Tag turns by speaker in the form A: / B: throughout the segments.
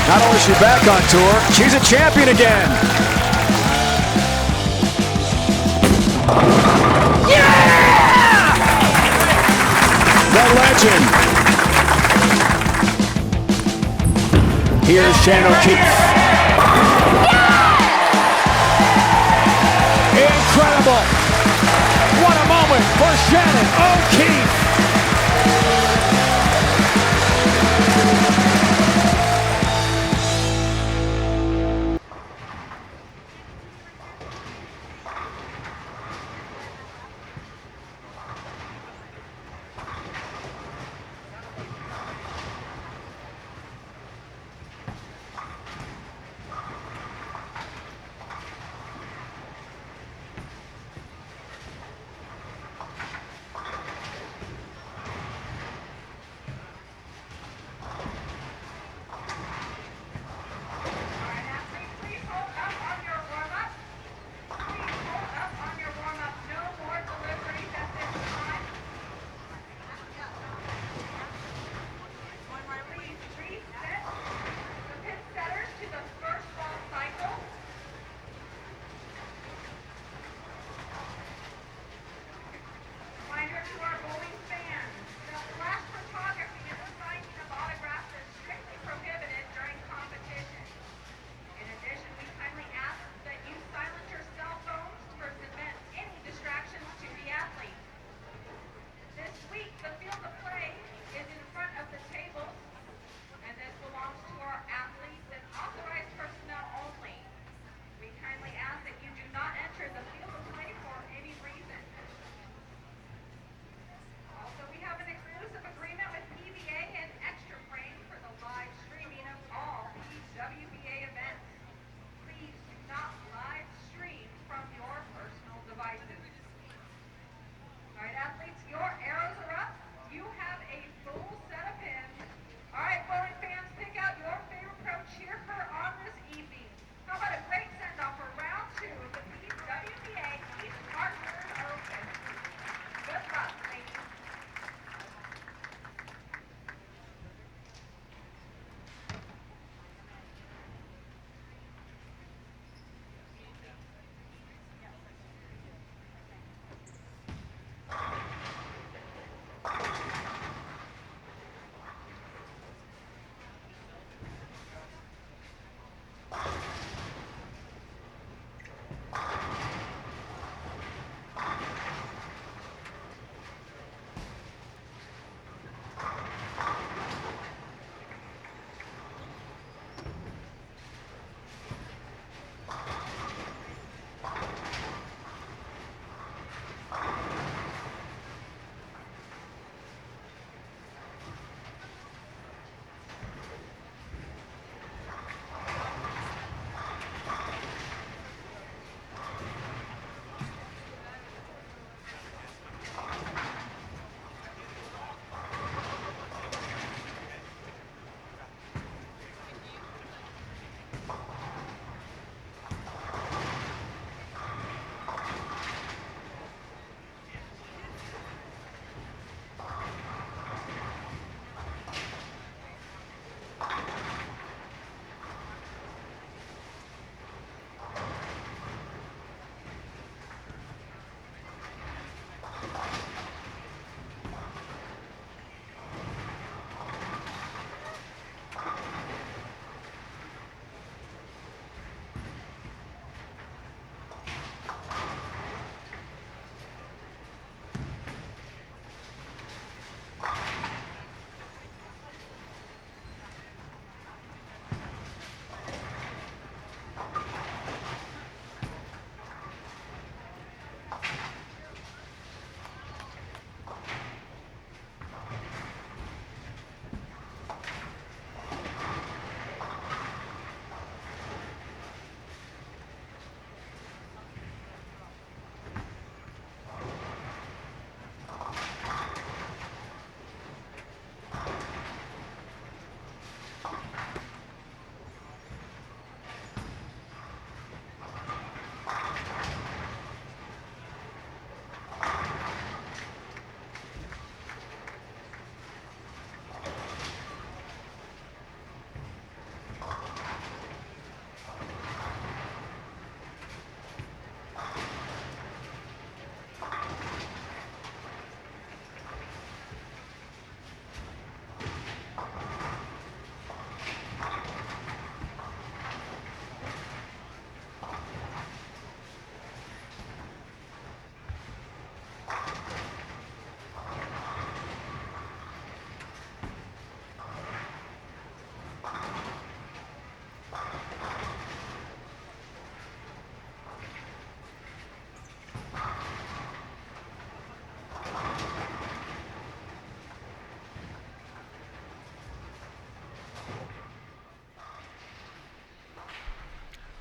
A: Not only is she back on tour, she's a champion again. Yeah! The legend. Here's Shannon O'Keefe. Yeah! Incredible. What a moment for Shannon O'Keefe.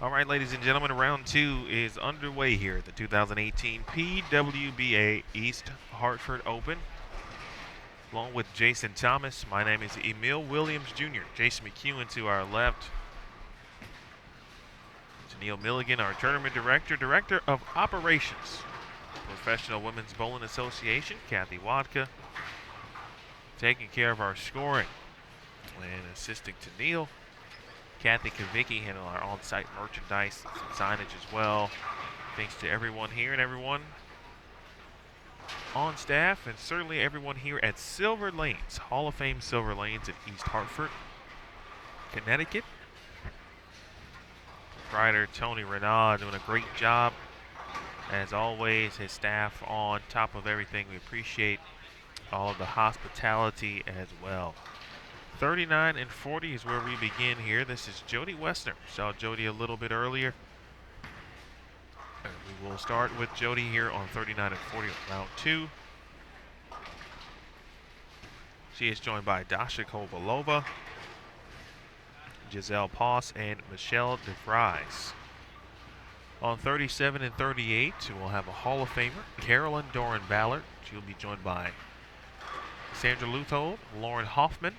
B: All right, ladies and gentlemen, round two is underway here at the 2018 PWBA East Hartford Open. Along with Jason Thomas, my name is Emil Williams Jr. Jason McEwen to our left. Neil Milligan, our tournament director, director of operations, Professional Women's Bowling Association, Kathy Wadka, taking care of our scoring and assisting to Neil. Kathy Kavicki handling our on-site merchandise, some signage as well. Thanks to everyone here and everyone on staff, and certainly everyone here at Silver Lanes, Hall of Fame Silver Lanes in East Hartford, Connecticut. Proprietor Tony Renaud doing a great job. As always, his staff on top of everything. We appreciate all of the hospitality as well. 39 and 40 is where we begin here. This is Jody Westner. Saw Jody a little bit earlier. And we will start with Jody here on 39 and 40 round two. She is joined by Dasha Kovalova, Giselle Poss, and Michelle DeVries. On 37 and 38, we'll have a Hall of Famer, Carolyn Doran Ballard. She'll be joined by Sandra Luthold, Lauren Hoffman.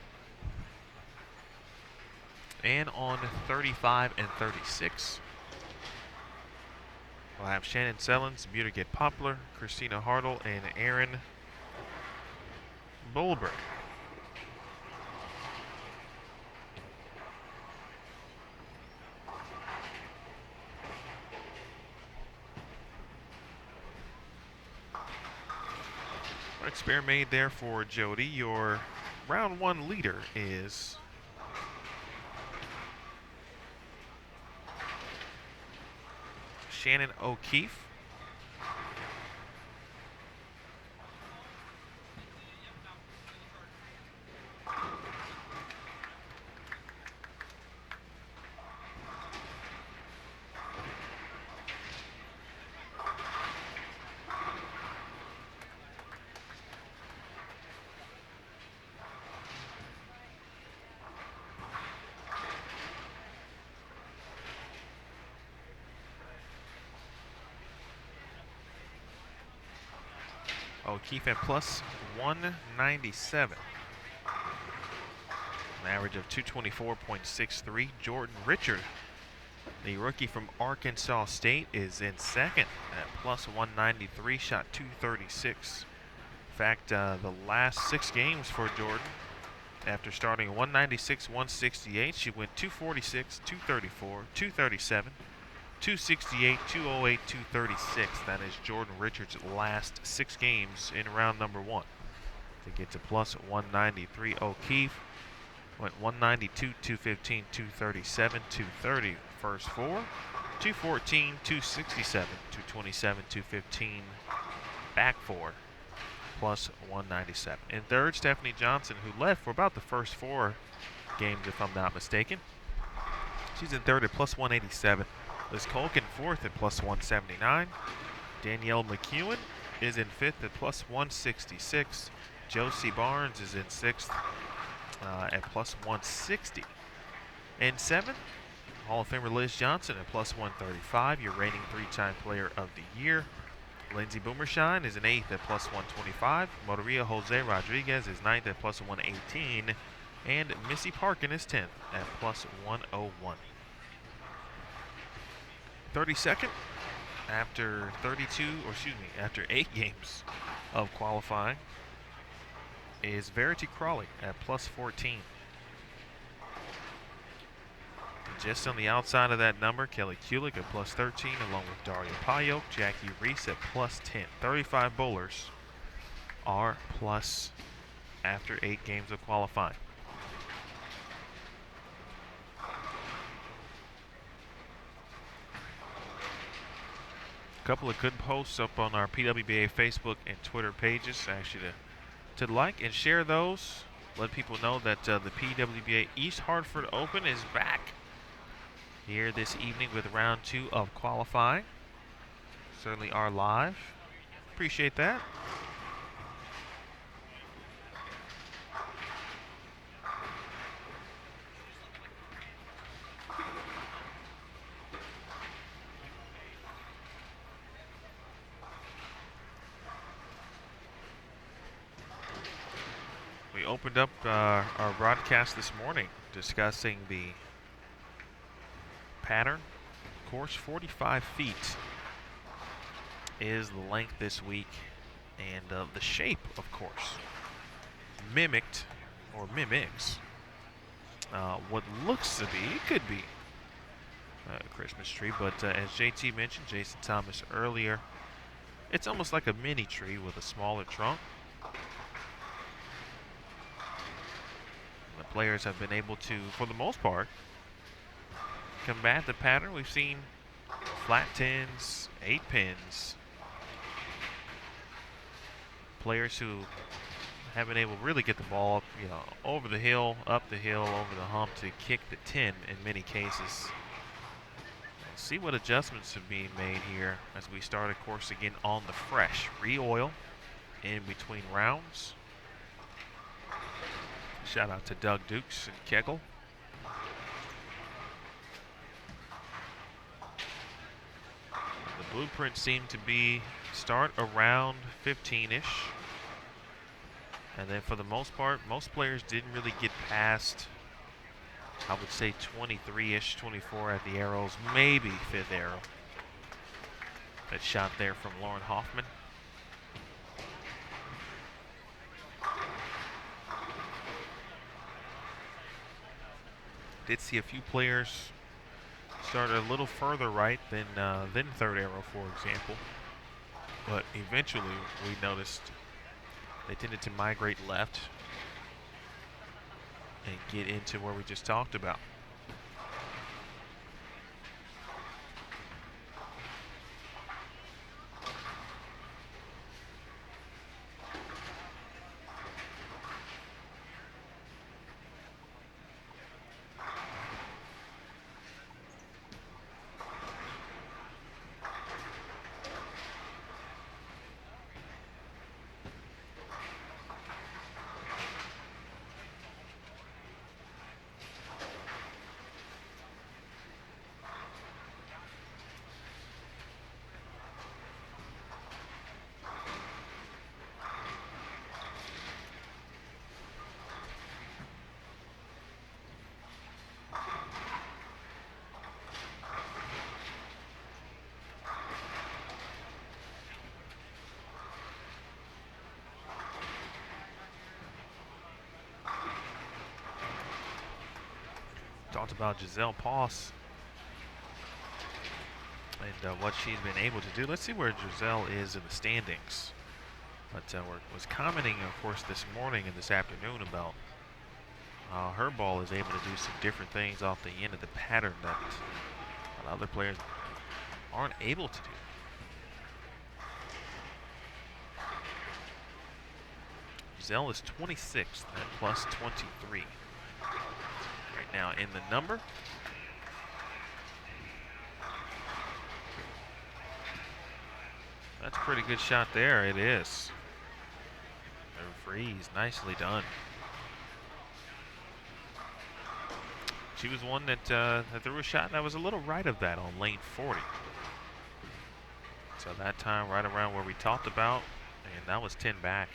B: And on 35 and 36, we'll have Shannon Sellens, Buttigieg Poplar, Christina Hartle, and Erin Bolberg. Spare made there for Jody. Your round one leader is Shannon O'Keefe. O'Keefe at plus 197. An average of 224.63. Jordan Richard, the rookie from Arkansas State, is in second at plus 193, shot 236. In fact, the last 6 games for Jordan, after starting 196, 168, she went 246, 234, 237, 268, 208, 236. That is Jordan Richards' last 6 games in round number 1. To get to plus 193, O'Keefe went 192, 215, 237, 230 first 4, 214, 267, 227, 215 back 4, plus 197. In third, Stephanie Johnson, who led for about the first 4 games, if I'm not mistaken. She's in third at plus 187. Liz Colkin fourth at plus 179. Danielle McEwen is in fifth at plus 166. Josie Barnes is in sixth at plus 160. In seventh, Hall of Famer Liz Johnson at plus 135, your reigning 3-time player of the year. Lindsey Boomershine is in eighth at plus 125. Maria Jose Rodriguez is ninth at plus 118. And Missy Parkin is 10th at plus 101. 32nd, after 8 games of qualifying, is Verity Crawley at plus 14. Just on the outside of that number, Kelly Kulik at plus 13, along with Daria Payok, Jackie Reese at plus 10. 35 bowlers are plus after 8 games of qualifying. Couple of good posts up on our PWBA Facebook and Twitter pages. I ask you to like and share those. Let people know that the PWBA East Hartford Open is back here this evening with round 2 of qualifying. Certainly are live. Appreciate that. opened up our broadcast this morning discussing the pattern. Course 45 feet is the length this week, and the shape, of course, mimics what looks to be, it could be a Christmas tree, but as JT mentioned, Jason Thomas earlier, it's almost like a mini tree with a smaller trunk. The players have been able to, for the most part, combat the pattern. We've seen flat 10s, 8 pins. Players who have been able to really get the ball, over the hill, up the hill, over the hump to kick the 10 in many cases. Let's see what adjustments are being made here as we start a course again on the fresh. Re-oil in between rounds. Shout out to Doug Dukes and Kegel. The blueprint seemed to be start around 15-ish. And then for the most part, most players didn't really get past, I would say 23-ish, 24 at the arrows, maybe 5th arrow. That shot there from Lauren Hoffman. Did see a few players start a little further right than 3rd arrow, for example. But eventually we noticed they tended to migrate left and get into where we just talked about. Talked about Giselle Poss and what she's been able to do. Let's see where Giselle is in the standings. But was commenting, of course, this morning and this afternoon about her ball is able to do some different things off the end of the pattern that other players aren't able to do. Giselle is 26th at plus 23. Right now in the number. That's a pretty good shot there. It is. Freeze, nicely done. She was one that threw a shot that was a little right of that on lane 40. So that time right around where we talked about, and that was 10 back.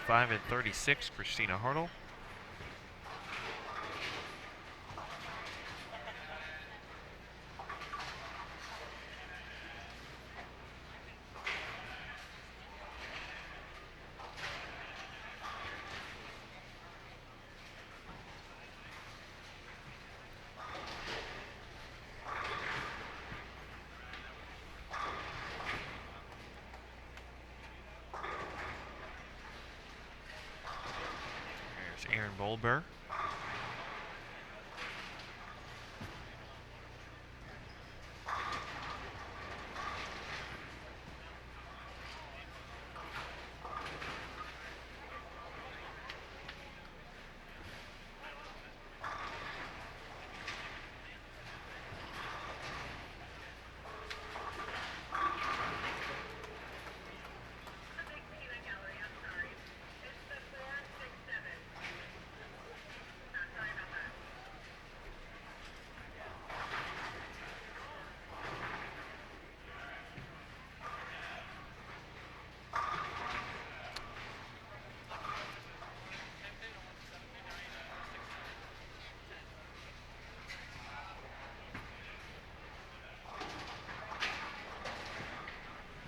B: 35 and 36, Christina Hartle. There's Aaron Bolber.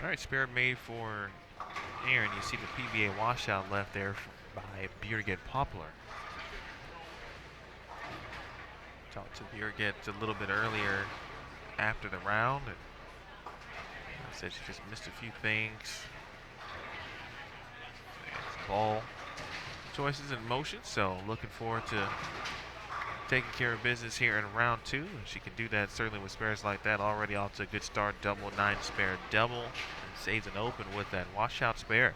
B: All right, spare made for Aaron. You see the PBA washout left there by Birgit Poplar. Talked to Birgit a little bit earlier after the round, and said she just missed a few things. Ball choices in motion, so looking forward to taking care of business here in round 2. And she can do that certainly with spares like that. Already off to a good start. Double 9 spare double, and saves an open with that washout spare.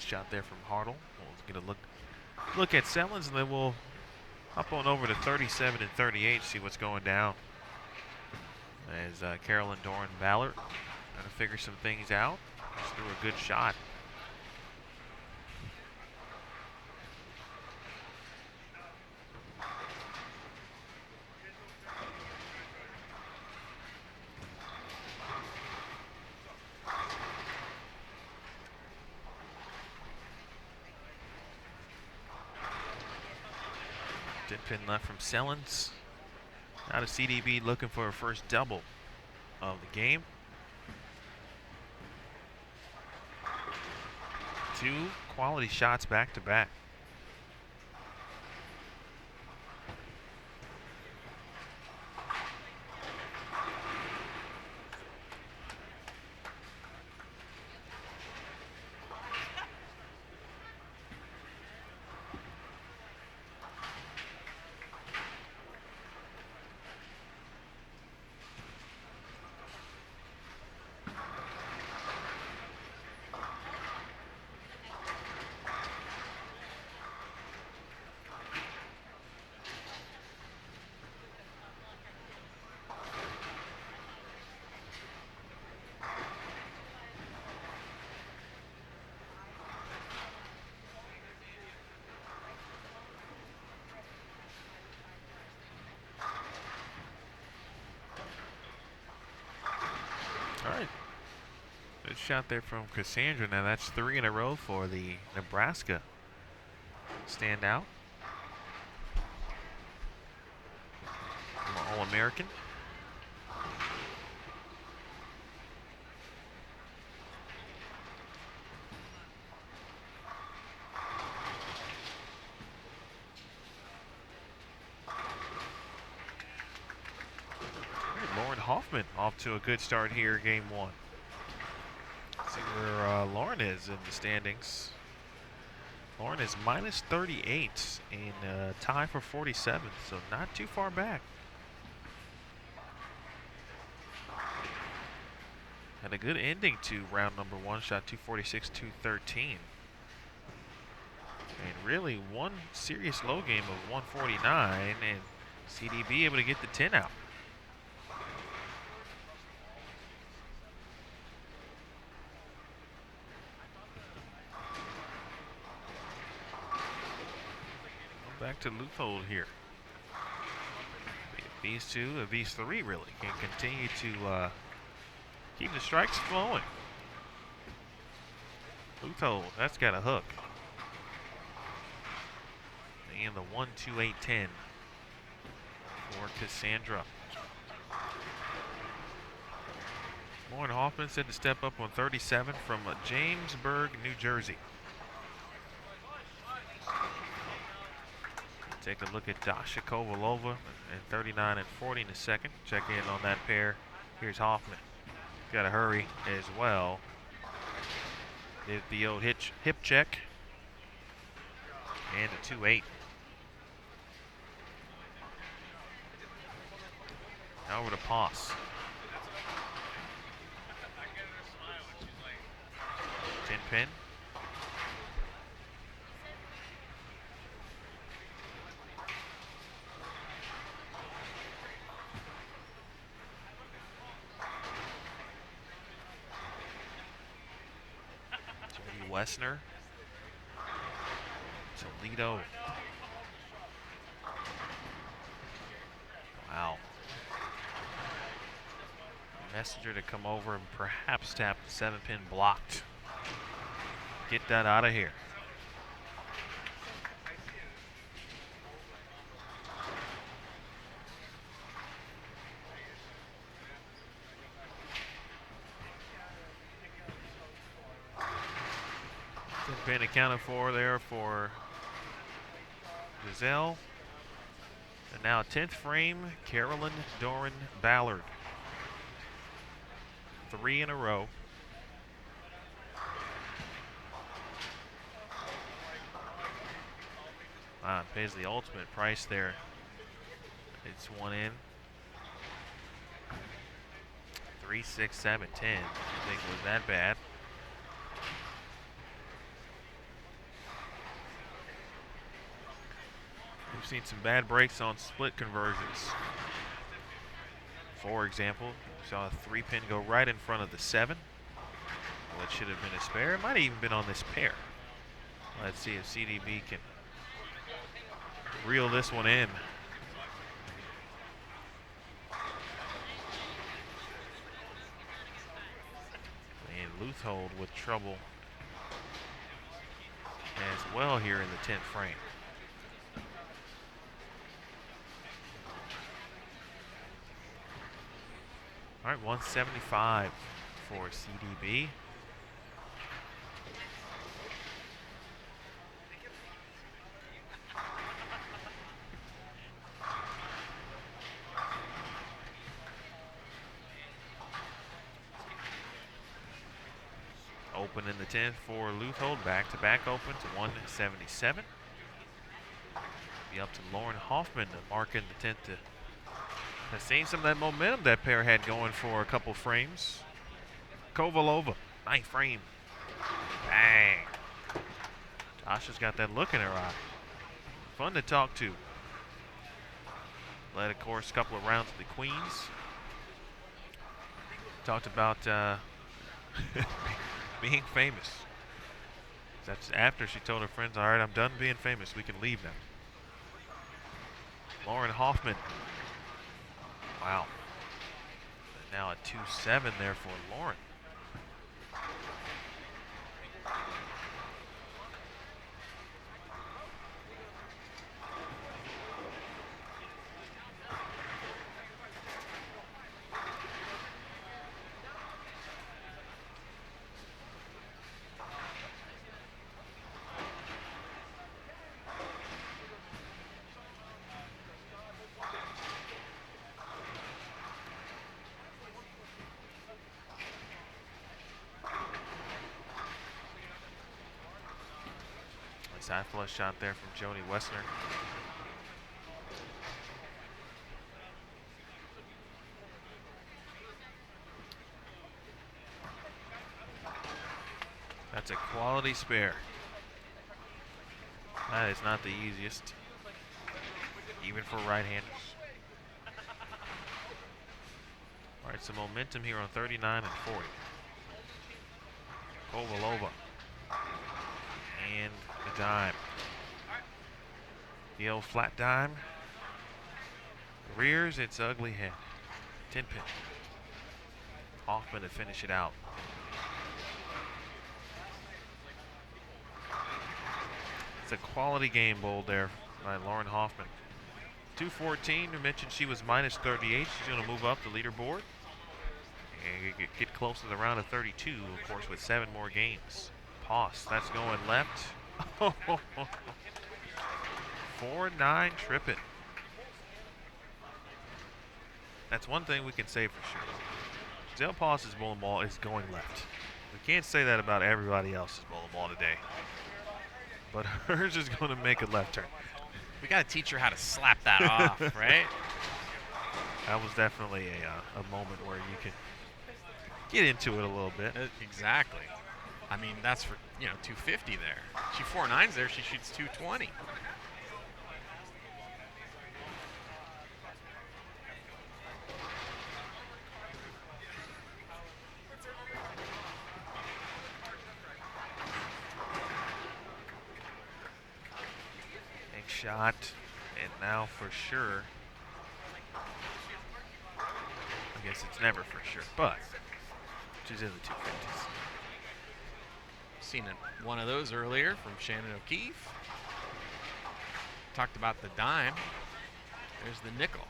B: Shot there from Hartle. We'll get a look at Sellens, and then we'll hop on over to 37 and 38, see what's going down. As Carolyn Doran Ballard trying to figure some things out. Just threw a good shot. Pin left from Sellens. Now to CDB looking for a first double of the game. 2 quality shots back to back. All right. Good shot there from Cassandra. Now that's 3 in a row for the Nebraska standout. All-American. Hoffman off to a good start here, game 1. Let's see where Lauren is in the standings. Lauren is minus 38 in tie for 47, so not too far back. Had a good ending to round number 1, shot 246, 213. And really one serious low game of 149, and CDB able to get the 10 out. Back to Luthold here. These two, these three really can continue to keep the strikes flowing. Luthold, that's got a hook. And the 1-2-8-10 for Cassandra. Lauren Hoffman said to step up on 37 from Jamesburg, New Jersey. Take a look at Dasha Kovalova and 39 and 40 in a second. Check in on that pair. Here's Hoffman. Got to hurry as well. Did the old hip check. And a 2-8. Now over to Poss. 10 pin. Wessner, Toledo. Wow. Messenger to come over and perhaps tap the 7-pin blocked. Get that out of here. Pin accounted for there for Giselle. And now 10th frame, Carolyn Doran Ballard. 3 in a row. Wow, pays the ultimate price there. It's one in. 3, 6, 7, 10. I think it was that bad. We've seen some bad breaks on split conversions. For example, we saw a 3-pin go right in front of the 7. Well, it should have been a spare. It might have even been on this pair. Let's see if CDB can reel this one in. And Luthold with trouble as well here in the 10th frame. All right, 175 for CDB. Open in the 10th for Luthold, back-to-back open to 177. Be up to Lauren Hoffman to mark in the 10th to have seen some of that momentum that pair had going for a couple frames. Kovalova, 9th frame. Bang. Tasha's got that look in her eye. Fun to talk to. Led, of course, a couple of rounds of the Queens. Talked about being famous. That's after she told her friends, all right, I'm done being famous. We can leave now. Lauren Hoffman. Wow. Now a 2-7 there for Lauren. Side flush shot there from Joni Wessner. That's a quality spare. That is not the easiest, even for right-handers. All right, some momentum here on 39 and 40. Kovalova. And the dime. The old flat dime. Rears its ugly head. 10-pin. Hoffman to finish it out. It's a quality game bowled there by Lauren Hoffman. 214, we mentioned she was minus 38. She's going to move up the leaderboard and get close to the round of 32, of course, with 7 more games. Poss, that's going left. 4-9 tripping. That's one thing we can say for sure. Giselle Poss's bowling ball is going left. We can't say that about everybody else's bowling ball today. But hers is going to make a left turn.
C: We got to teach her how to slap that off, right?
B: That was definitely a moment where you can get into it a little bit.
C: Exactly. I mean, that's for, 250 there. She 4-9s there, she shoots 220.
B: Shot, and now for sure, I guess it's never for sure, but she's in the 250s.
C: Seen one of those earlier from Shannon O'Keefe. Talked about the dime. There's the nickel.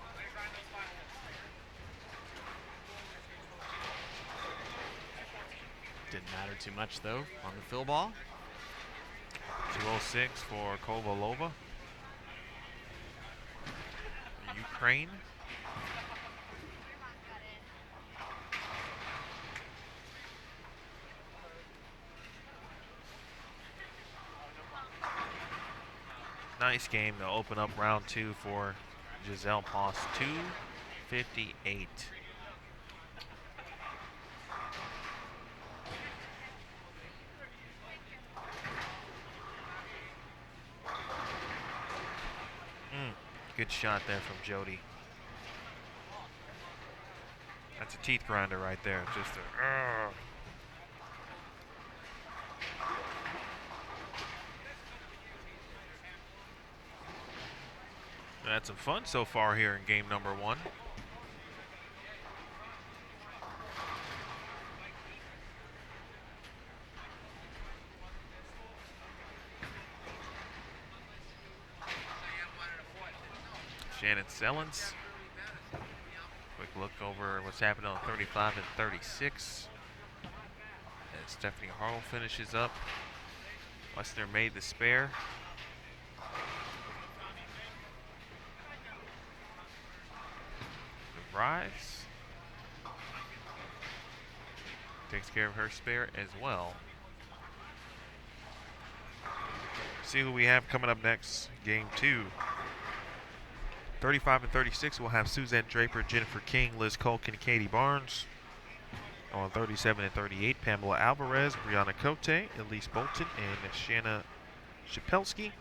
C: Didn't matter too much though on the fill ball.
B: 206 for Kovalova. Ukraine. Nice game to open up round 2 for Giselle Poss. 258. Good shot there from Jody. That's a teeth grinder right there. Just a. Had some fun so far here in game number 1. Shannon Sellens. Quick look over what's happening on 35 and 36. As Stephanie Harrell finishes up. Westner made the spare. The Rise takes care of her spare as well. See who we have coming up next, game 2. 35 and 36, we'll have Suzanne Draper, Jennifer King, Liz Culkin, Katie Barnes. On 37 and 38, Pamela Alvarez, Brianna Cote, Elise Bolton, and Shanna Shapelsky.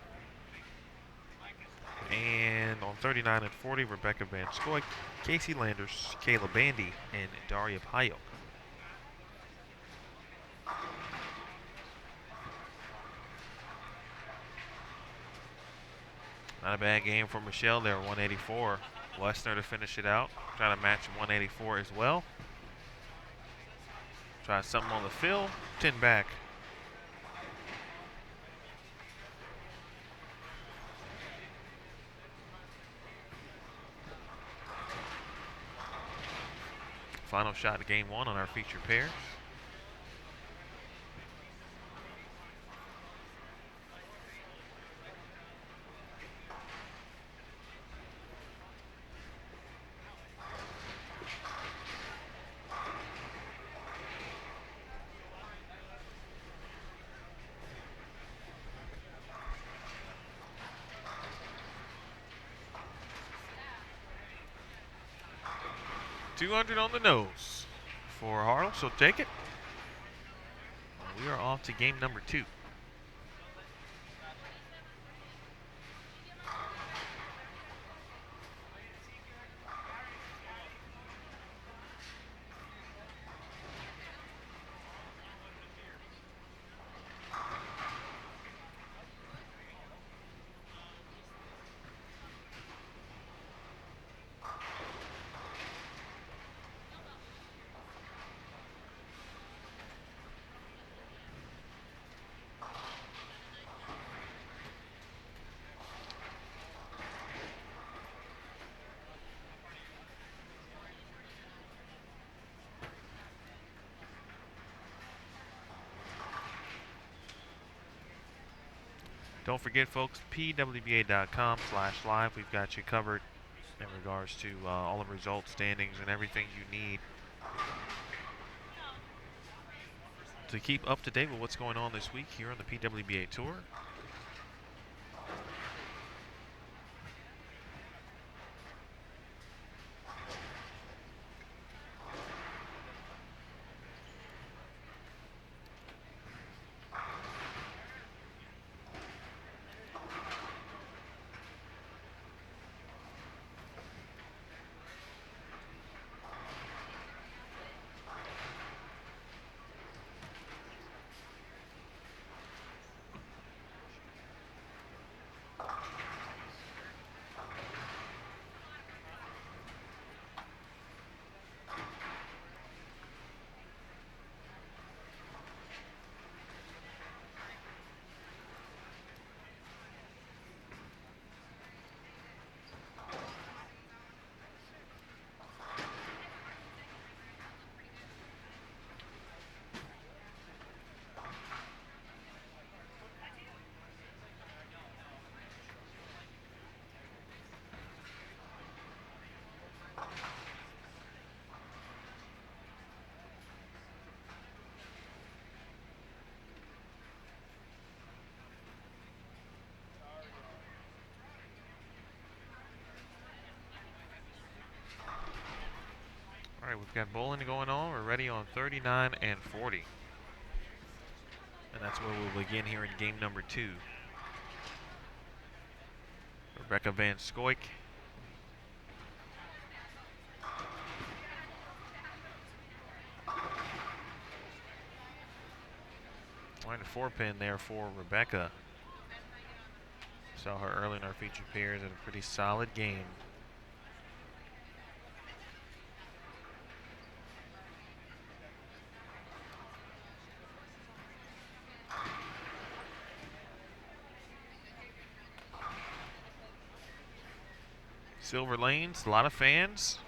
B: And on 39 and 40, Rebecca Van Scoik, Casey Landers, Kayla Bandy, and Daria Payok. Not a bad game for Michelle there, 184. Westner to finish it out. Trying to match 184 as well. Try something on the fill. 10 back. Final shot of game 1 on our featured pairs. $200 on the nose for Harrell. She'll take it. We are off to game number 2. Don't forget, folks, pwba.com/live. We've got you covered in regards to all the results, standings, and everything you need to keep up to date with what's going on this week here on the PWBA Tour. All right, we've got bowling going on. We're ready on 39 and 40. And that's where we'll begin here in game number 2. Rebecca Van Scoik line a 4-pin there for Rebecca. Saw her early in our featured pairs in a pretty solid game. Silver Lanes, a lot of fans.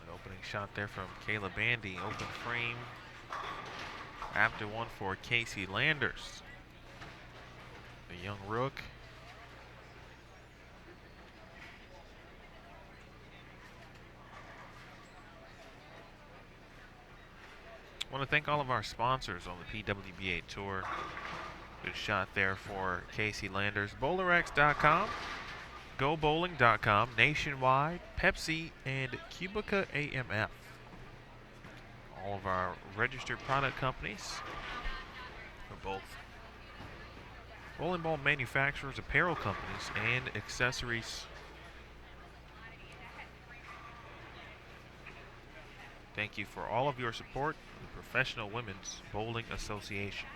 B: An opening shot there from Kayla Bandy, open frame. After one for Casey Landers, the young rook. I want to thank all of our sponsors on the PWBA Tour. Good shot there for Casey Landers. Bowlerex.com, GoBowling.com, Nationwide, Pepsi, and Cubica AMF. All of our registered product companies for both bowling ball manufacturers, apparel companies, and accessories. Thank you for all of your support of the Professional Women's Bowling Association.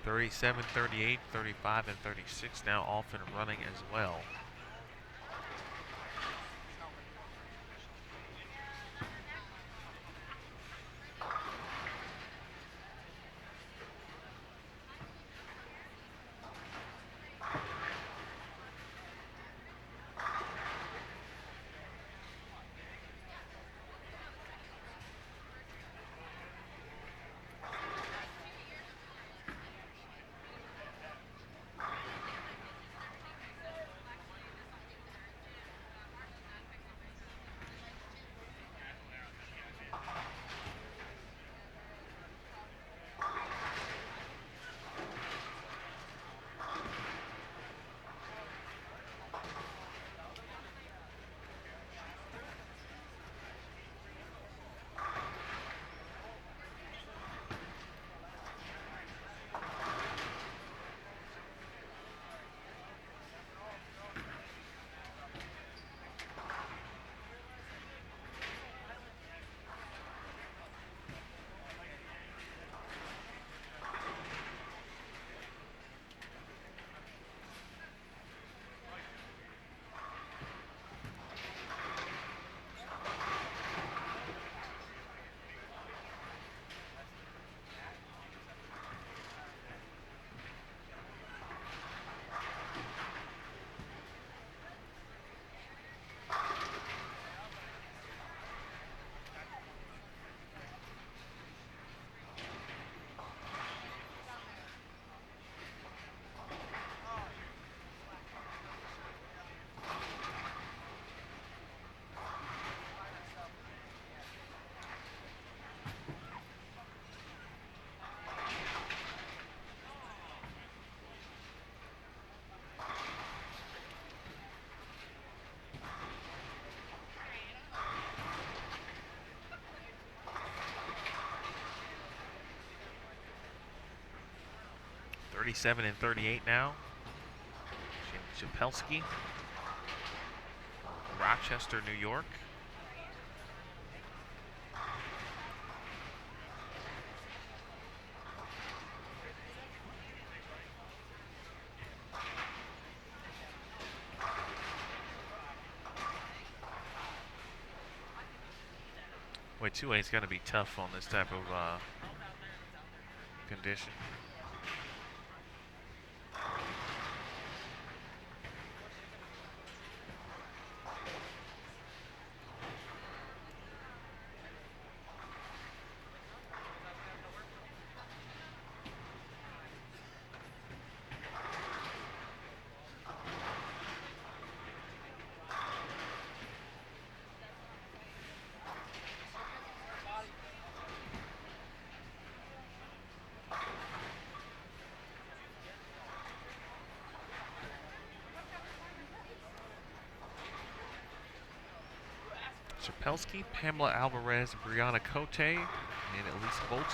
B: (37, 38, 35, and 36 now off and running as well. 37 and 38 now. Chapelski, Rochester, New York. Boy, 2A is going to be tough on this type of condition. Chapelski, Pamela Alvarez, Brianna Cote, and Elise Bolton.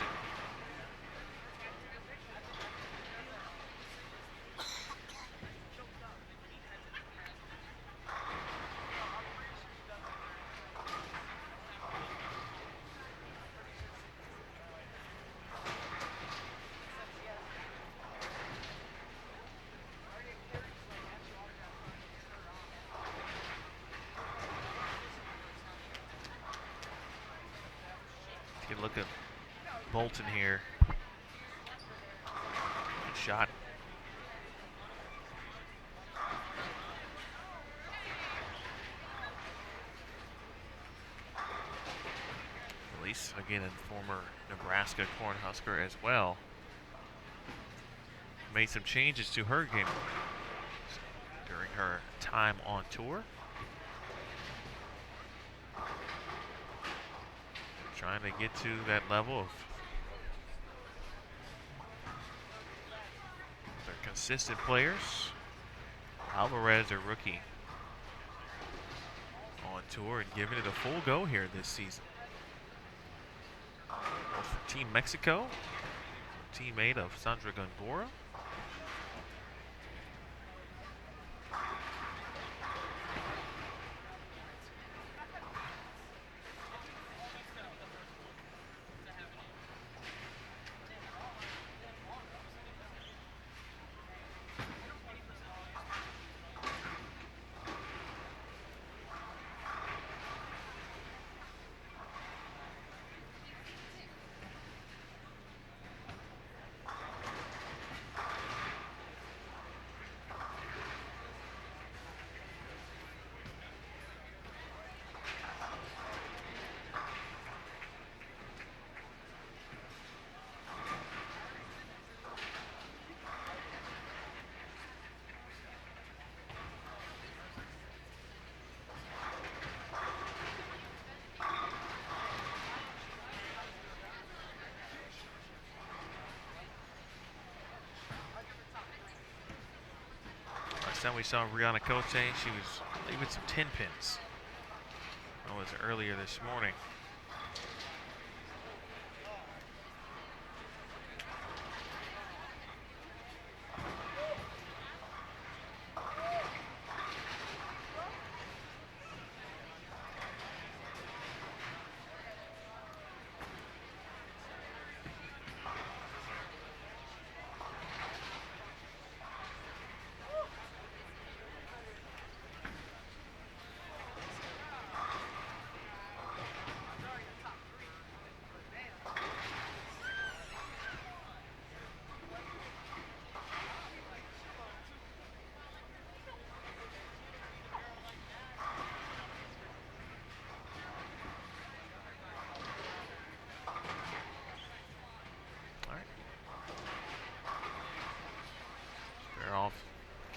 B: You can look at Bolton here. Good shot. Elise, again, a former Nebraska Cornhusker as well. Made some changes to her game during her time on tour. Trying to get to that level of their consistent players. Alvarez, a rookie, on tour and giving it a full go here this season. Team Mexico, teammate of Sandra Gongora. Time we saw Brianna Cote, she was leaving some 10 pins. That was earlier this morning.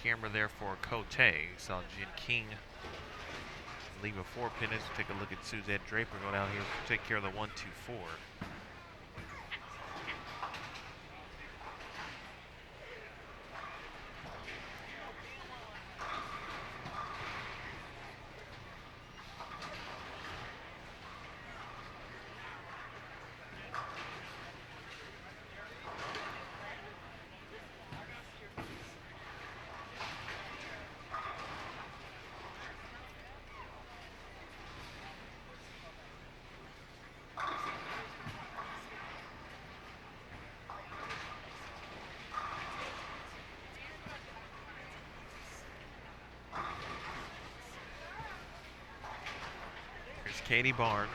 B: Camera there for Cote. Saw Jen King leave a 4-pin. Let's take a look at Suzette Draper going out here to take care of the 1-2-4. Katie Barnes.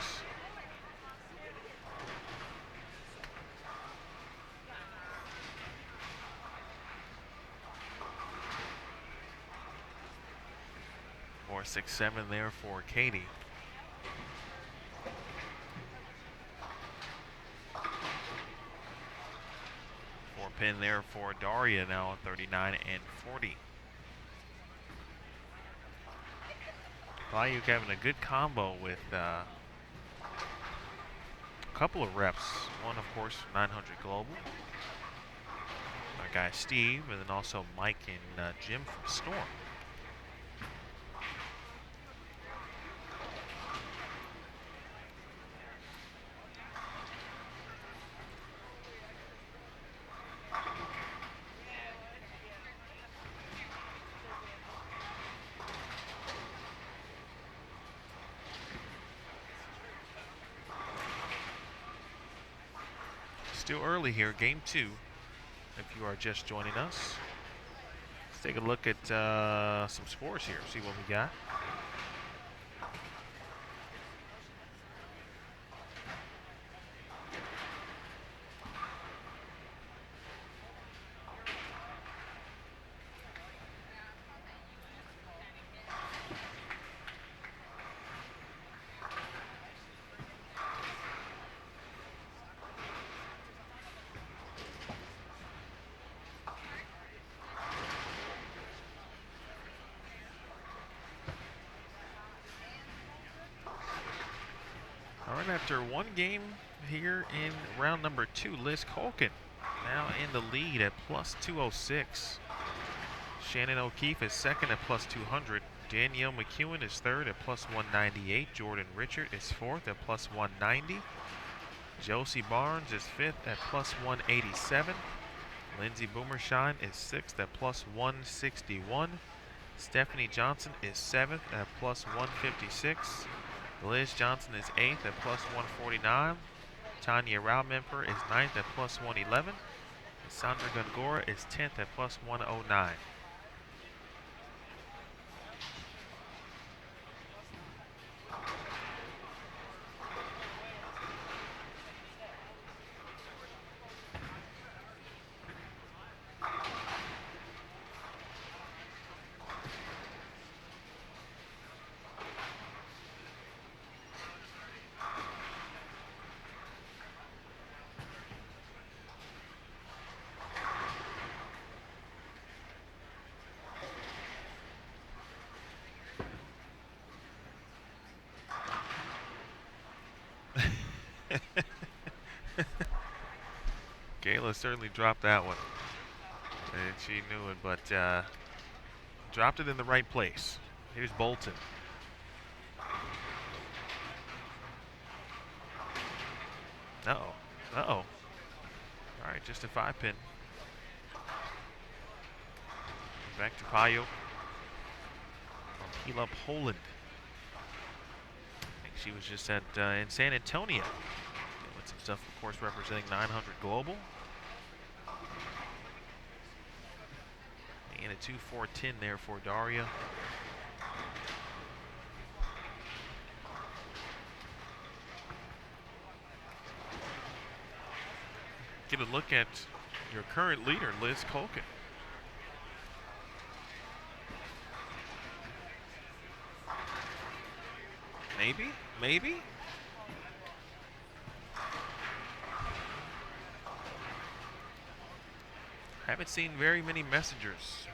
B: Or 6-7 there for Katie. Pin there for Daria now at 39 and 40. Bayuk having a good combo with a couple of reps. One, of course, 900 Global. Our guy Steve, and then also Mike and Jim from Storm. Still early here, game 2. If you are just joining us, let's take a look at some scores here, see what we got. All right, after one game here in round number 2, Liz Colkin now in the lead at plus 206. Shannon O'Keefe is second at plus 200. Danielle McEwen is third at plus 198. Jordan Richard is fourth at plus 190. Josie Barnes is fifth at plus 187. Lindsay Boomershine is sixth at plus 161. Stephanie Johnson is seventh at plus 156. Liz Johnson is 8th at plus 149. Tanya Raumemper is 9th at plus 111. Sandra Gongora is 10th at plus 109. Kayla certainly dropped that one, and she knew it, but dropped it in the right place. Here's Bolton. Uh-oh. Uh-oh. All right, just a 5-pin. Back to Payo. Hila Poland. I think she was just at in San Antonio. With some stuff, of course, representing 900 Global. And a 2-4-10 there for Daria. Get a look at your current leader, Liz Colkin. Maybe. Haven't seen very many messengers.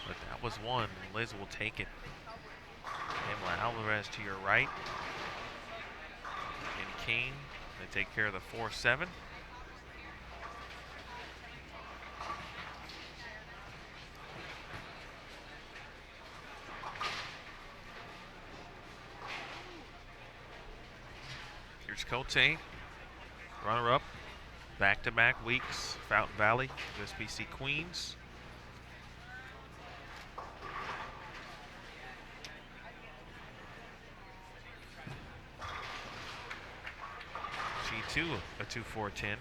B: But that was one. Liz will take it. Pamela Alvarez to your right. And Kane, they take care of the 4-7. Here's Cote, runner-up. Back-to-back weeks, Fountain Valley, USBC Queens. She too, a 2-4-10.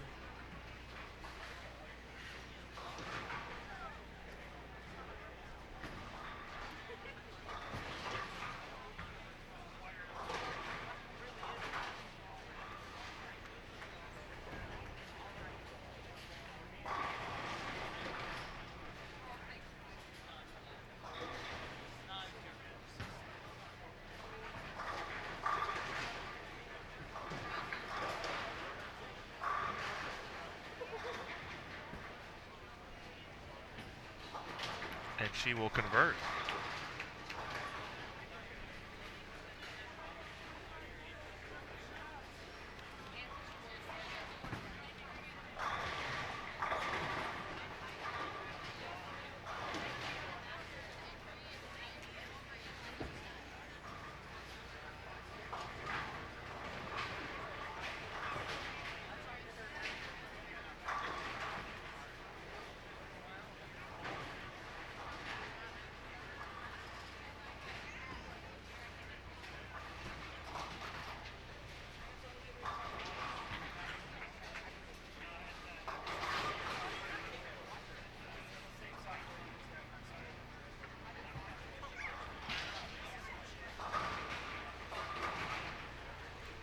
B: and she will convert.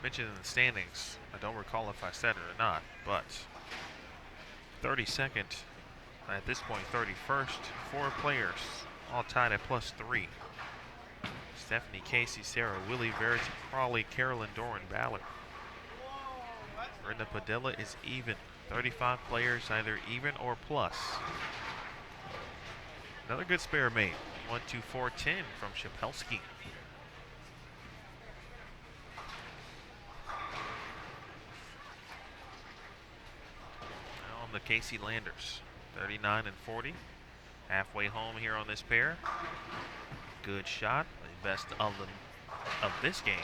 B: Mentioned in the standings, I don't recall if I said it or not, but 32nd, at this point 31st, 4 players, all tied at +3. Stephanie, Casey, Sarah, Willie, Verity, Crawley, Carolyn, Doran, Ballard. Brenda Padilla is even. 35 players, either even or plus. Another good spare mate. 1, 2, 4, 10 from Shapelsky. Now on the Casey Landers. 39 and 40. Halfway home here on this pair. Good shot. The best of this game.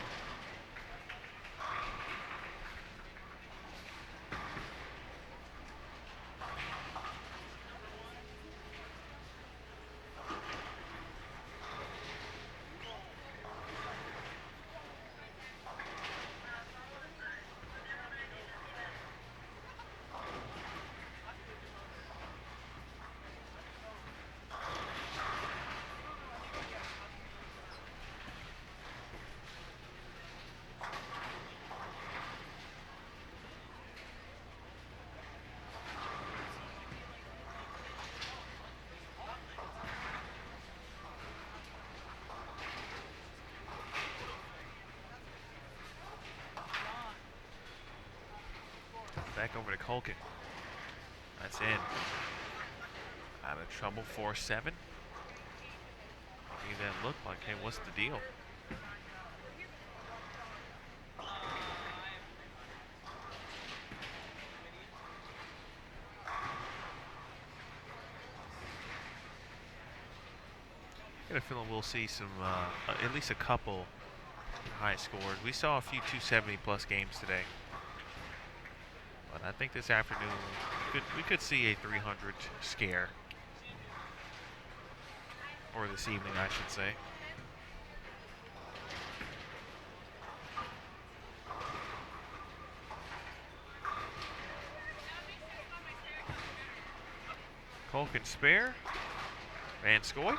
B: Back over to Colkin. That's in. Out of trouble, 4-7. Gave that look like, hey, what's the deal? Got a feeling we'll see some, at least a couple high scores. We saw a few 270-plus games today. But I think this afternoon we could see a 300 scare. Or this evening, I should say. Colkin spare. Van Scoy.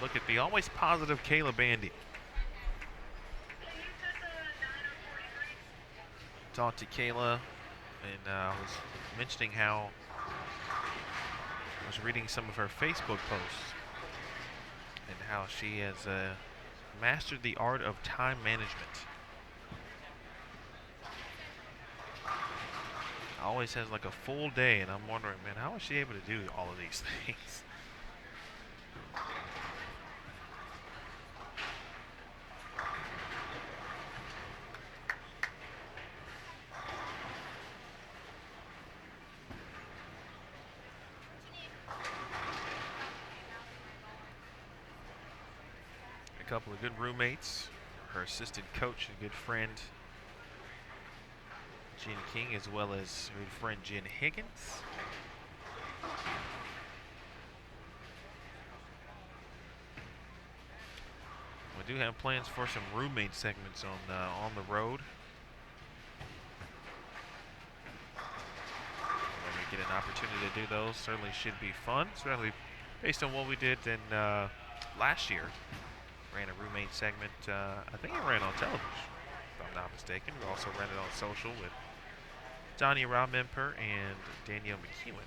B: Look at the always positive Kayla Bandy. Talked to Kayla and was mentioning how I was reading some of her Facebook posts and how she has mastered the art of time management. Always has like a full day, and I'm wondering, man, how is she able to do all of these things? A couple of good roommates, her assistant coach and good friend Jen King, as well as her good friend Jen Higgins. We do have plans for some roommate segments on the road. When we get an opportunity to do those, certainly should be fun. Certainly based on what we did in last year. Ran a roommate segment, I think it ran on television, if I'm not mistaken. We also ran it on social with Donnie Raumemper and Danielle McEwen.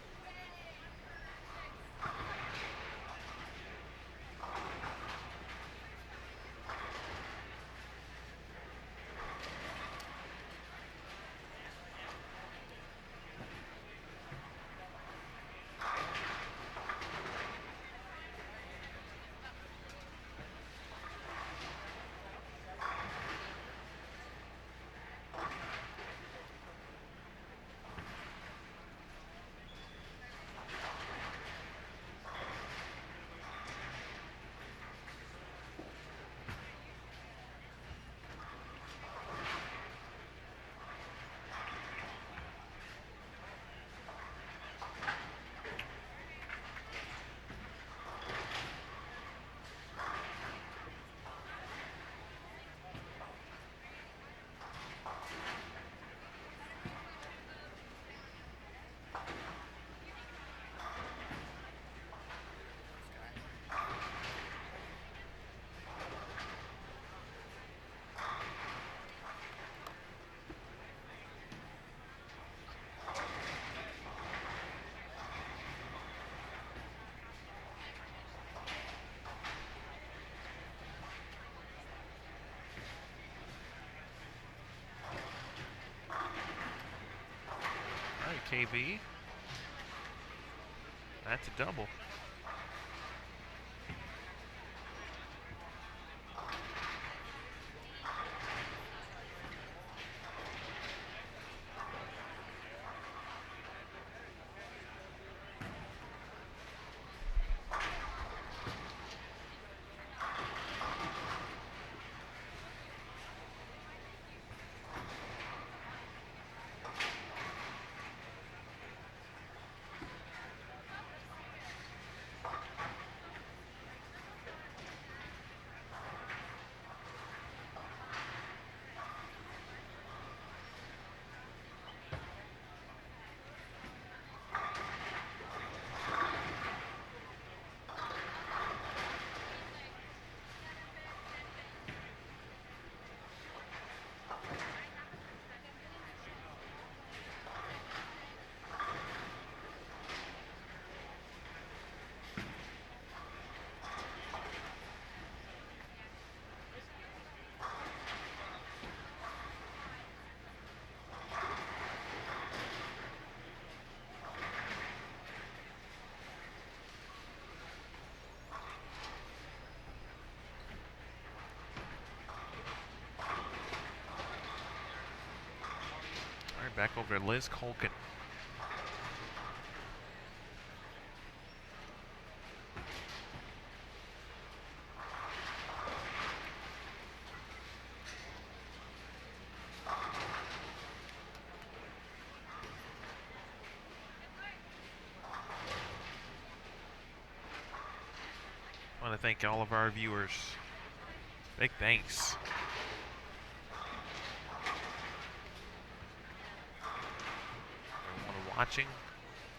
B: KB. That's a double. All right, back over to Liz Colkin. I want to thank all of our viewers. Big thanks. Everyone watching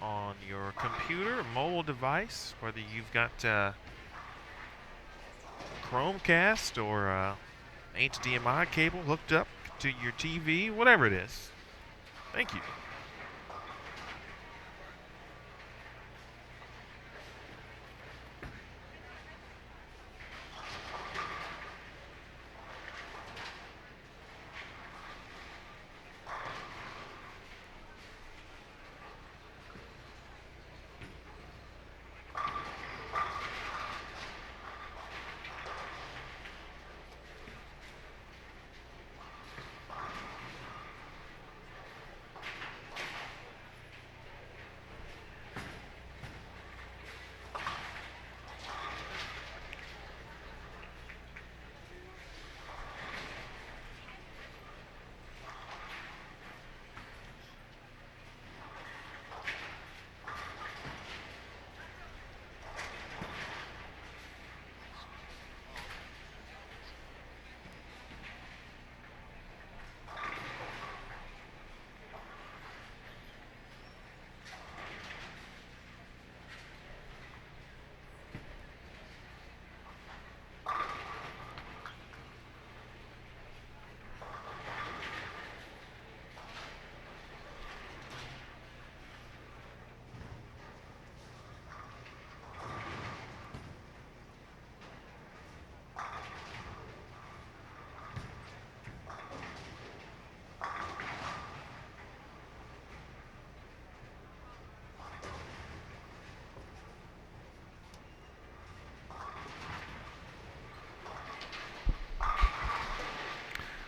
B: on your computer, mobile device, whether you've got Chromecast or HDMI cable hooked up to your TV, whatever it is. Thank you.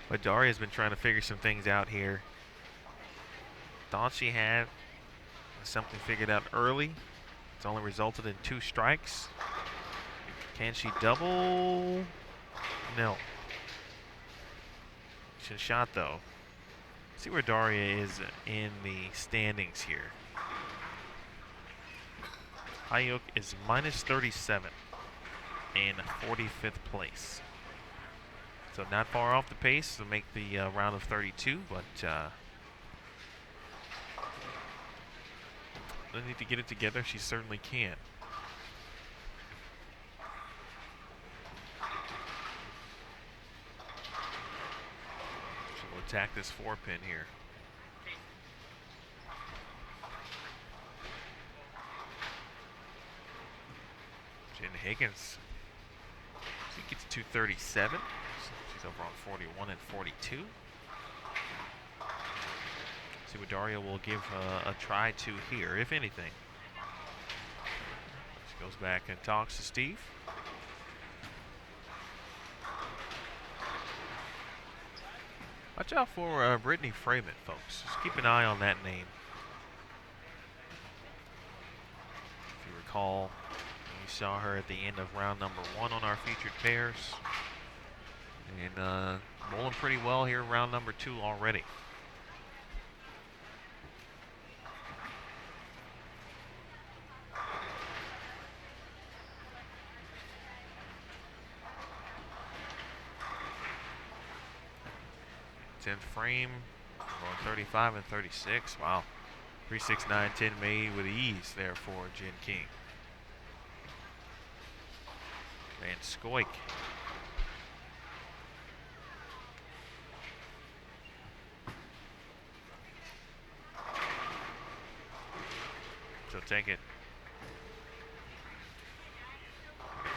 B: But Daria's been trying to figure some things out here. Thought she had something figured out early. It's only resulted in 2 strikes. Can she double? No. She shot though. See where Daria is in the standings here. Hayuk is minus 37 in 45th place. So not far off the pace to make the round of 32, but they need to get it together. She certainly can. She'll attack this 4-pin here. Jen Higgins, she gets 237. She's over on 41 and 42. See what Daria will give a try to here, if anything. She goes back and talks to Steve. Watch out for Brittany Freeman, folks. Just keep an eye on that name. If you recall, we saw her at the end of round number 1 on our featured pairs. And bowling pretty well here in round number 2 already. Frame going 35 and 36. Wow. 3, 6, 9, 10 made with ease there for Jen King. Van Skoik. So take it.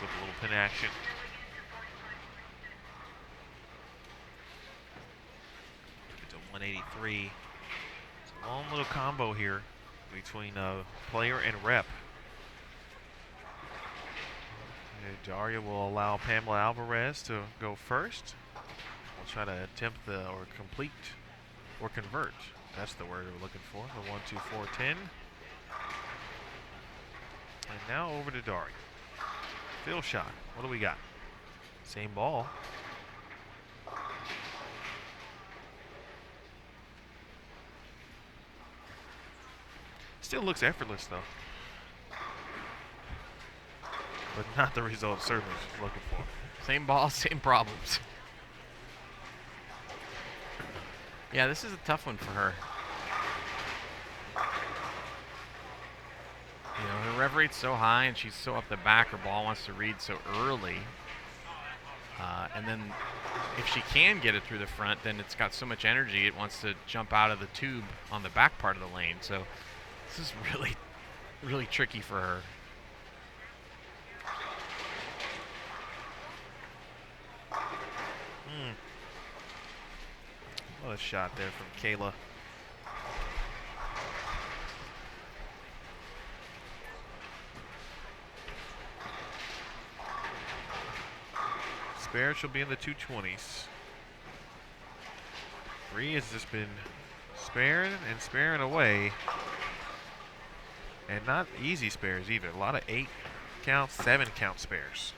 B: With a little pin action. Get to 183. It's a long little combo here between player and rep. And Daria will allow Pamela Alvarez to go first. We'll try to attempt or complete or convert. That's the word we're looking for. The 1, 2, 4, 10. And now over to Daria. Field shot. What do we got? Same ball. Still looks effortless though. But not the result Service is looking for.
C: Same ball, same problems. Yeah, this is a tough one for her. You know, her rev rate's so high and she's so up the back, her ball wants to read so early. And then if she can get it through the front, then it's got so much energy, it wants to jump out of the tube on the back part of the lane. So this is really, really tricky for her.
B: What a shot there from Kayla. Spare, she'll be in the 220s. 3 has just been sparing and sparing away. And not easy spares either. A lot of 8 count, 7 count spares.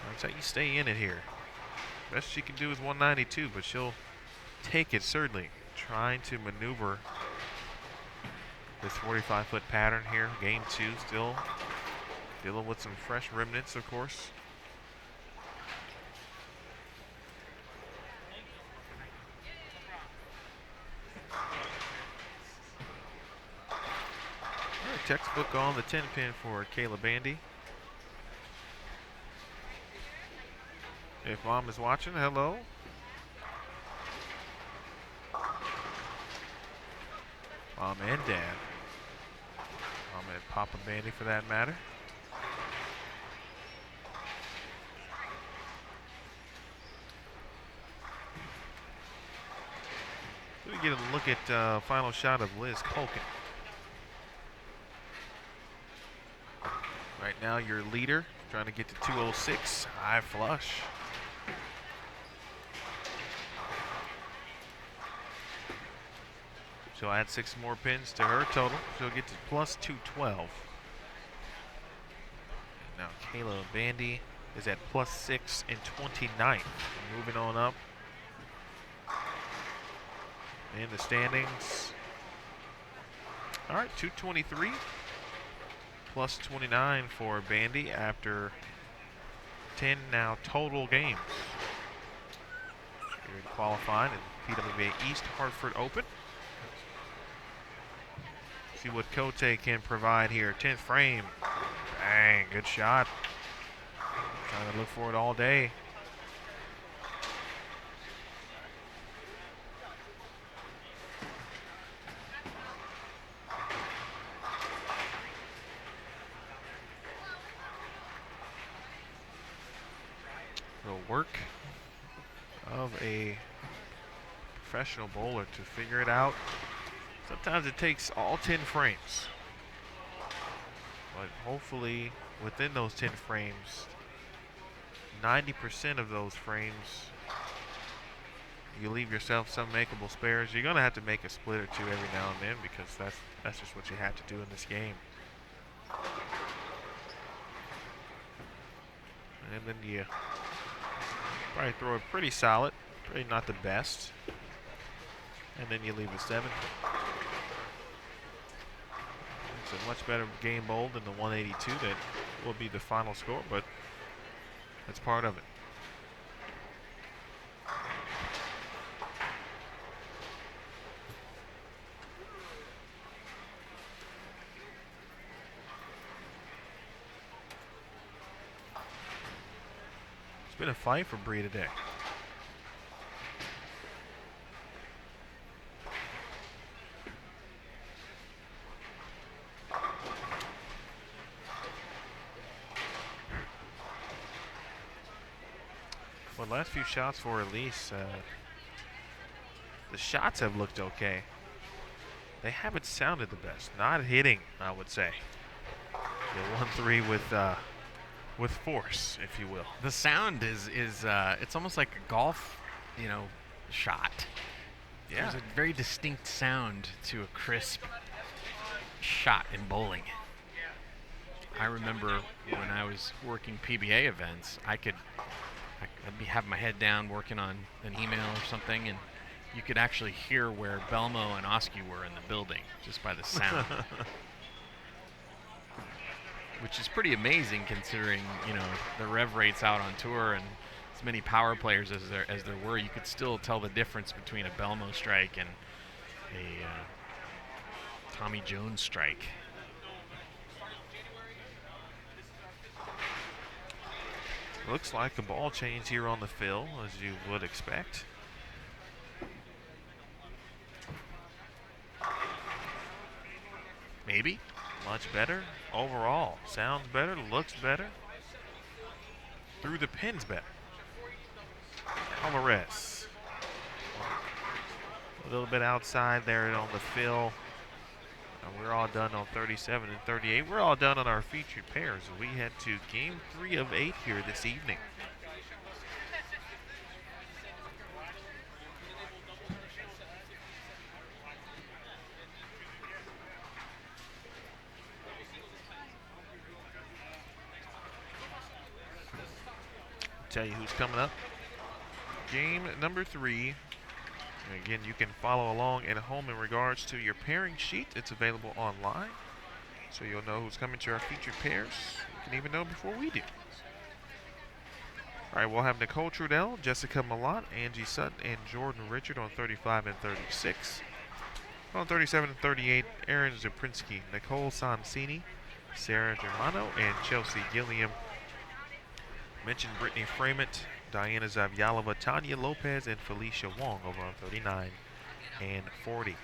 B: That's how you stay in it here. Best she can do is 192, but she'll take it certainly. Trying to maneuver this 45-foot pattern here. Game 2 still dealing with some fresh remnants, of course. Textbook on the 10 pin for Kayla Bandy. If mom is watching, hello. Mom and dad. Mom and Papa Bandy for that matter. Let me get a look at final shot of Liz Culkin. Right now, your leader trying to get to 206. High flush. She'll add 6 more pins to her total. She'll get to plus 212. Now, Kayla Bandy is at plus 6 and 29. Moving on up in the standings. All right, 223. Plus 29 for Bandy after 10 now total games. Here to qualify in PWBA East Hartford Open. See what Cote can provide here. 10th frame. Bang, good shot. Trying to look for it all day. Work of a professional bowler to figure it out. Sometimes it takes all 10 frames. But hopefully within those 10 frames, 90% of those frames, you leave yourself some makeable spares. You're going to have to make a split or two every now and then because that's just what you have to do in this game. And then you probably throw it pretty solid, probably not the best. And then you leave a 7. It's a much better game bowl than the 182 that will be the final score, but that's part of it. It's been a fight for Bree today. Well, last few shots for Elise, the shots have looked okay. They haven't sounded the best. Not hitting, I would say. The 1-3 with force, if you will.
C: The sound is it's almost like a golf, shot.
B: Yeah.
C: There's a very distinct sound to a crisp shot in bowling. I remember when I was working PBA events, I'd have my head down working on an email or something, and you could actually hear where Belmo and Oski were in the building just by the sound. Which is pretty amazing considering, the rev rates out on tour and as many power players as there were. You could still tell the difference between a Belmo strike and a Tommy Jones strike.
B: Looks like a ball change here on the fill, as you would expect.
C: Maybe.
B: Much better overall. Sounds better, looks better. Through the pins better. Alvarez. A little bit outside there on the fill. We're all done on 37 and 38. We're all done on our featured pairs. We head to game 3 of 8 here this evening. Tell you who's coming up. Game number 3. And again, you can follow along at home in regards to your pairing sheet. It's available online, so you'll know who's coming to our featured pairs. You can even know before we do. All right, we'll have Nicole Trudell, Jessica Malott, Angie Sutton, and Jordan Richard on 35 and 36. On 37 and 38, Aaron Zaprinsky, Nicole Sansini, Sarah Germano, and Chelsea Gilliam. Mentioned Brittany Framont, Diana Zavyalova, Tanya Lopez, and Felicia Wong over on 39 and 40.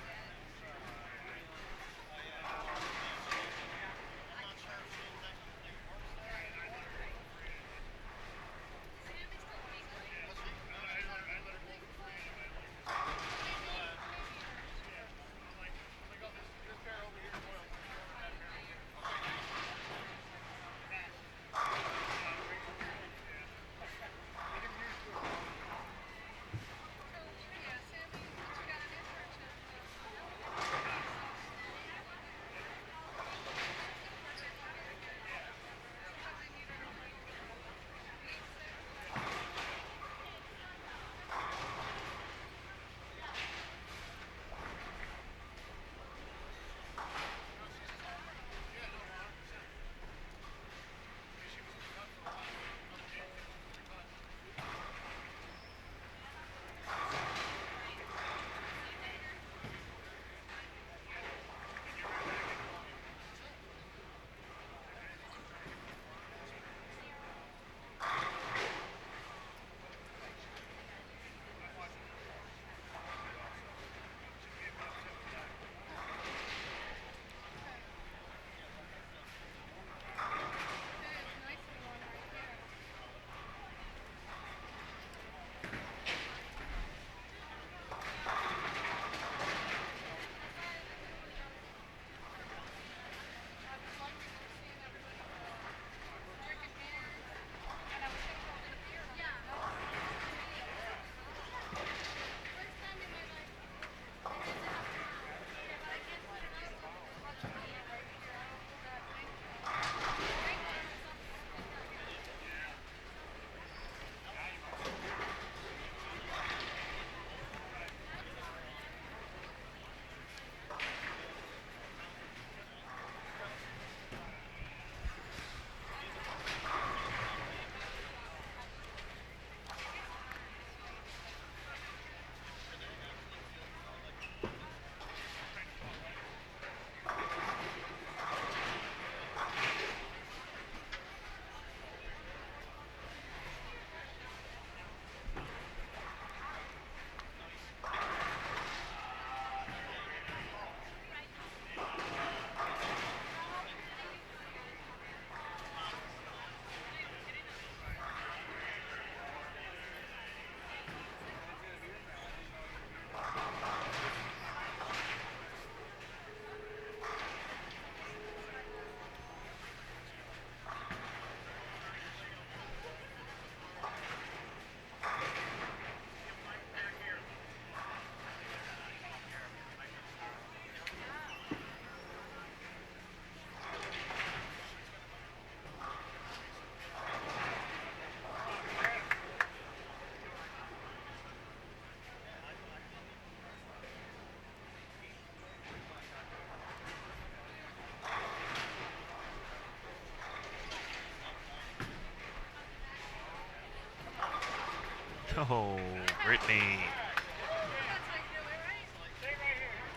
B: Oh, Brittany.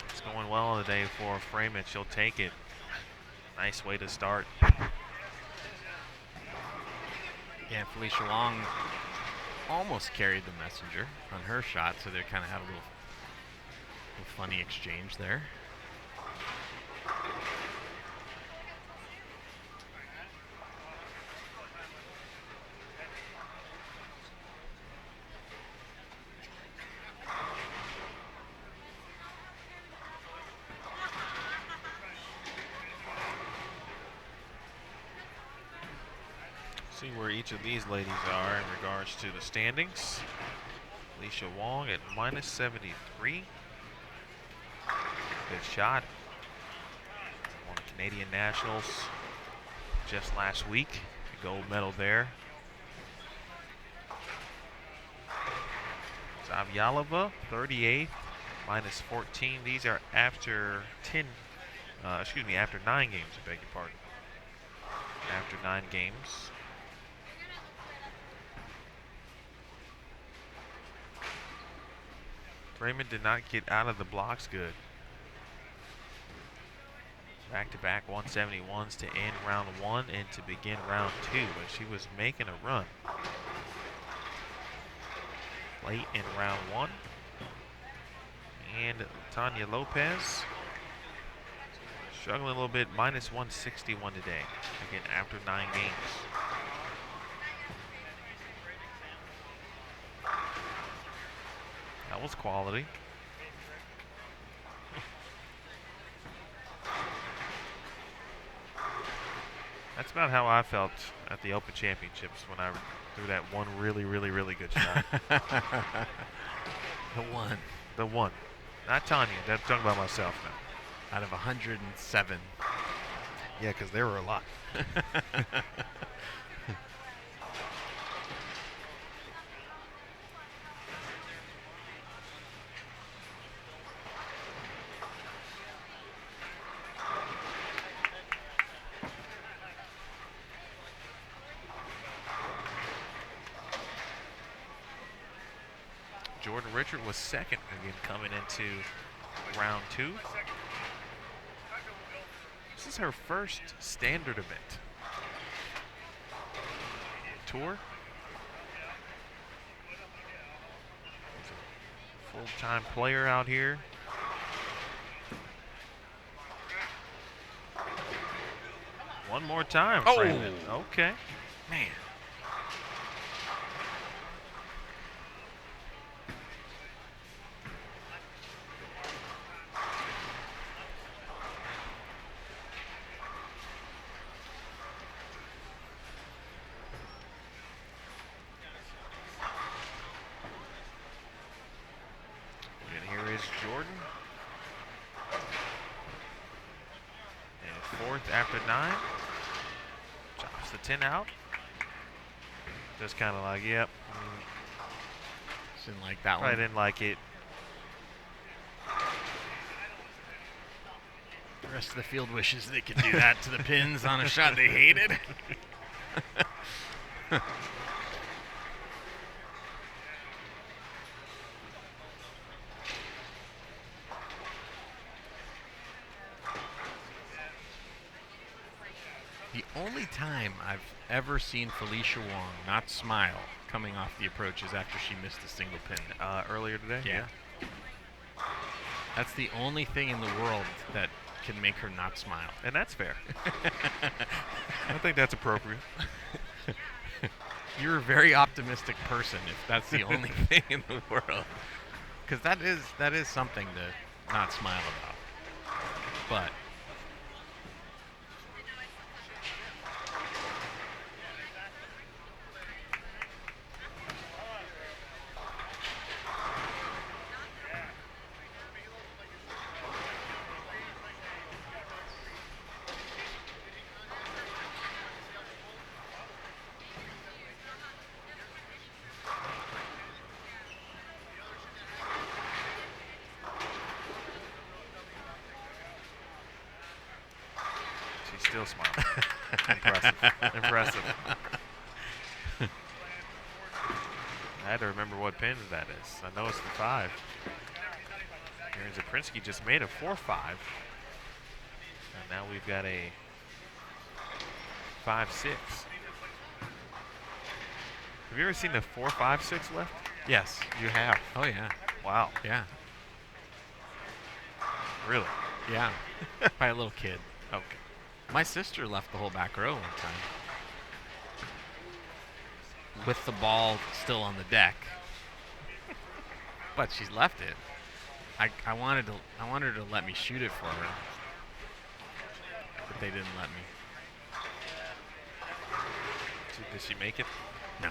B: It's going well today for Freeman. She'll take it. Nice way to start.
C: Yeah, Felicia Wong almost carried the messenger on her shot, so they kind of had a little funny exchange there.
B: See where each of these ladies are in regards to the standings. Alicia Wong at -73. Good shot. Won Canadian Nationals just last week. Gold medal there. Zavyalova, 38th, -14. These are after after 9 games, I beg your pardon. After 9 games. Raymond did not get out of the blocks good. Back-to-back 171s to end round 1 and to begin round 2, but she was making a run. Late in round 1. And Tanya Lopez struggling a little bit, -161 today. Again, after 9 games. That was quality. That's about how I felt at the Open Championships when I threw that one really, really, really good shot. The one. Not Tanya. I'm talking about myself now.
C: Out of 107.
B: Yeah, because there were a lot. Jordan Richard was second again coming into round 2. This is her first standard event. Tour. Full-time player out here. One more time, Freeman. Okay.
C: Man.
B: After 9, chops the 10 out. Just kind of like, yep.
C: Didn't like that one.
B: I didn't like it.
C: The rest of the field wishes they could do that to the pins on a shot they hated. The only time I've ever seen Felicia Wong not smile coming off the approach is after she missed a single pin.
B: Earlier today?
C: Yeah. That's the only thing in the world that can make her not smile.
B: And that's fair. I think that's appropriate.
C: You're a very optimistic person if that's the only thing in the world. Because that is something to not smile about. But
B: still smiling. Impressive. Impressive. I had to remember what pin that is. I know it's the 5. Aaron Zaprinsky just made a 4-5. And now we've got a 5-6. Have you ever seen the 4-5-6 left?
C: Yes.
B: You have.
C: Oh, yeah.
B: Wow.
C: Yeah.
B: Really?
C: Yeah. By a little kid.
B: Okay.
C: My sister left the whole back row one time. With the ball still on the deck. But she's left it. I wanted her to let me shoot it for her. But they didn't let me.
B: Did she make it?
C: No.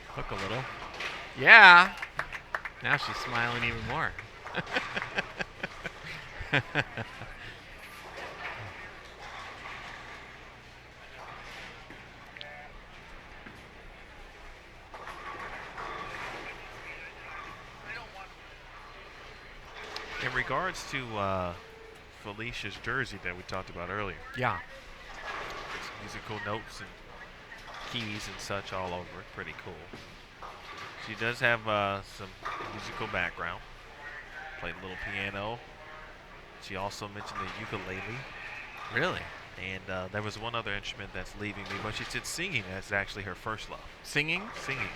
C: Hook a little. Yeah. Now she's smiling even more.
B: In regards to Felicia's jersey that we talked about earlier,
C: Yeah.
B: it's musical notes and keys and such all over it. Pretty cool. She does have some musical background. Played a little piano. She also mentioned the ukulele.
C: Really?
B: And there was one other instrument that's leaving me, but she said singing is actually her first love.
C: Singing?
B: Singing.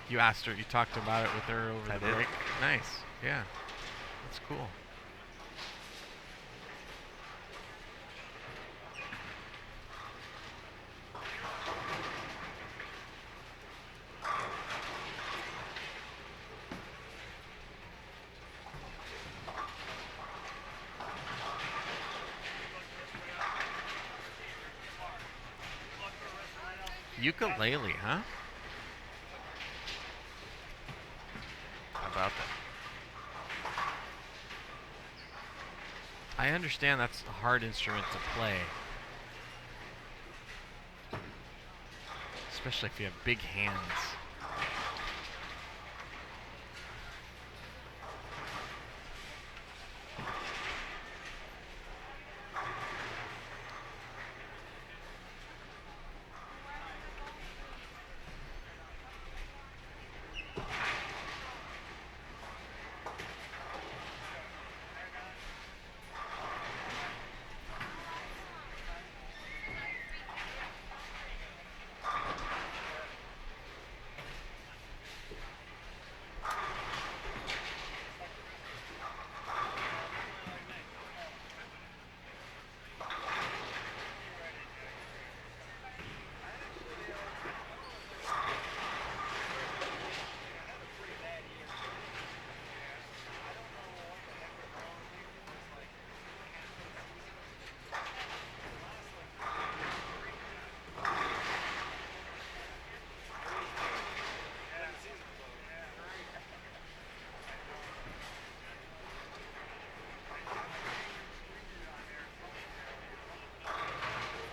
C: You asked her, you talked about it with her over
B: I
C: the
B: did.
C: break? Nice. Yeah. That's cool. Ukulele, huh?
B: How about that?
C: I understand that's a hard instrument to play. Especially if you have big hands.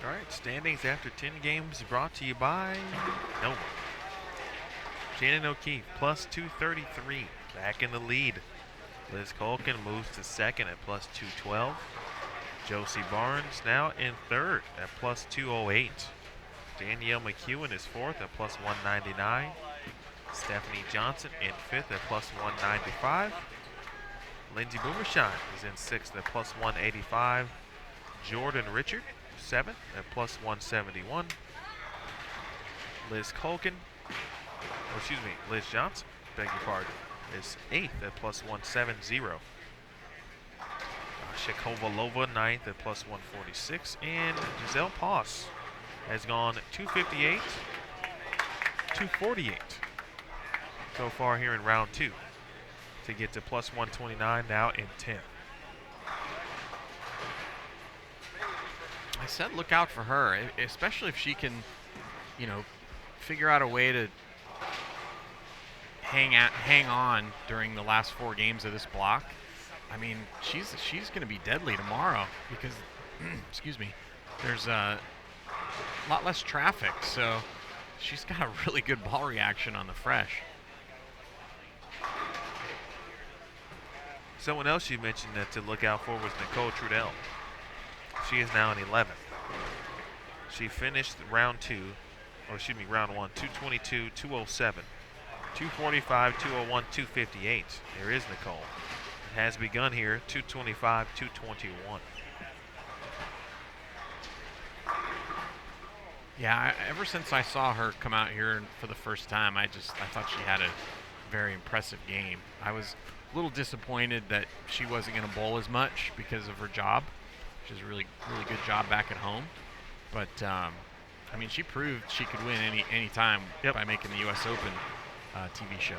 B: All right, standings after 10 games brought to you by no one. Shannon O'Keefe plus 233, back in the lead. Liz Culkin moves to second at plus 212. Josie Barnes now in third at plus 208. Danielle McEwen is fourth at plus 199. Stephanie Johnson in fifth at plus 195. Lindsay Boomershine is in sixth at plus 185. Jordan Richard, seventh at plus 171. Liz Johnson, beg your pardon, is eighth at plus 170. Shakovalova, ninth at plus 146. And Giselle Poss has gone 258, 248 so far here in round two to get to plus 129 now in 10th.
C: I said look out for her, especially if she can, you know, figure out a way to hang on during the last 4 games of this block. I mean, she's going to be deadly tomorrow because, excuse me, there's a lot less traffic, so she's got a really good ball reaction on the fresh.
B: Someone else you mentioned that to look out for was Nicole Trudell. She is now in 11th. She finished round one, 222, 207, 245, 201, 258. There is Nicole. It has begun here, 225, 221.
C: Yeah, ever since I saw her come out here for the first time, I thought she had a very impressive game. I was a little disappointed that she wasn't going to bowl as much because of her job, which is a really good job back at home. But I mean, she proved she could win any time by making the U.S. Open TV show.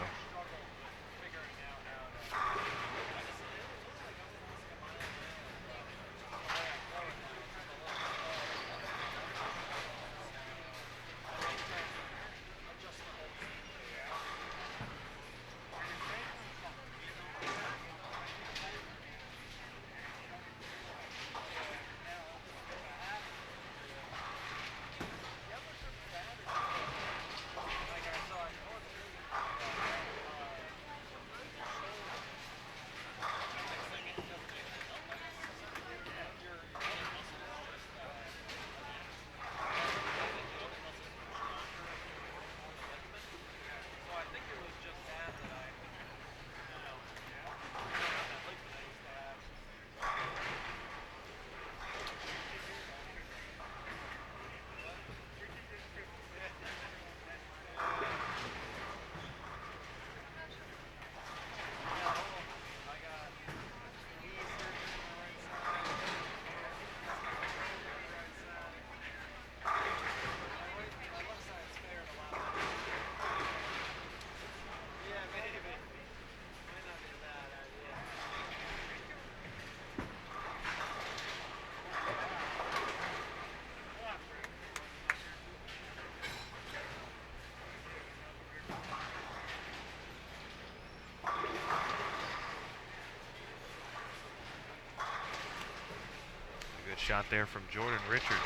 B: Good shot there from Jordan Richard.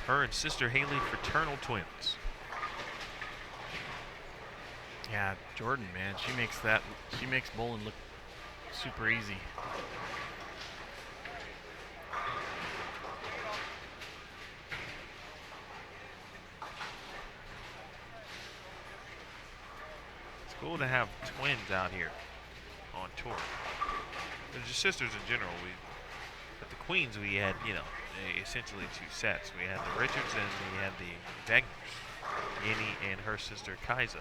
B: Her and sister Haley, fraternal twins.
C: Yeah, Jordan, man, she makes bowling look super easy.
B: It's cool to have twins out here on tour. They're just sisters in general. At the Queens, we had, essentially two sets. We had the Richards and we had the Degners, Yenny and her sister Kaisa.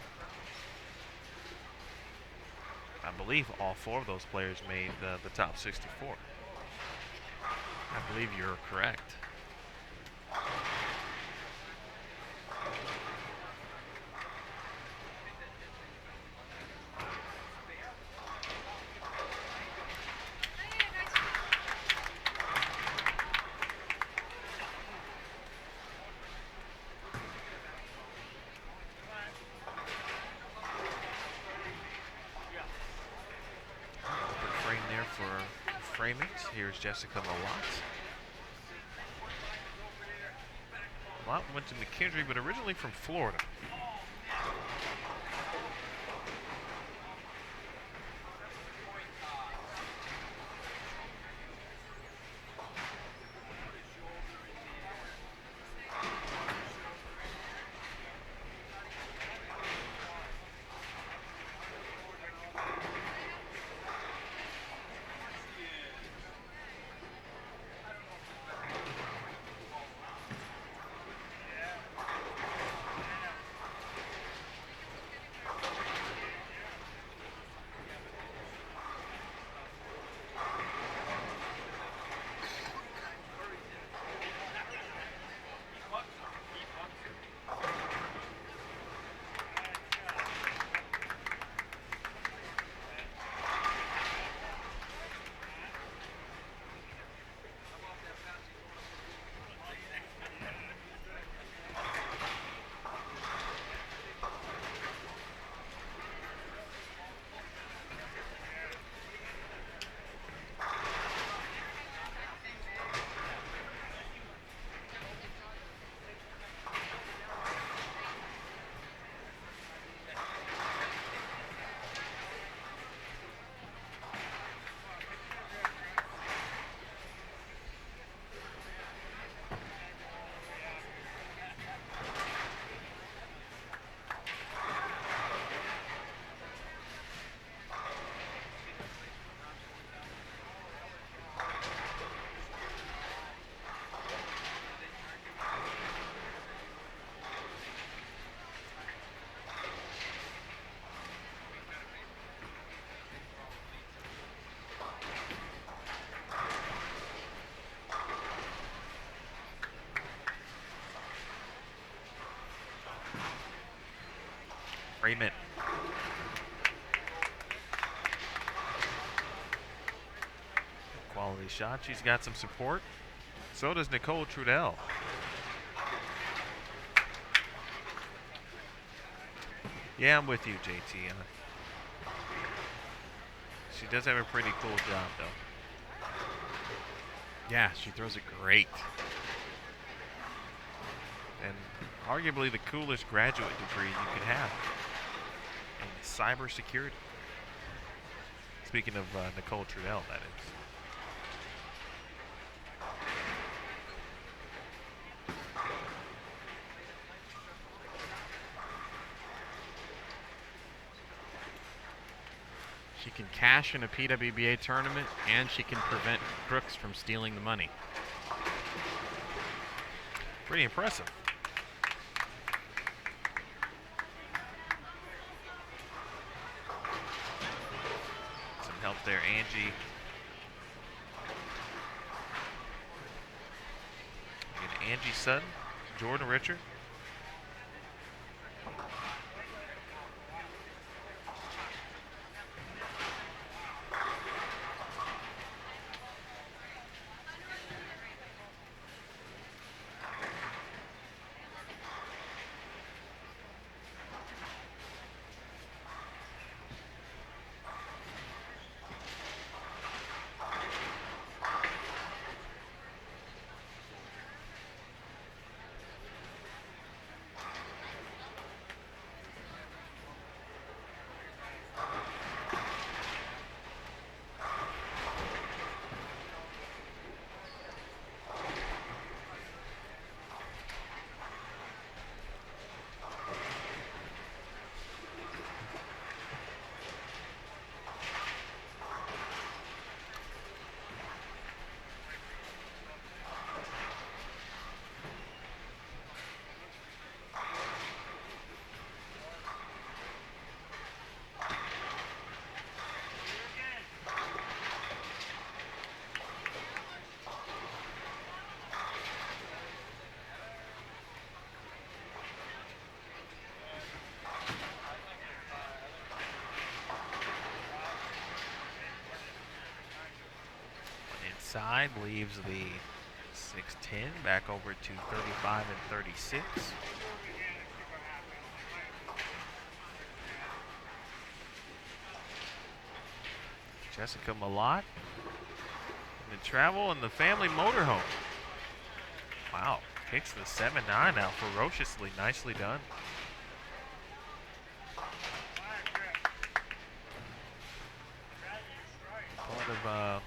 B: I believe all four of those players made the top 64.
C: I believe you're correct.
B: Here's Jessica Malott. Malott went to McKendree, but originally from Florida. Raymond. Quality shot. She's got some support. So does Nicole Trudell. Yeah, I'm with you, JT. She does have a pretty cool job, though.
C: Yeah, she throws it great.
B: And arguably the coolest graduate degree you could have in cybersecurity. Speaking of Nicole Trudell, that is.
C: She can cash in a PWBA tournament, and she can prevent crooks from stealing the money.
B: Pretty impressive. Some help there, Angie. And Angie Sutton, Jordan Richard. Inside leaves the 6'10", back over to 35 and 36. Jessica Malott in the travel in the family motorhome. Wow, kicks the 7-9 out ferociously. Nicely done. Part of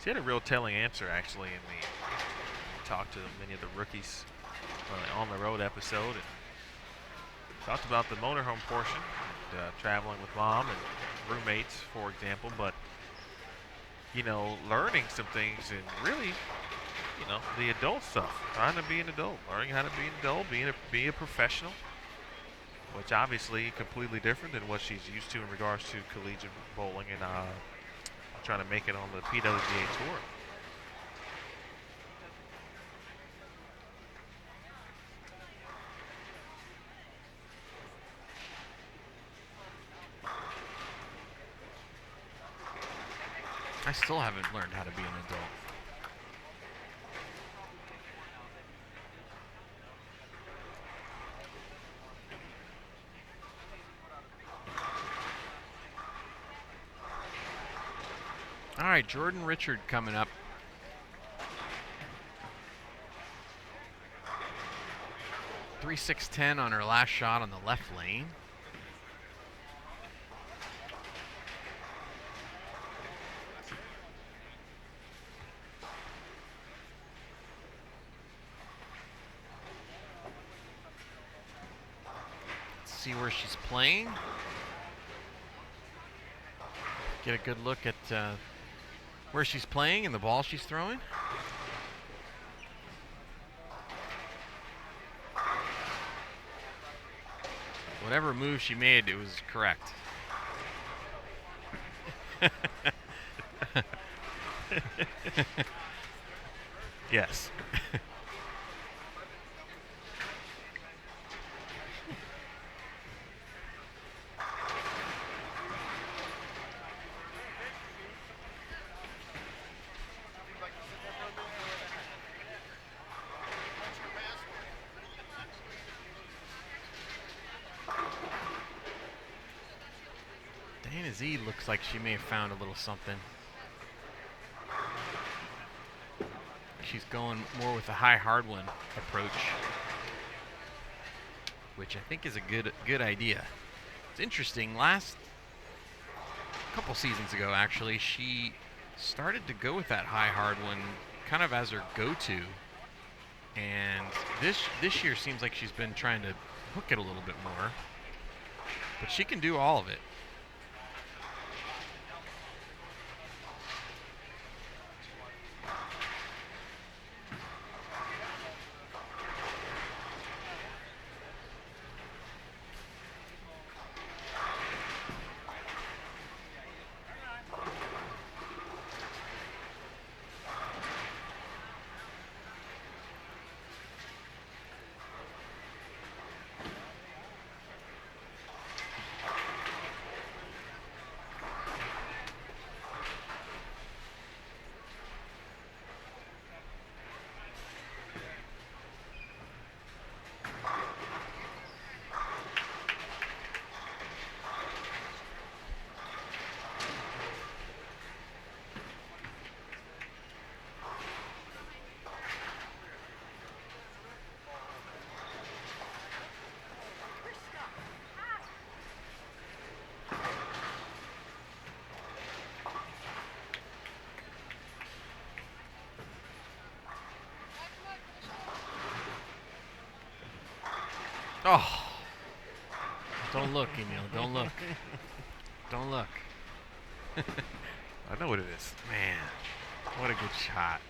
B: she had a real telling answer actually in the talked to many of the rookies on the road episode and talked about the motorhome portion, and, traveling with mom and roommates, for example, but you know, learning some things and really, you know, the adult stuff, trying to be an adult, learning how to be an adult, be a professional, which obviously completely different than what she's used to in regards to collegiate bowling and trying to make it on the PWBA tour.
C: I still haven't learned how to be an adult. All right, Jordan Richard coming up. Three 6'10" on her last shot on the left lane. Let's see where she's playing. Get a good look at where she's playing and the ball she's throwing. Whatever move she made, it was correct.
B: Yes.
C: Dana Z looks like she may have found a little something. She's going more with the high hard one approach, which I think is a good idea. It's interesting. Last couple seasons ago, actually, she started to go with that high hard one kind of as her go-to, and this year seems like she's been trying to hook it a little bit more, but she can do all of it. Oh, don't look, Emil. Don't look. Don't look.
B: I know what it is.
C: Man, what a good shot.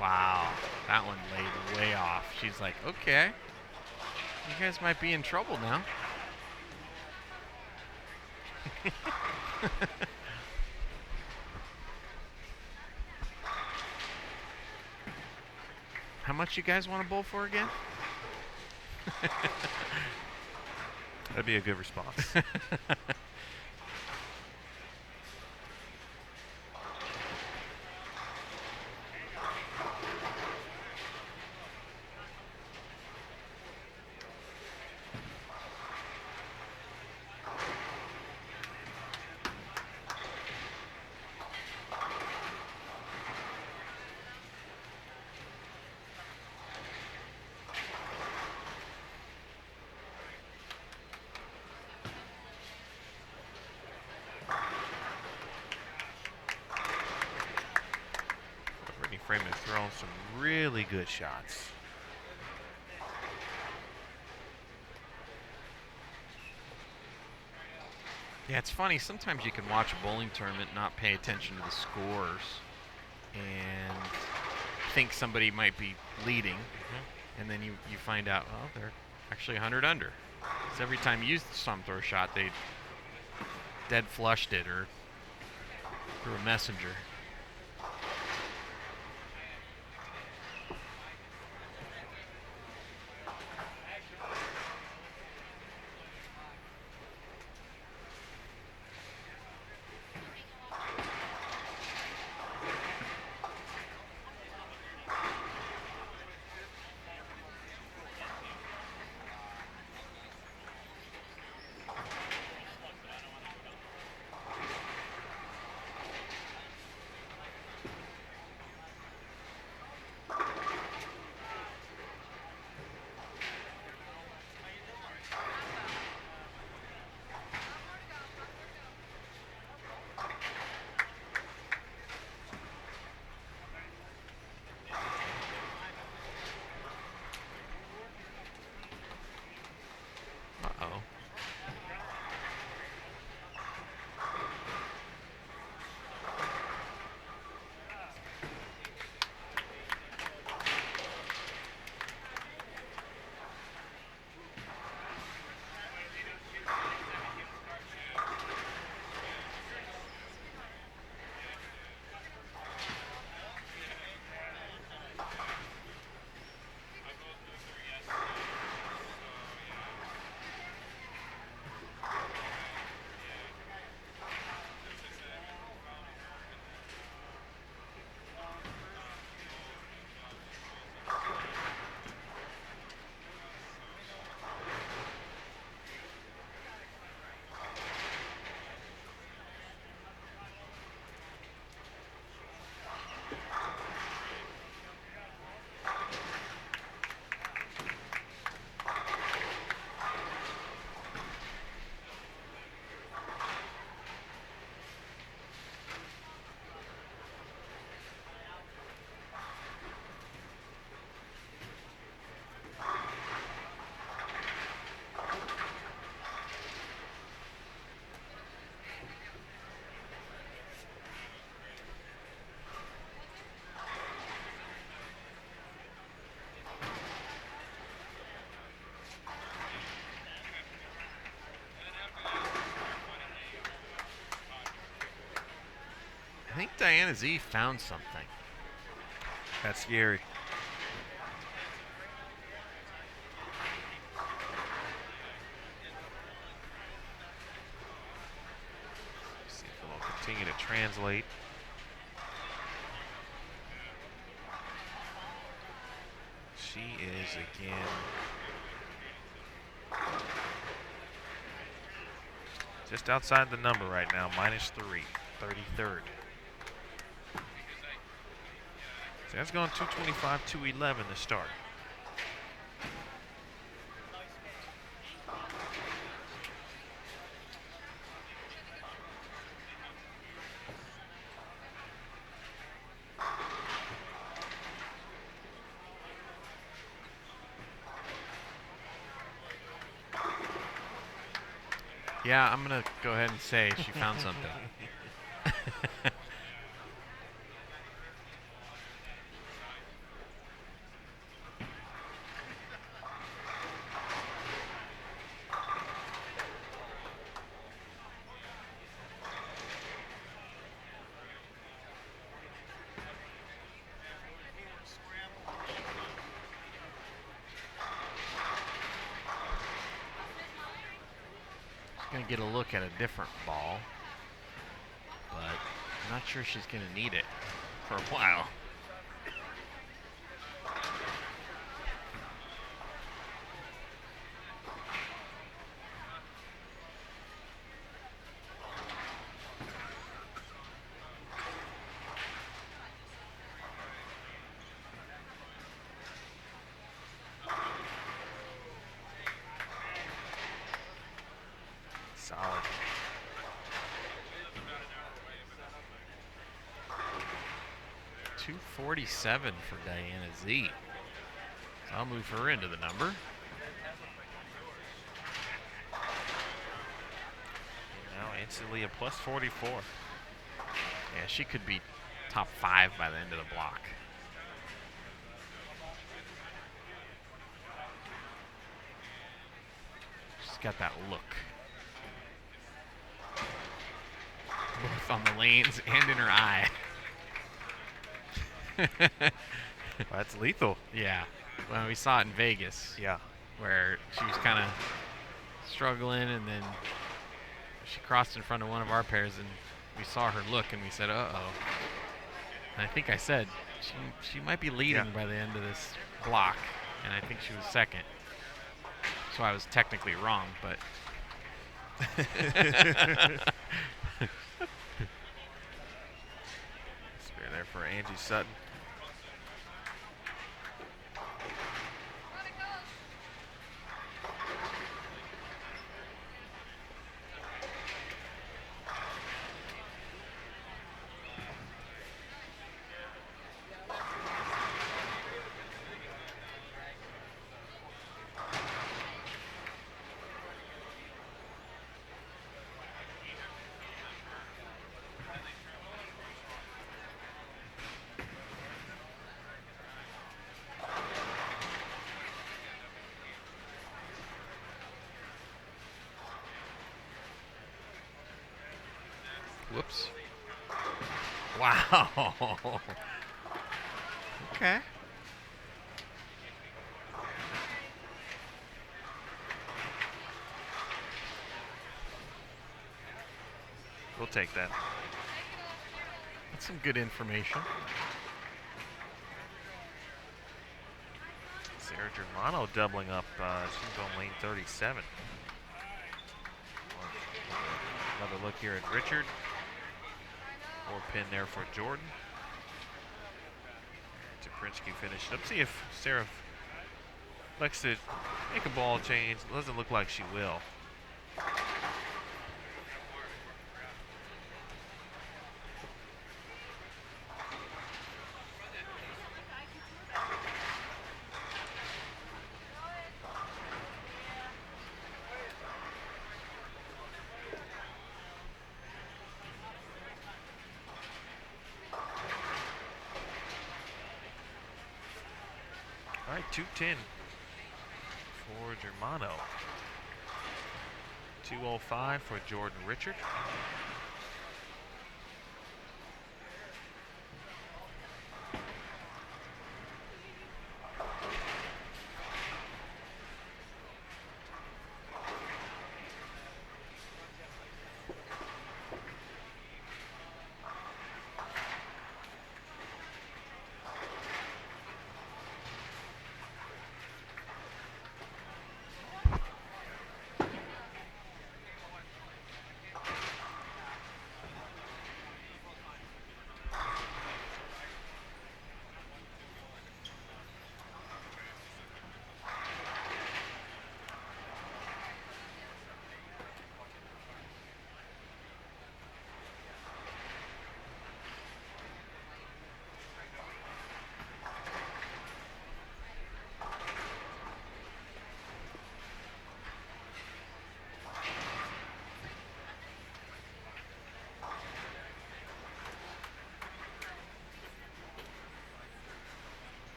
C: Wow, that one laid way off. She's like, okay, you guys might be in trouble now. How much you guys want to bowl for again?
B: That'd be a good response. Freeman throwing some really good shots.
C: Yeah, it's funny. Sometimes you can watch a bowling tournament and not pay attention to the scores and think somebody might be leading, and then you find out, well, they're actually 100 under. Because every time you use the thumb throw shot, they dead flushed it or threw a messenger. Diana Z found something.
B: That's scary. See if it'll continue to translate. She is again just outside the number right now, -3, 33rd. So that's going 225, 211 to start.
C: Yeah, I'm going to go ahead and say she found something. Going to get a look at a different ball, but I'm not sure she's going to need it for a while.
B: Solid.
C: .247 for Diana Z. So I'll move her into the number.
B: Now instantly a +44.
C: Yeah, she could be top 5 by the end of the block. She's got that look. Both on the lanes and in her eye.
B: That's lethal.
C: Yeah. Well, we saw it in Vegas.
B: Yeah.
C: Where she was kind of struggling, and then she crossed in front of one of our pairs, and we saw her look, and we said, uh-oh. And I think I said, she might be leading by the end of this block, and I think she was second. So I was technically wrong, but...
B: Spare there for Angie Sutton.
C: Whoops. Wow. Okay.
B: We'll take that.
C: That's some good information.
B: Sarah Germano doubling up. She's on lane 37. Another look here at Richard. 4-pin there for Jordan. Toprinsky finished up. See if Sarah likes to make a ball change. Doesn't look like she will. All right, 210 for Germano. 205 for Jordan Richard.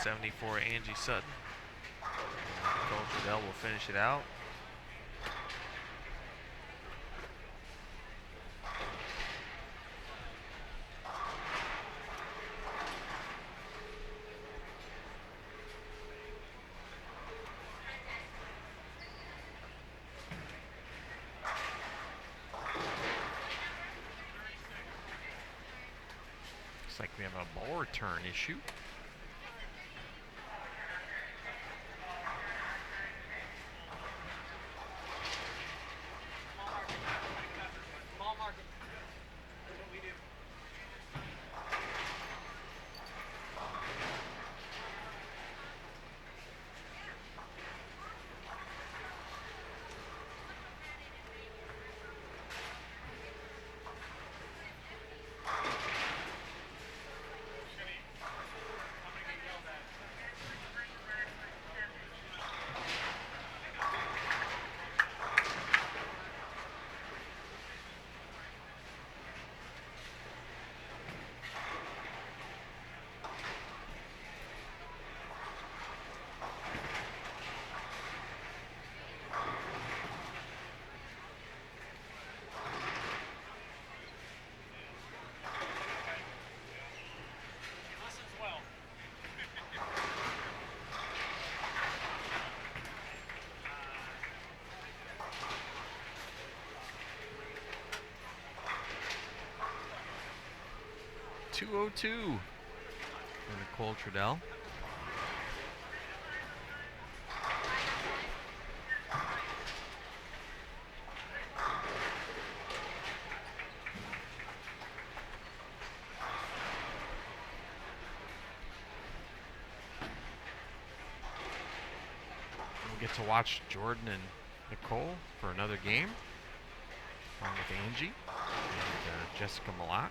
B: 70 for Angie Sutton. Nicole Trudell will finish it out.
C: Looks like we have a ball return issue. .202 for Nicole Trudell. We'll get to watch Jordan and Nicole for another game, along with Angie and Jessica Malott.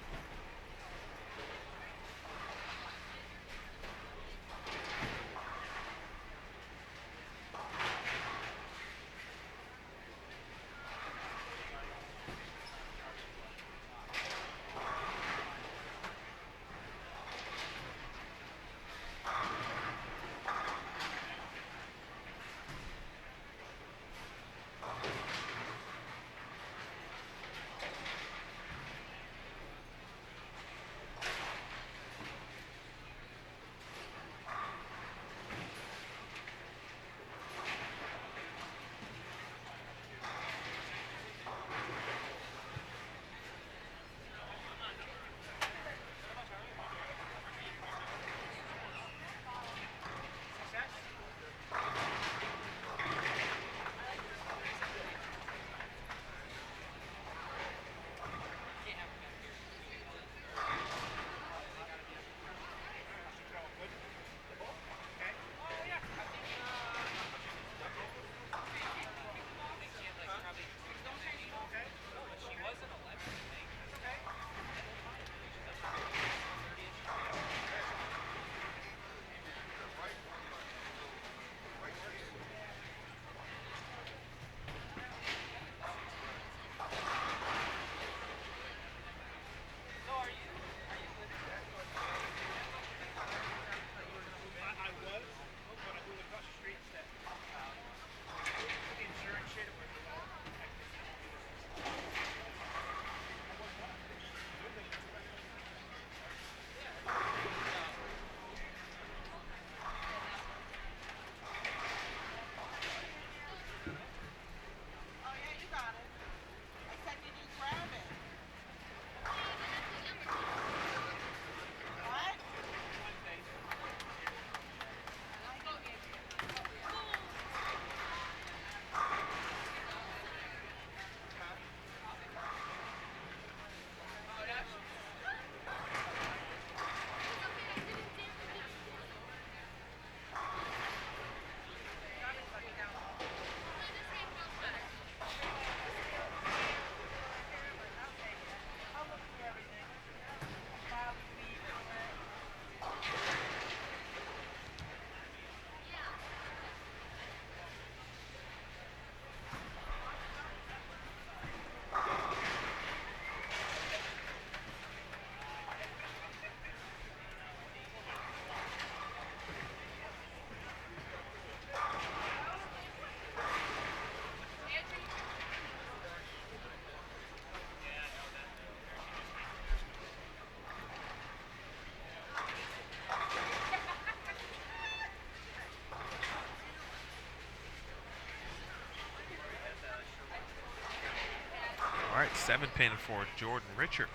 B: 7-pin for Jordan Richard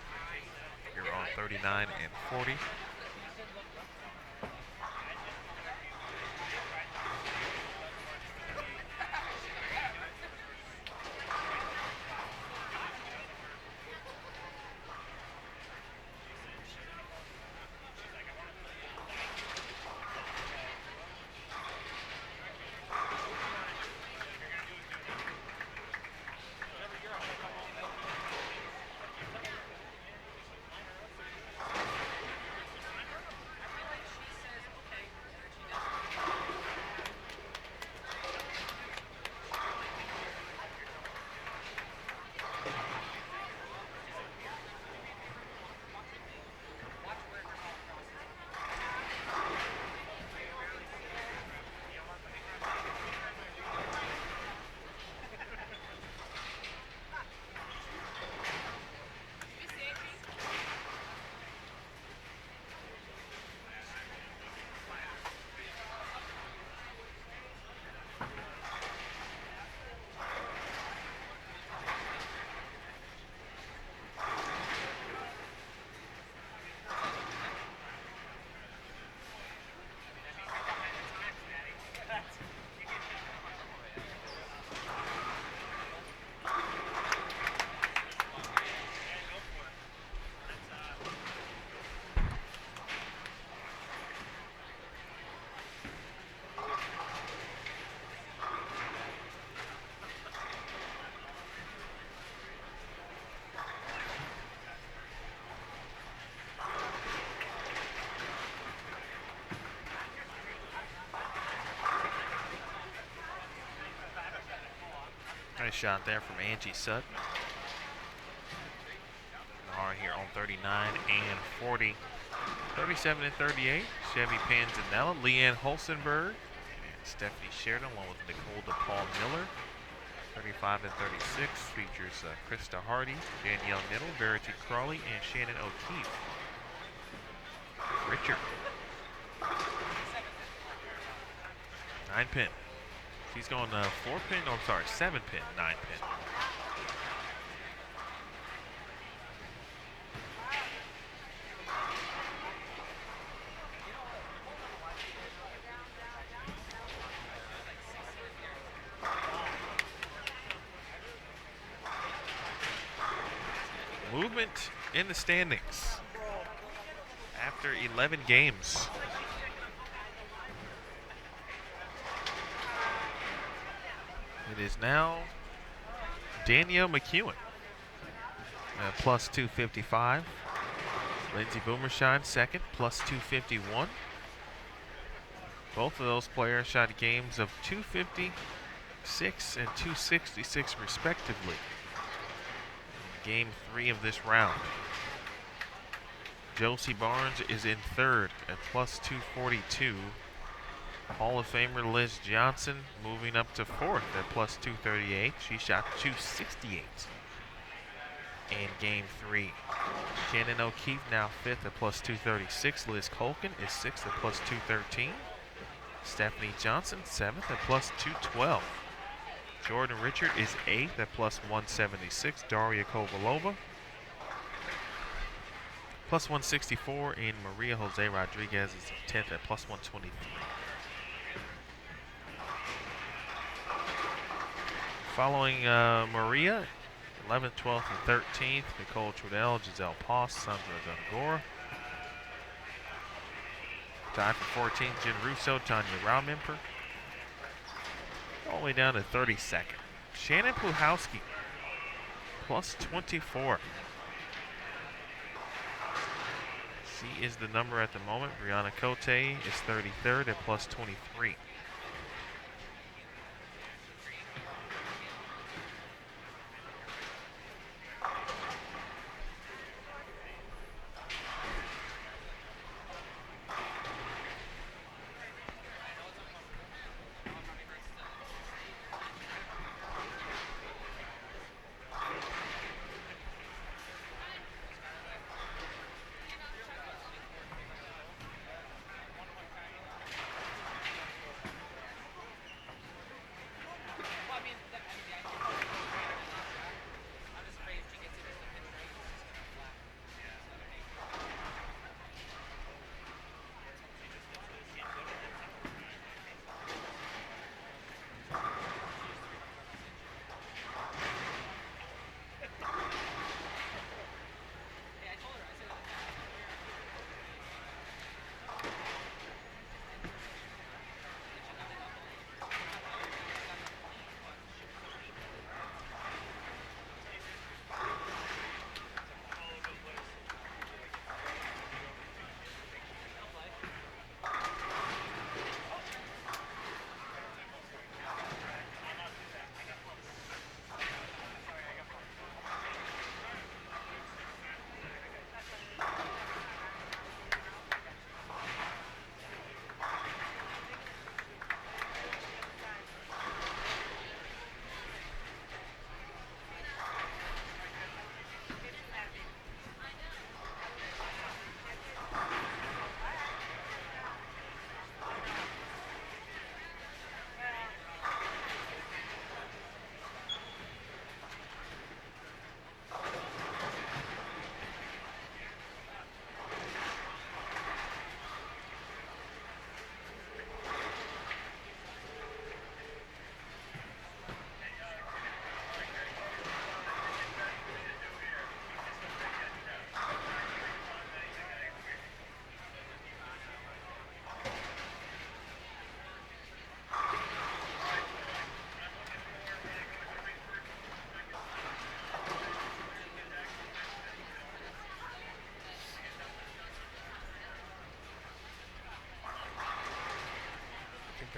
B: here on 39 and 40. Nice shot there from Angie Sutton. Are here on 39 and 40. 37 and 38, Chevy Panzanella, Leanne Holstenberg, and Stephanie Sheridan, along with Nicole DePaul Miller. 35 and 36 features Krista Hardy, Danielle Niddle, Verity Crawley, and Shannon O'Keefe. Richard. 9-pin. She's going 4-pin, oh, I'm sorry, 7-pin, 9-pin. Movement in the standings after 11 games. It is now Danielle McEwen plus 255. Lindsay Boomershine second, plus 251. Both of those players shot games of 256 and 266 respectively. Game 3 of this round. Josie Barnes is in third at plus 242. Hall of Famer Liz Johnson moving up to fourth at plus 238. She shot 268 in game 3. Shannon O'Keefe now fifth at plus 236. Liz Colkin is sixth at plus 213. Stephanie Johnson seventh at plus 212. Jordan Richard is 8th at plus 176. Daria Kovalova plus 164. And Maria Jose Rodriguez is 10th at plus 123. Following Maria, 11th, 12th, and 13th, Nicole Trudell, Giselle Poss, Sandra Zungor. Tied for 14th, Jen Russo, Tanya Raumimper. All the way down to 32nd. Shannon Pluhowski, plus 24. She is the number at the moment. Brianna Cote is 33rd at plus 23.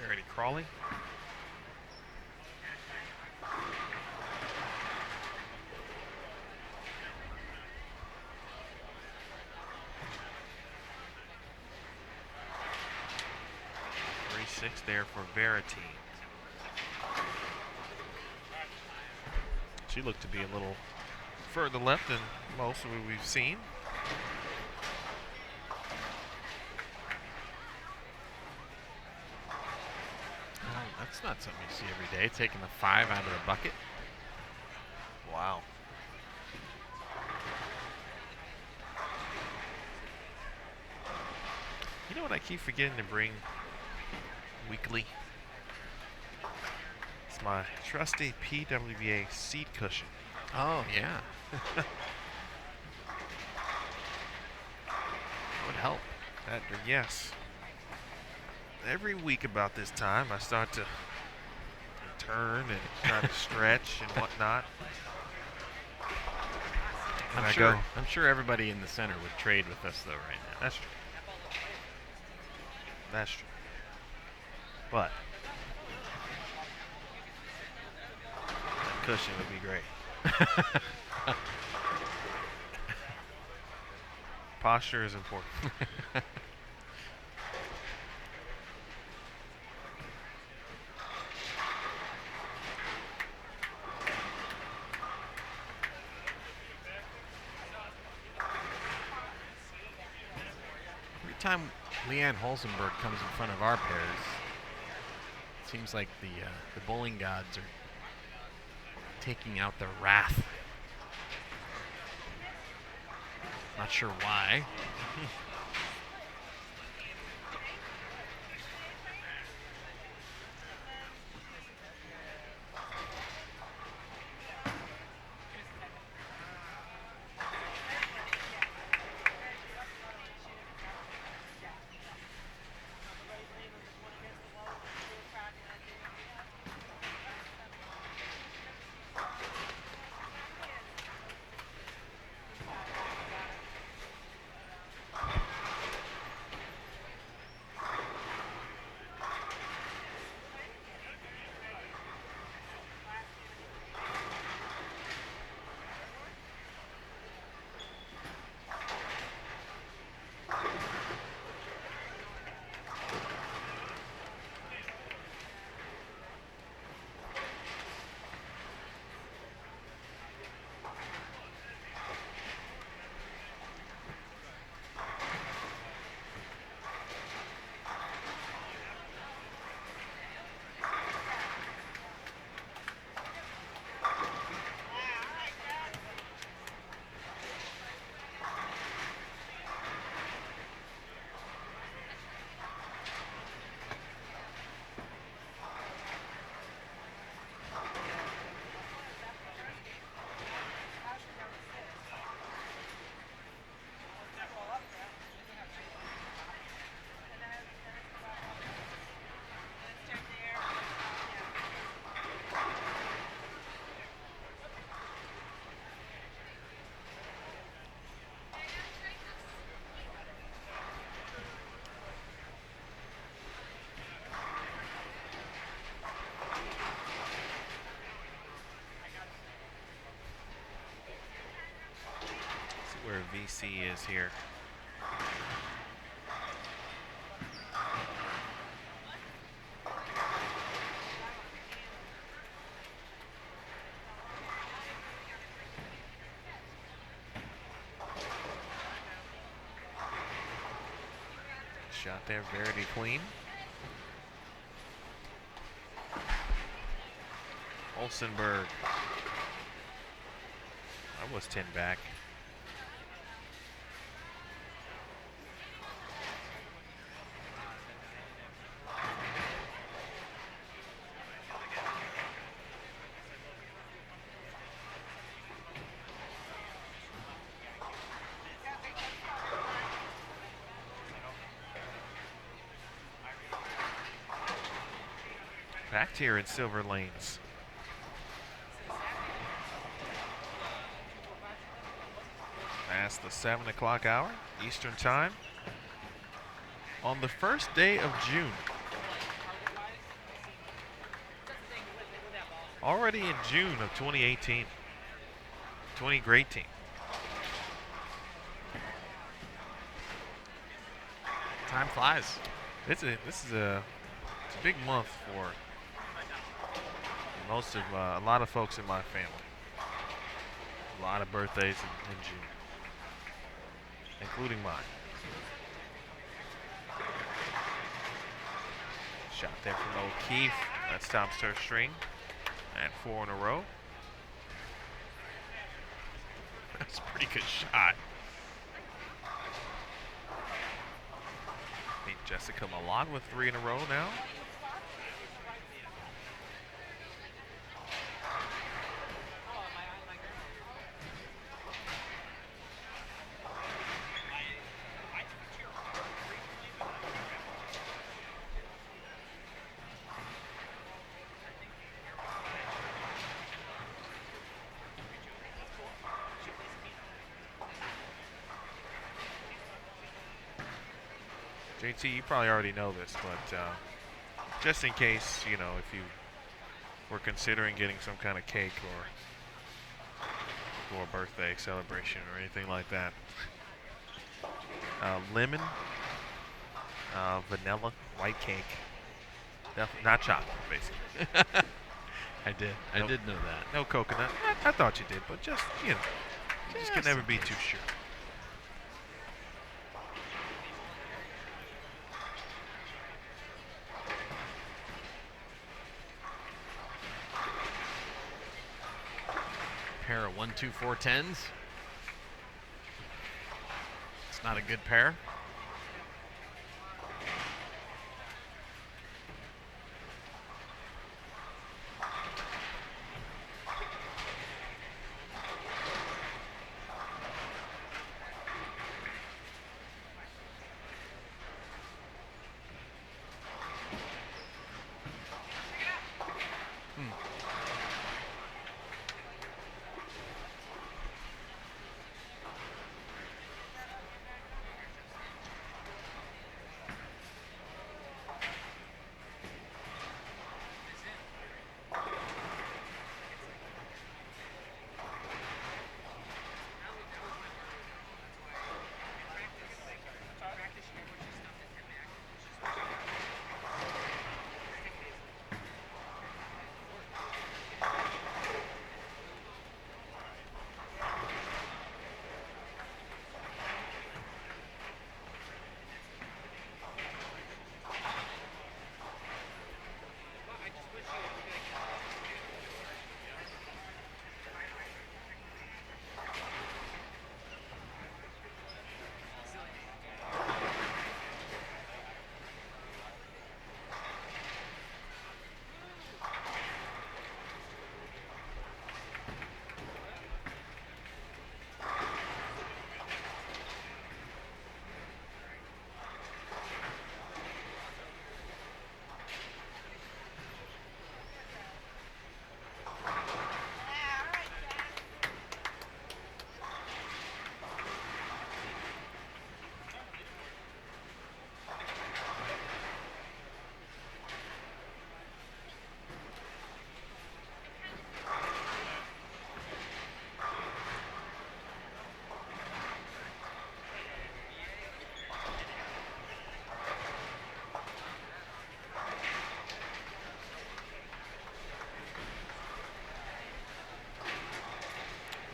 B: Verity Crawley. Six there for Verity. She looked to be a little further left than most of what we've seen.
C: That's not something you see every day, taking the 5 out of the bucket.
B: Wow. You know what I keep forgetting to bring weekly? It's my trusty PWBA seat cushion.
C: Oh, yeah. Would help.
B: Yes. Every week about this time, I start to turn and try to stretch and whatnot. And
C: I'm sure everybody in the center would trade with us, though, right now.
B: That's true. That's true. But that cushion would be great. Posture is important.
C: Every time Leanne Holzenberg comes in front of our pairs, it seems like the bowling gods are taking out their wrath. Not sure why.
B: Where VC is here. Shot there, Verity clean. Olsenberg. That was 10 back. Back here in Silver Lanes. Past the 7 o'clock hour, Eastern Time. On the first day of June. Already in June of 2018. 20 great team.
C: Time flies.
B: This is a big month for most of a lot of folks in my family. A lot of birthdays in June, including mine. Shot there from O'Keefe. That stops her string at 4 in a row.
C: That's a pretty good shot.
B: I think Jessica Milan with 3 in a row now. JT, you probably already know this, but just in case, you know, if you were considering getting some kind of cake or for a birthday celebration or anything like that, lemon, vanilla, white cake, not chocolate, basically.
C: I did know that.
B: No coconut. I thought you did, but just, you know, you just can never be too sure.
C: Pair of 1, 2, 4 10s. It's not a good pair.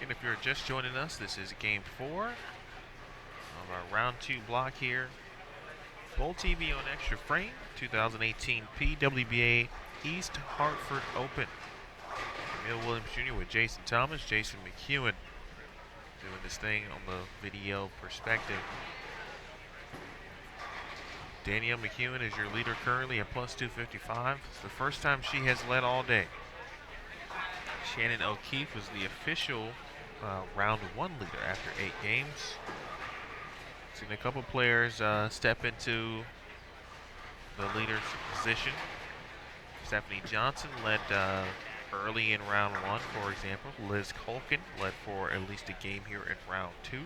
C: And if you're just joining us, this is game 4 of our round 2 block here. Bowl TV on Extra Frame, 2018 PWBA East Hartford Open. Emil Williams Jr. with Jason Thomas, Jason McEwen doing this thing on the video perspective. Danielle McEwen is your leader currently at plus 255. It's the first time she has led all day. Shannon O'Keefe was the official round 1 leader after 8 games. Seen a couple players step into the leader's position. Stephanie Johnson led early in round 1, for example. Liz Culkin led for at least a game here in round 2.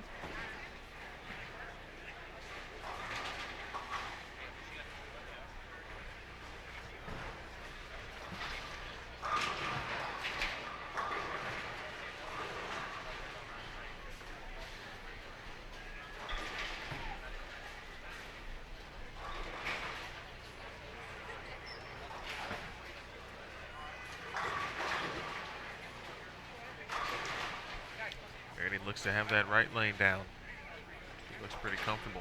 B: looks to have that right lane down. She looks pretty comfortable.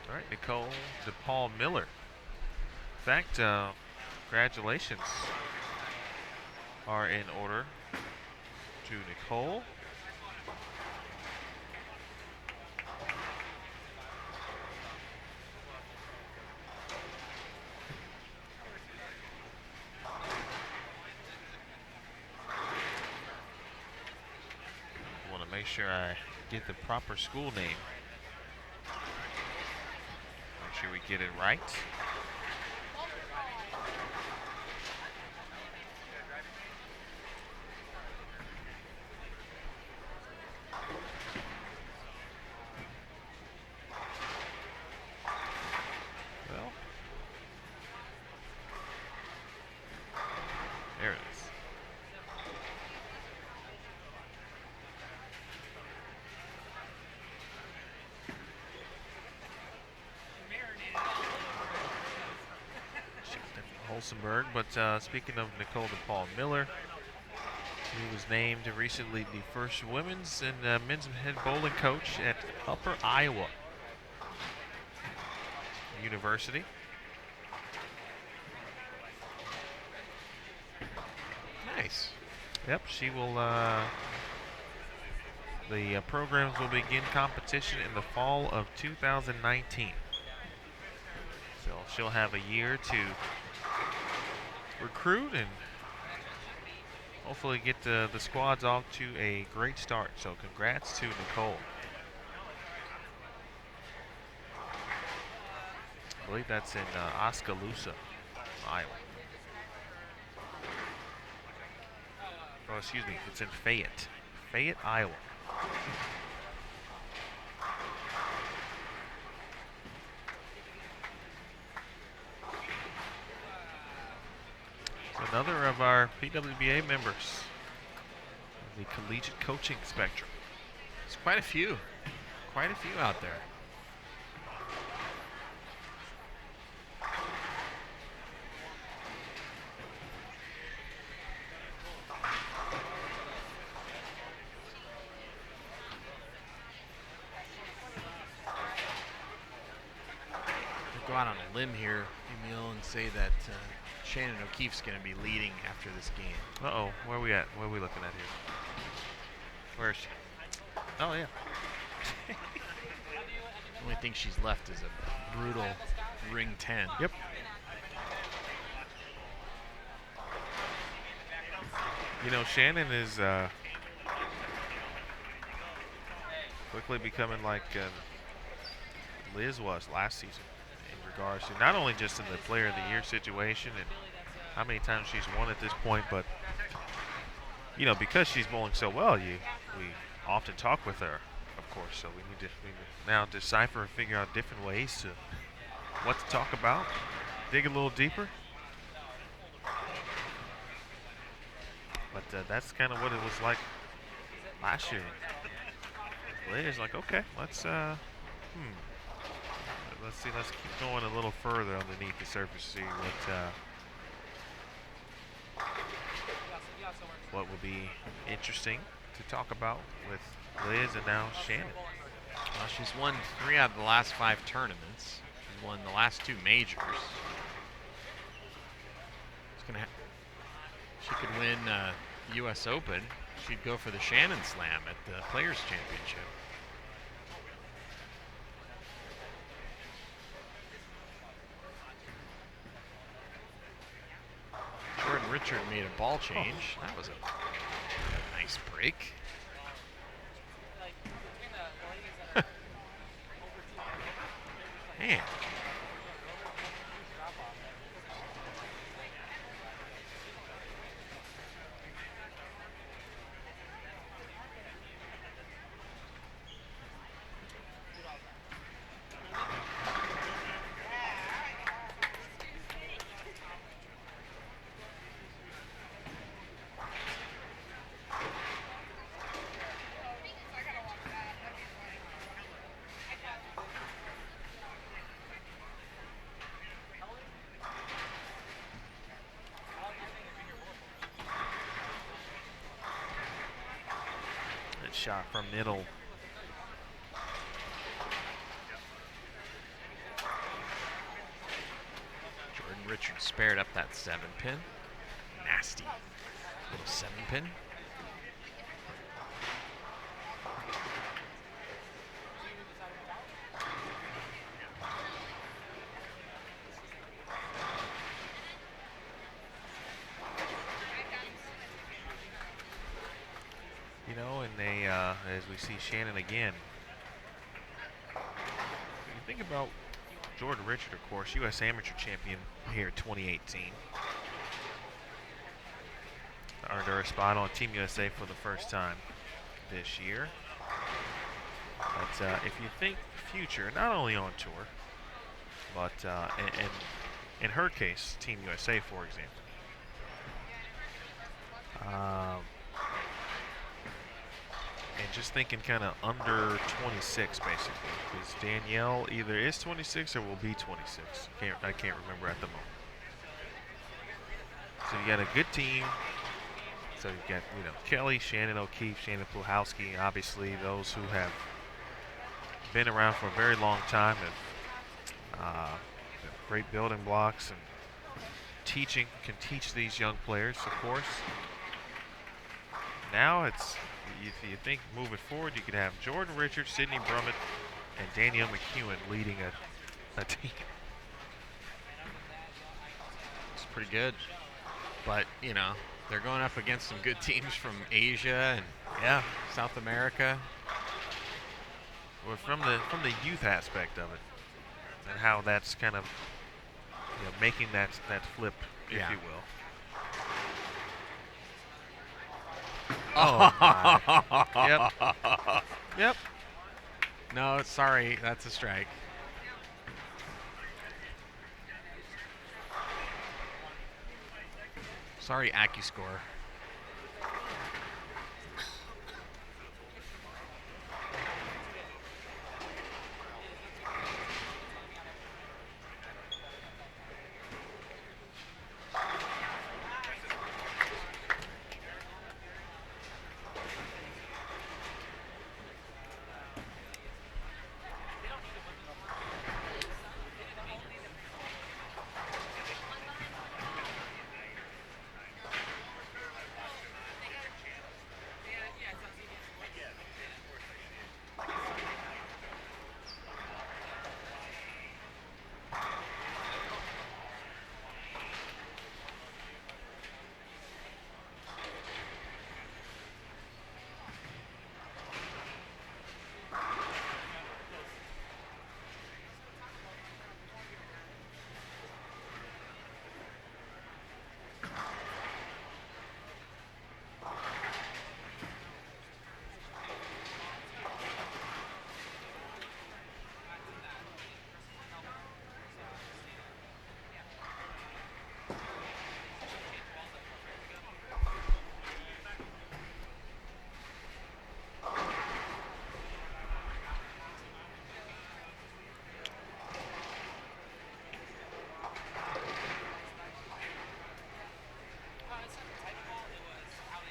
B: All right, Nicole DePaul Miller. In fact, congratulations are in order to Nicole. I want to make sure I get the proper school name. Make sure we get it right. Well, there it is. Holsenberg, but speaking of Nicole DePaul Miller, she was named recently the first women's and men's head bowling coach at Upper Iowa University.
C: Nice.
B: Yep, she will. The programs will begin competition in the fall of 2019. So she'll have a year to recruit and hopefully get the squads off to a great start. So congrats to Nicole. I believe that's in Oskaloosa, Iowa. Oh, excuse me, it's in Fayette, Iowa. Another of our PWBA members of the collegiate coaching spectrum.
C: There's quite a few out there. I'll go out on a limb here, Emil, and say that Shannon O'Keefe's going to be leading after this game.
B: Uh-oh, where are we at? What are we looking at here? Where is she? Oh, yeah.
C: The only thing she's left is a brutal ring 10.
B: Yep. You know, Shannon is quickly becoming like Liz was last season in regards to not only just in the player of the year situation and how many times she's won at this point, but you know, because she's bowling so well, we often talk with her, of course. So we need to now decipher and figure out different ways to what to talk about, dig a little deeper. But that's kind of what it was like last year. Liz like, okay, let's see, let's keep going a little further underneath the surface, see what will be interesting to talk about with Liz and now Shannon.
C: Well, she's won 3 out of the last 5 tournaments. She's won the last 2 majors. She could win U.S. Open. She'd go for the Shannon Slam at the Players Championship. Jordan Richard made a ball change. That was a nice break. Man.
B: shot from middle.
C: Jordan Richards spared up that 7-pin. Nasty little 7-pin.
B: You know, and they, as we see Shannon again, you think about Jordan Richard, of course, U.S. Amateur Champion here in 2018. Earned her a spot on Team USA for the first time this year. But if you think future, not only on tour, but in her case, Team USA, for example. And just thinking kind of under 26, basically, because Danielle either is 26 or will be 26. I can't remember at the moment. So you got a good team. So you've got, you know, Kelly, Shannon O'Keefe, Shannon Pluhowski, obviously those who have been around for a very long time, have great building blocks and can teach these young players, of course. Now it's, if you think moving forward, you could have Jordan Richards, Sydney Brummett, and Danielle McEwen leading a team.
C: It's pretty good. But, you know, they're going up against some good teams from Asia and South America.
B: Well, from the youth aspect of it, and how that's kind of, you know, making that flip, if you will. Oh my. Yep.
C: No, sorry, that's a strike. Sorry, AccuScore.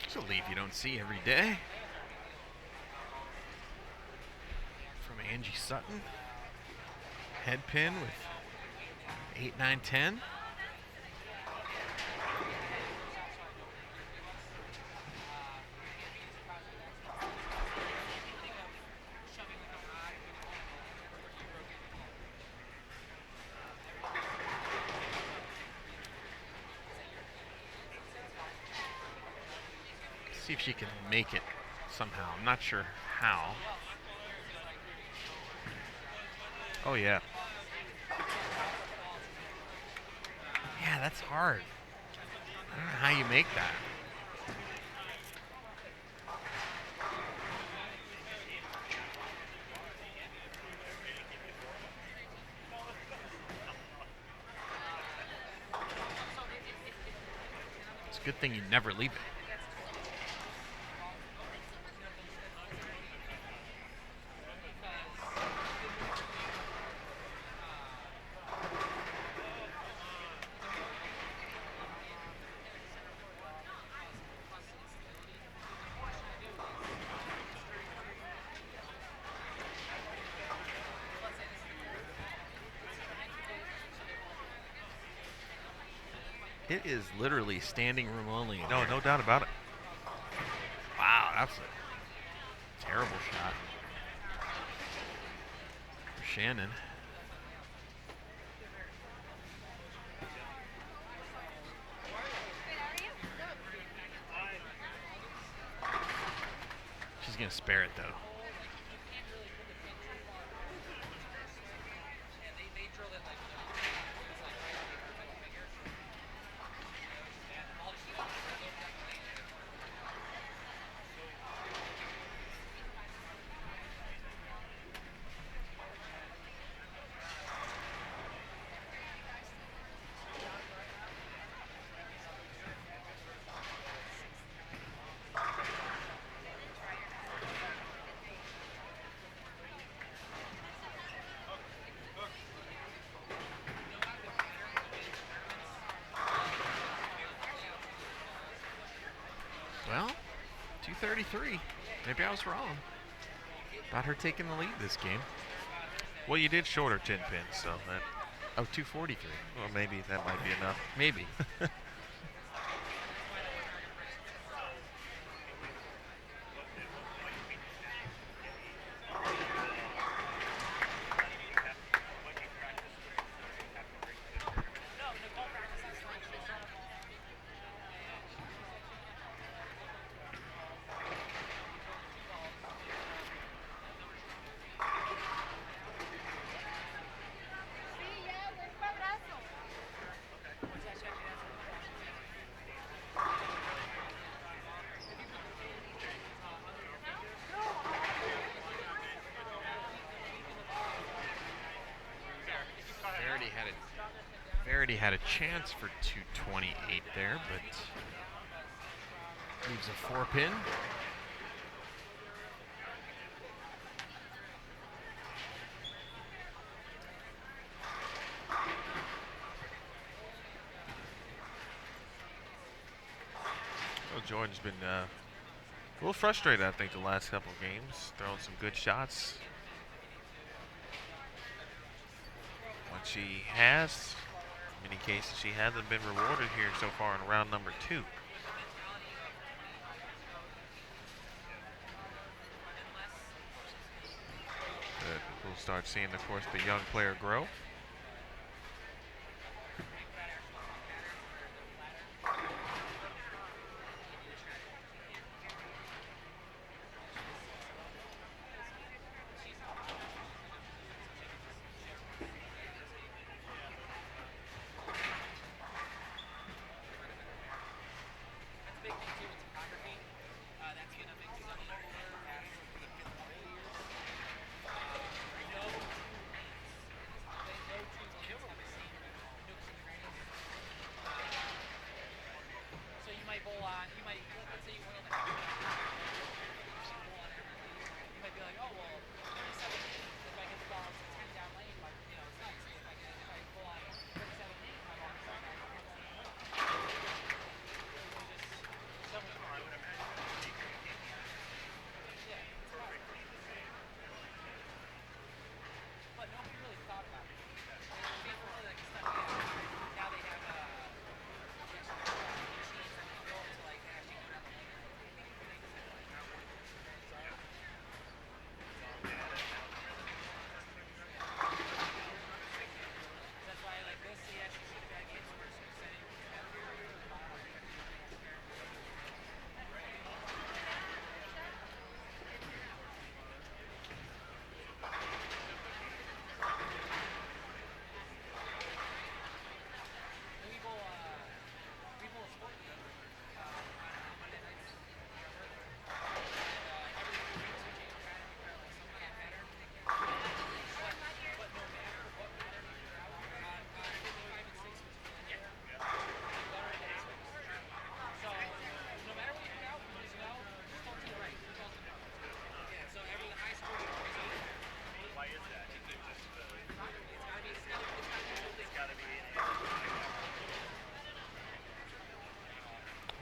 C: It's a lead you don't see every day. From Angie Sutton. Head pin with 8, 9, 10. See if she can make it somehow. I'm not sure how.
B: Oh, yeah.
C: Yeah, that's hard. I don't know how you make that. It's a good thing you never leave it. It is literally standing room only.
B: No, no doubt about it.
C: Wow, that's a terrible shot for Shannon. She's going to spare it, though. Well, 233. Maybe I was wrong about her taking the lead this game.
B: Well, you did shorter 10 pins, so that.
C: Oh, 243.
B: Well, maybe that might be enough.
C: Maybe. Verity had a chance for 228 there, but leaves a 4-pin.
B: Well, Jordan's been a little frustrated, I think, the last couple of games. Throwing some good shots. What she has, in many cases, she hasn't been rewarded here so far in round number 2. But we'll start seeing, of course, the young player grow.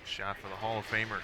B: Shot for the Hall of Famer.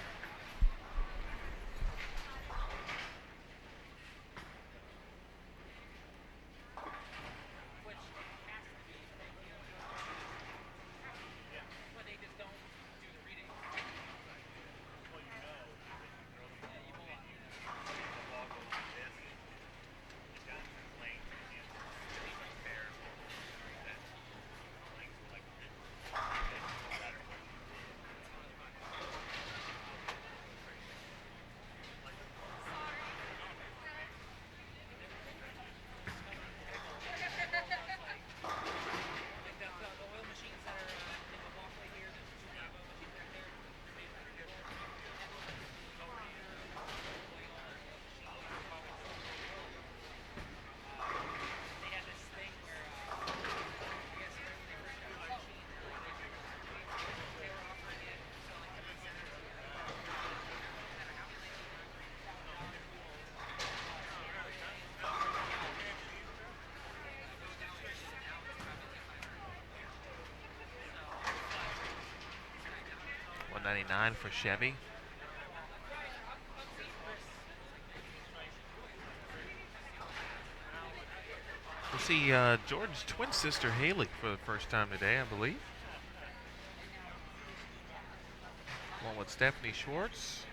B: 129 for Chevy. We'll see Jordan's twin sister Haley for the first time today, I believe. Along with Stephanie Schwartz,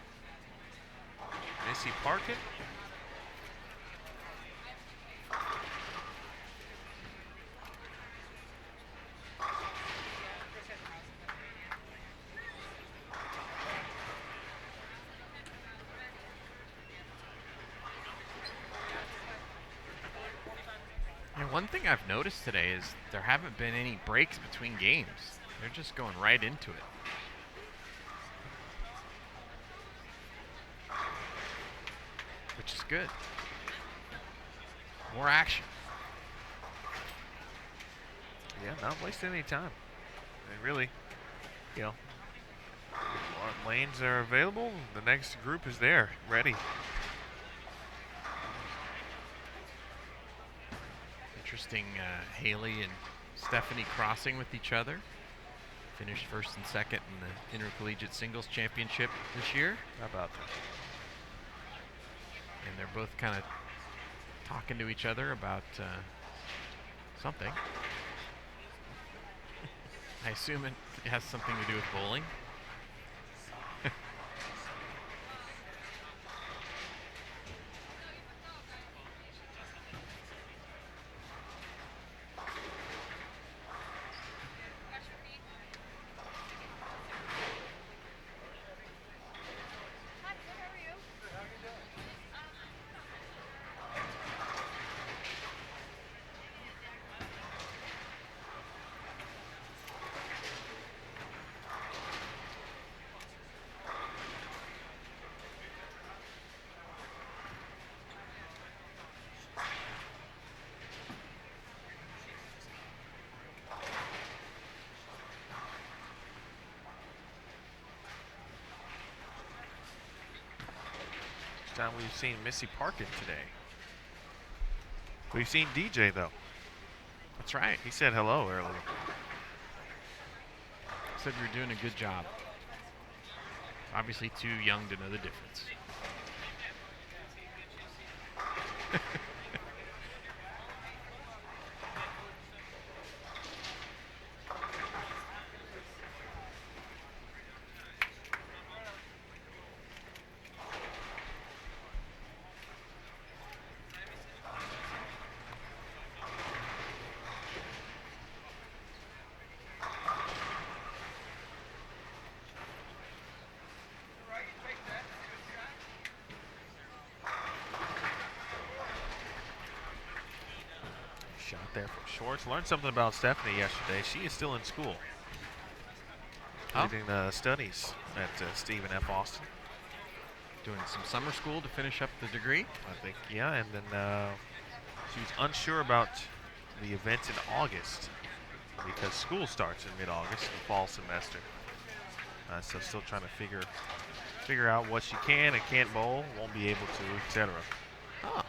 B: Missy Parkin.
C: And one thing I've noticed today is there haven't been any breaks between games. They're just going right into it. Which is good. More action.
B: Yeah, not wasting any time. They really, you know, lanes are available. The next group is there, ready.
C: Interesting, Haley and Stephanie crossing with each other. Finished first and second in the Intercollegiate Singles Championship this year.
B: How about that?
C: And they're both kind of talking to each other about something. I assume it has something to do with bowling.
B: Time we've seen Missy Parkin today. We've seen DJ though.
C: That's right.
B: He said hello earlier.
C: Said you're doing a good job. Obviously too young to know the difference.
B: Shot there from Schwartz. Learned something about Stephanie yesterday. She is still in school. Leading the studies at Stephen F. Austin.
C: Doing some summer school to finish up the degree.
B: I think, yeah, and then she was unsure about the event in August because school starts in mid-August, the fall semester. So still trying to figure out what she can and can't bowl, won't be able to, etc.
C: Oh.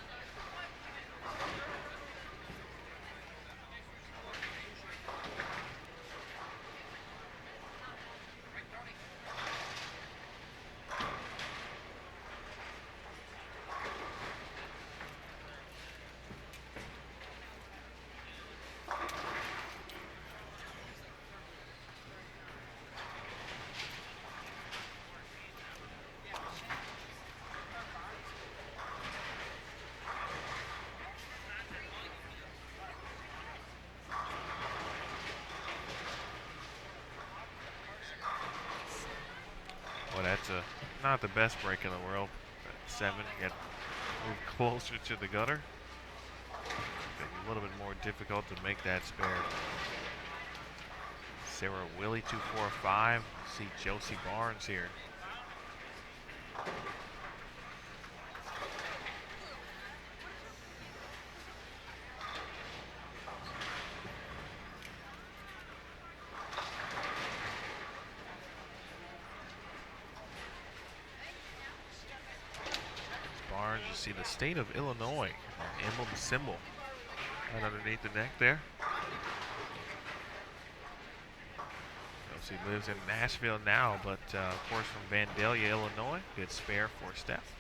B: Well, that's not the best break in the world. At 7, get moved closer to the gutter. A little bit more difficult to make that spare. Sarah Willie 245. See Josie Barnes here. Barnes, you see the state of Illinois on emblem symbol right underneath the neck there. She lives in Nashville now, but of course, from Vandalia, Illinois. Good spare for Steph.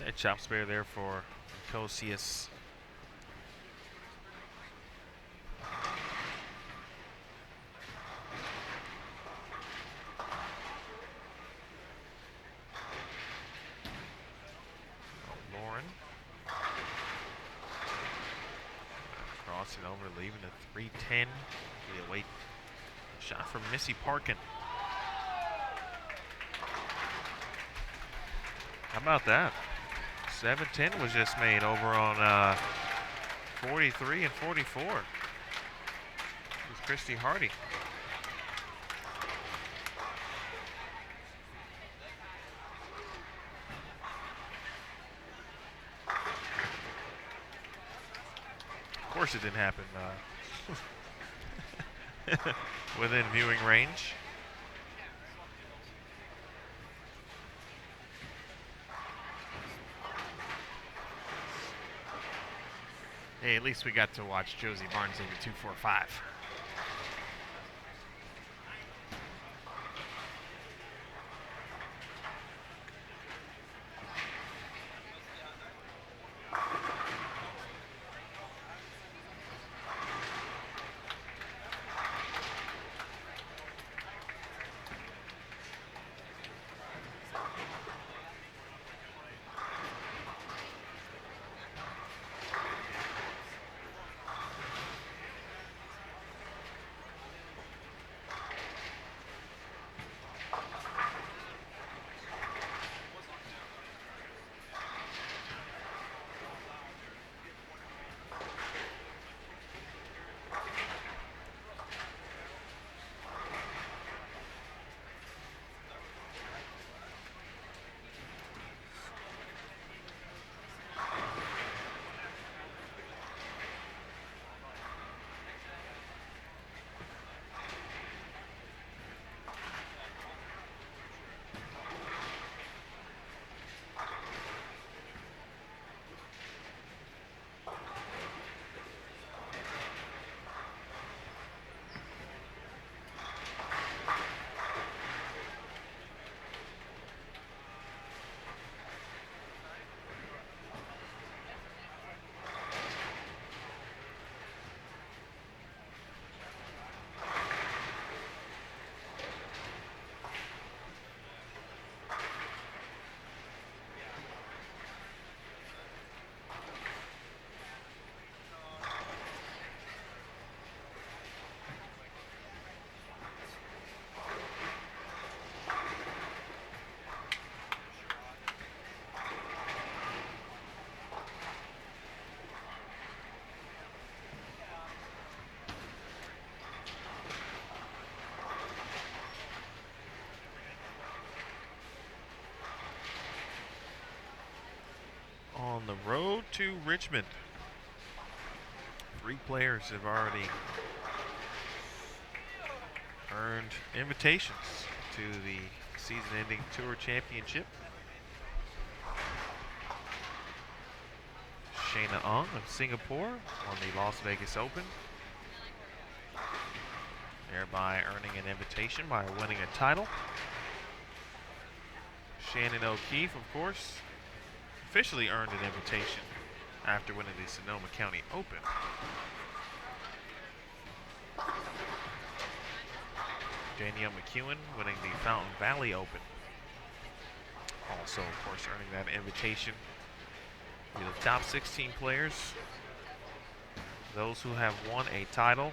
B: A chop spare there for Cosius. Lauren. Crossing over, leaving a 310. The late shot from Missy Parkin. How about that? 7-10 was just made over on 43 and 44. It was Christy Hardy. course it didn't happen within viewing range.
C: Hey, at least we got to watch Josie Barnes into 2-4-5.
B: On the road to Richmond, 3 players have already earned invitations to the season-ending Tour Championship. Shayna Ong of Singapore won the Las Vegas Open, thereby earning an invitation by winning a title. Shannon O'Keefe, of course, officially earned an invitation after winning the Sonoma County Open. Danielle McEwen winning the Fountain Valley Open. Also, of course, earning that invitation. The top 16 players, those who have won a title.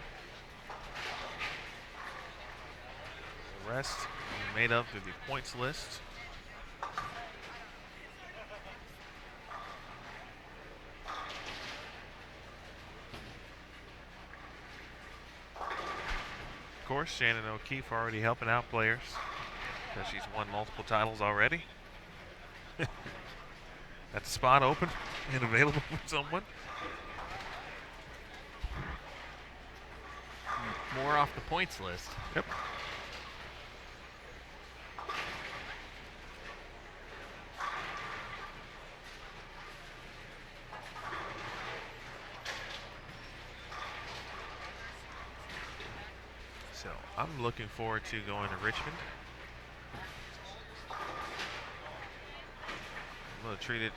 B: The rest made up through the points list. Of course, Shannon O'Keefe already helping out players because she's won multiple titles already. That's a spot open and available for someone.
C: More off the points list.
B: Yep. So I'm looking forward to going to Richmond. I'm going to treat it,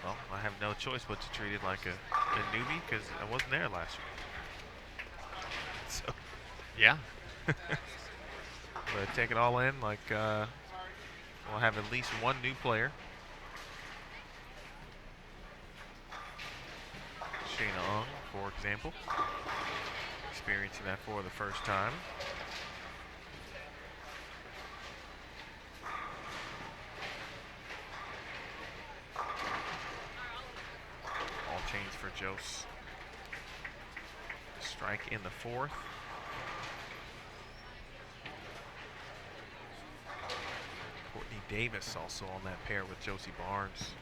B: well, I have no choice but to treat it like a newbie because I wasn't there last year. So,
C: Yeah.
B: but take it all in like we'll have at least one new player. Shayna Ong, for example, experiencing that for the first time. All chains for Jose. Strike in the 4th. Courtney Davis also on that pair with Josie Barnes.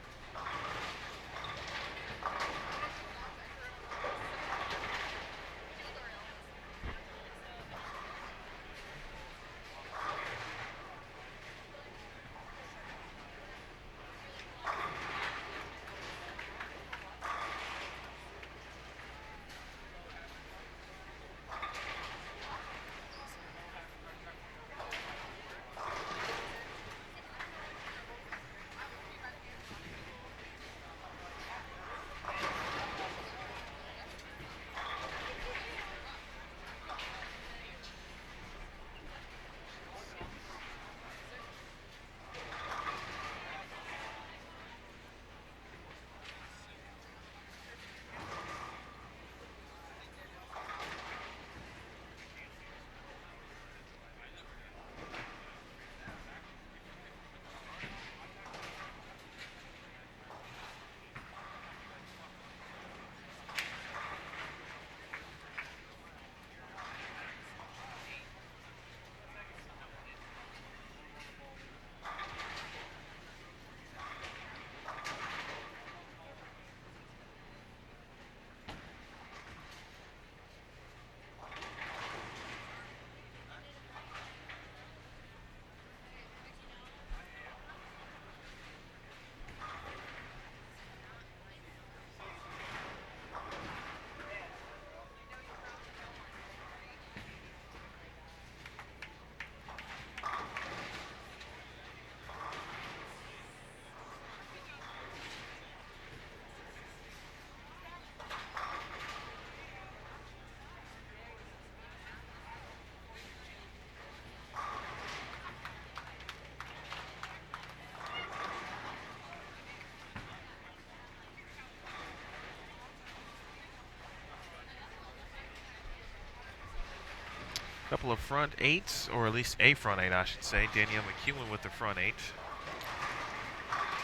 B: Couple of front eights, or at least a front eight, I should say. Danielle McEwen with the front eight.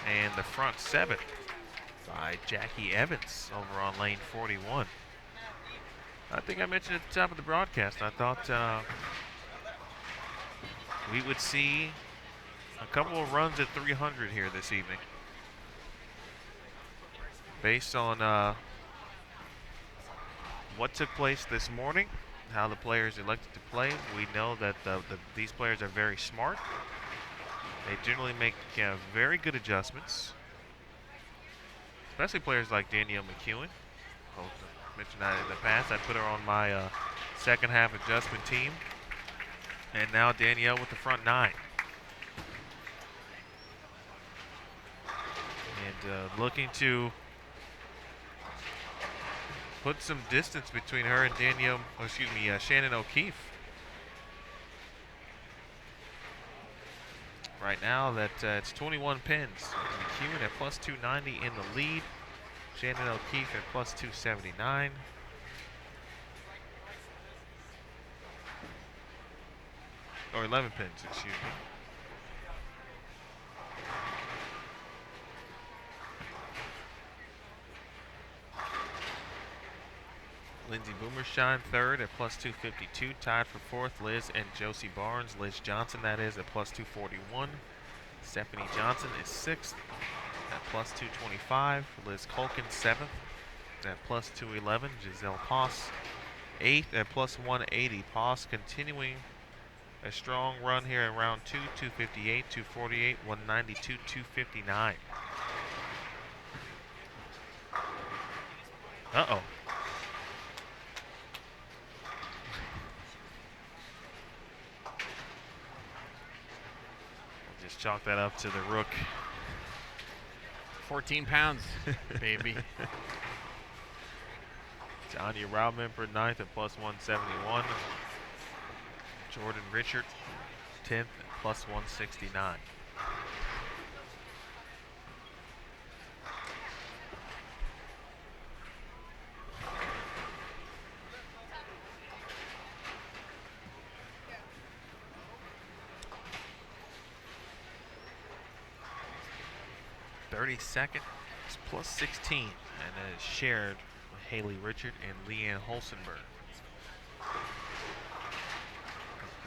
B: And the front seven by Jackie Evans over on lane 41. I think I mentioned at the top of the broadcast, I thought we would see a couple of runs at 300 here this evening. Based on what took place this morning, how the players elected to play, we know that these players are very smart. They generally make very good adjustments, especially players like Danielle McEwen. I mentioned that in the past. I put her on my second half adjustment team. And now Danielle with the front nine. And looking to put some distance between her and Shannon O'Keefe. Right now that it's 21 pins. McEwen at plus 290 in the lead. Shannon O'Keefe at plus 279. Or 11 pins, excuse me. Lindsay Boomershine third at plus 252. Tied for fourth, Liz and Josie Barnes. Liz Johnson, that is, at plus 241. Stephanie Johnson is sixth at plus 225. Liz Culkin seventh at plus 211. Giselle Poss eighth at plus 180. Poss continuing a strong run here in round two. 258, 248, 192, 259. Uh-oh. Just chalk that up to the rook.
C: 14 pounds, baby.
B: Tanya Raubman for ninth at plus 171. Jordan Richard 10th at plus 169. Second is plus 16, and that is shared with Haley Richard and Leanne Holsenberg.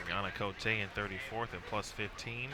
B: Brianna Cote in 34th at plus 15.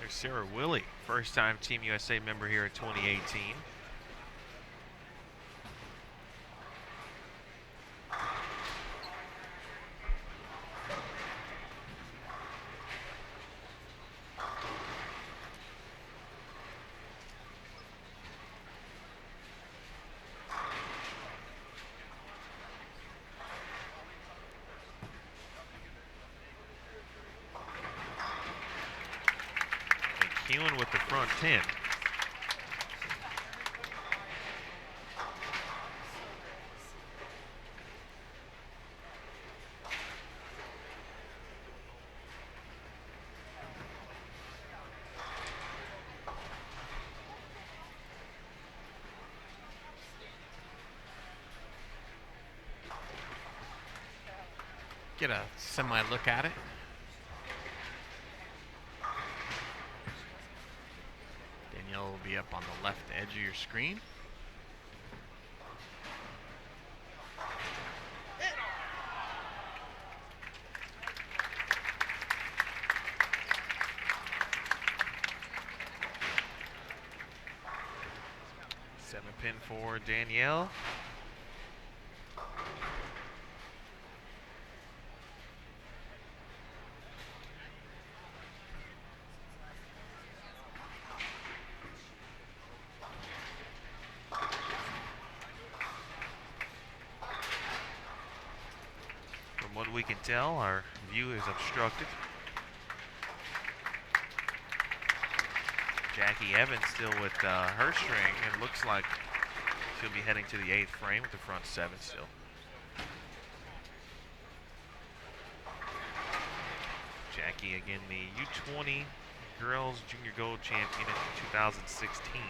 B: Sarah Willie, first-time Team USA member here in 2018. McEwen with the front 10.
C: Get a semi-look at it. Danielle will be up on the left edge of your screen.
B: Seven pin for Danielle. From what we can tell, our view is obstructed. Jackie Evans still with her string, and looks like she'll be heading to the 8th frame with the front 7 still. Jackie, again, the U20 Girls Junior Gold Champion in 2016.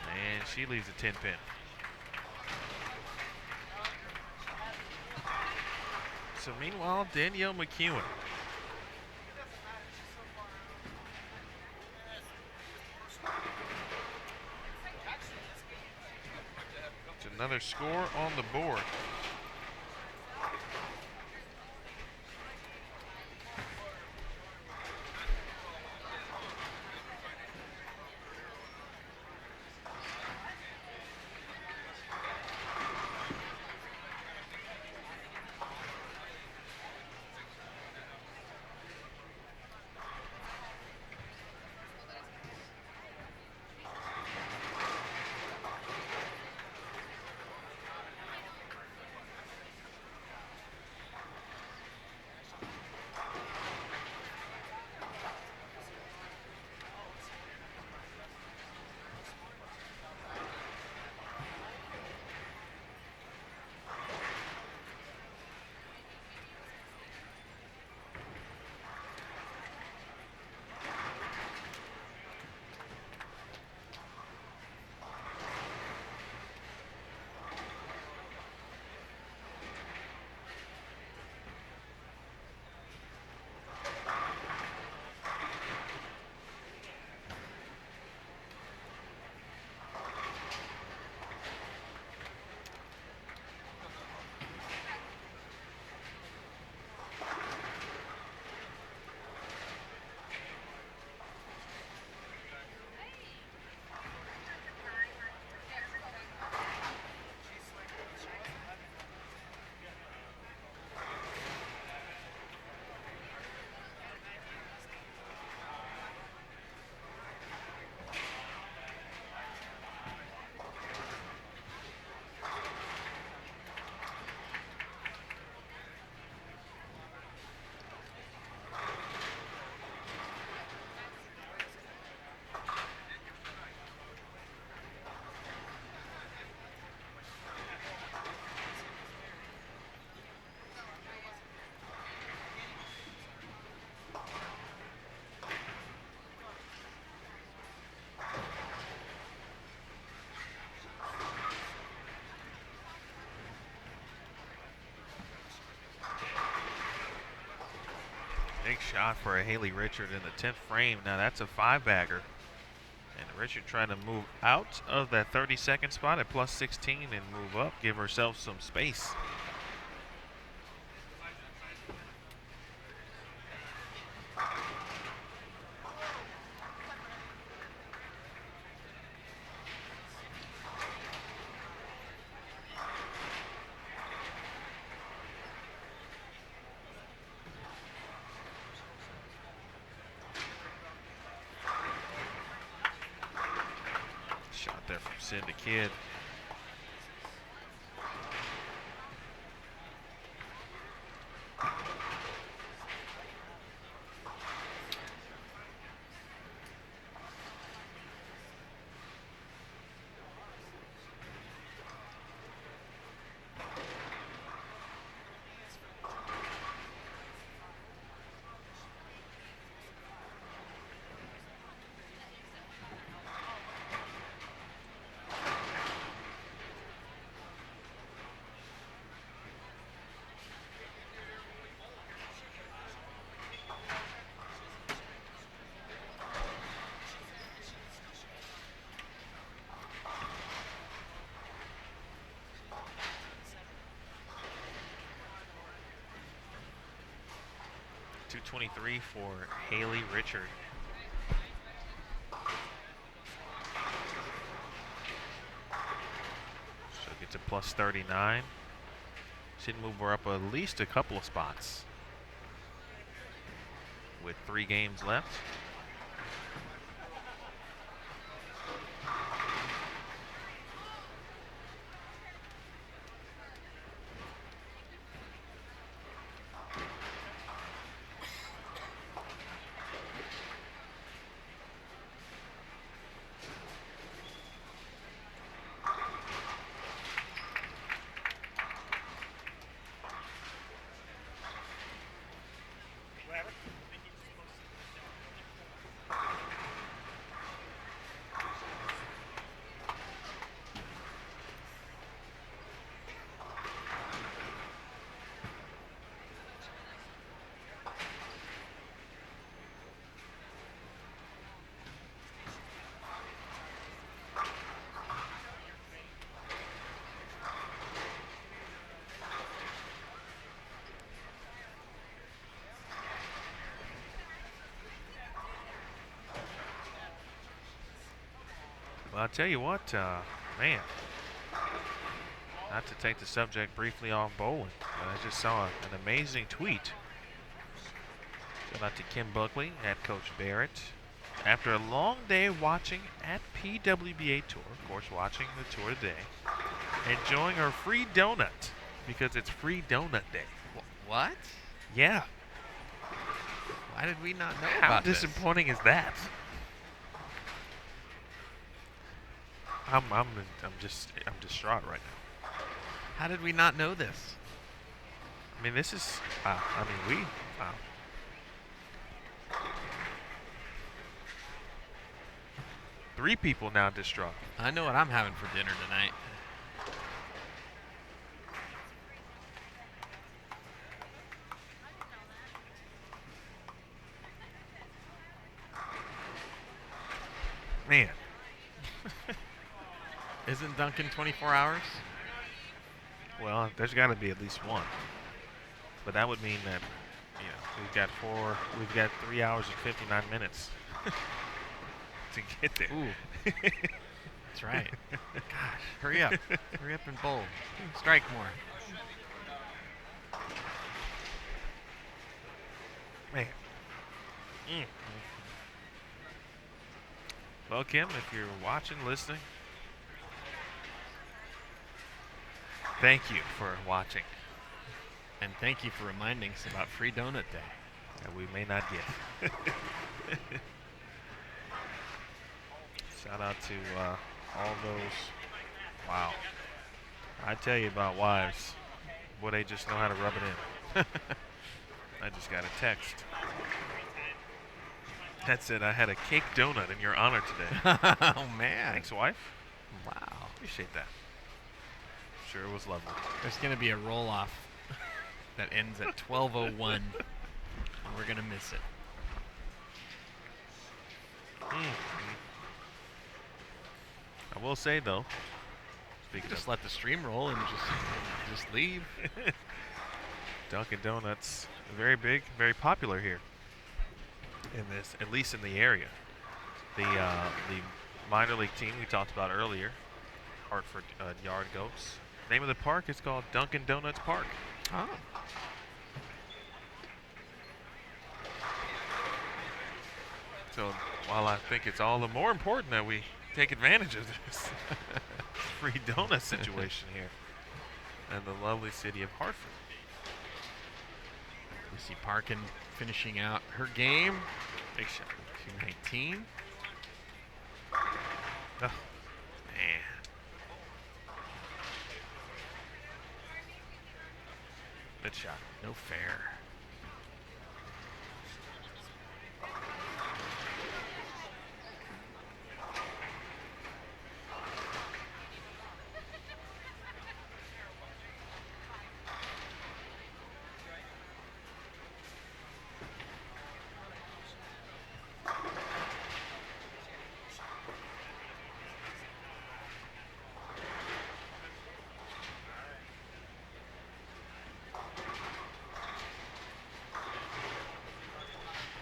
B: And she leaves a 10-pin. So meanwhile, Danielle McEwen. It's another score on the board. Big shot for a Haley Richard in the 10th frame. Now that's a 5-bagger. And Richard trying to move out of that 32nd spot at plus 16 and move up, give herself some space. There from Cindy Kidd. .223 for Haley Richard. She'll get to plus 39. Should move her up at least a couple of spots with 3 games left. I'll tell you what, man. Not to take the subject briefly off bowling, but I just saw an amazing tweet. Shout out to Kim Buckley, at Coach Barrett. After a long day watching at PWBA Tour, of course watching the tour today, enjoying our free donut because it's free donut day.
C: What?
B: Yeah.
C: Why did we not know
B: How
C: about this?
B: disappointing is that? I'm distraught right now.
C: How did we not know this?
B: I mean, this is. Wow. Three people now distraught.
C: I know what I'm having for dinner tonight.
B: Man.
C: Isn't Duncan 24 hours?
B: Well, there's got to be at least one. But that would mean that, we've got 3 hours and 59 minutes to get there.
C: Ooh. That's right. Gosh, hurry up. Hurry up and bowl. Strike more.
B: Man. Well, Kim, if you're watching, listening, thank you for watching.
C: And thank you for reminding us about Free Donut Day.
B: That we may not get. Shout out to all those. Wow. I tell you about wives. Boy, they just know how to rub it in. I just got a text. That said, I had a cake donut in your honor today.
C: Oh, man.
B: Thanks, wife.
C: Wow.
B: Appreciate that. Sure was lovely.
C: There's going to be a roll-off that ends at 12:01. We're going to miss it.
B: I will say, though,
C: Just let the stream roll and just leave.
B: Dunkin' Donuts, very big, very popular here. In this, at least in the area. The minor league team we talked about earlier, Hartford Yard Goats. Name of the park is called Dunkin' Donuts Park.
C: Oh.
B: So while I think it's all the more important that we take advantage of this free donut situation here in the lovely city of Hartford.
C: Lucy Parkin finishing out her game.
B: Big shot.
C: 219.
B: Oh, man. Good shot.
C: No fair.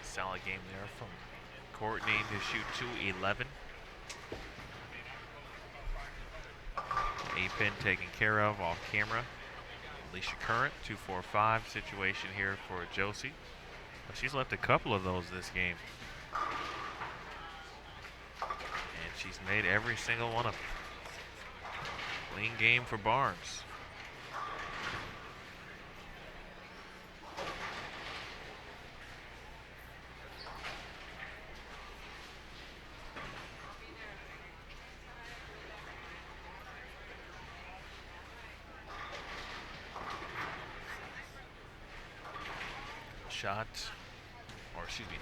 B: Solid game there from Courtney to shoot 211. A-pin taken care of off camera. Alicia Current, 245 situation here for Josie. Well, she's left a couple of those this game. And she's made every single one of them. Clean game for Barnes.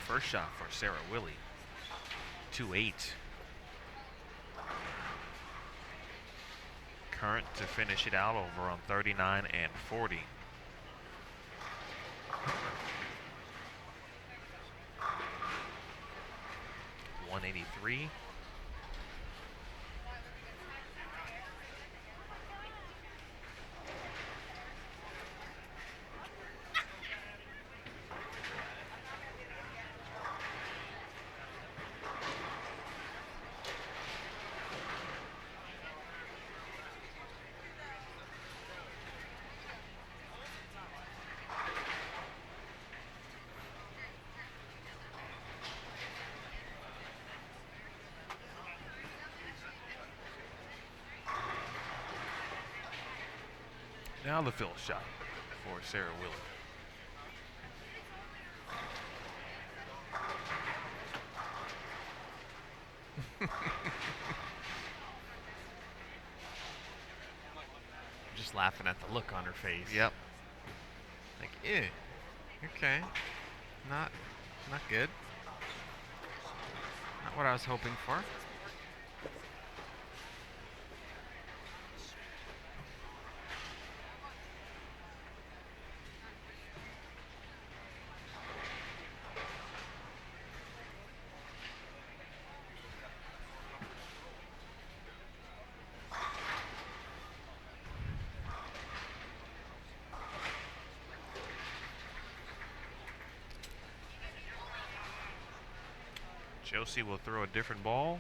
B: First shot for Sarah Willie. 2-8. Current to finish it out over on 39 and 40. .183. Now the fill shot for Sarah Willett.
C: Just laughing at the look on her face.
B: Yep.
C: Like, ew. Okay. Not good. Not what I was hoping for.
B: Josie will throw a different ball.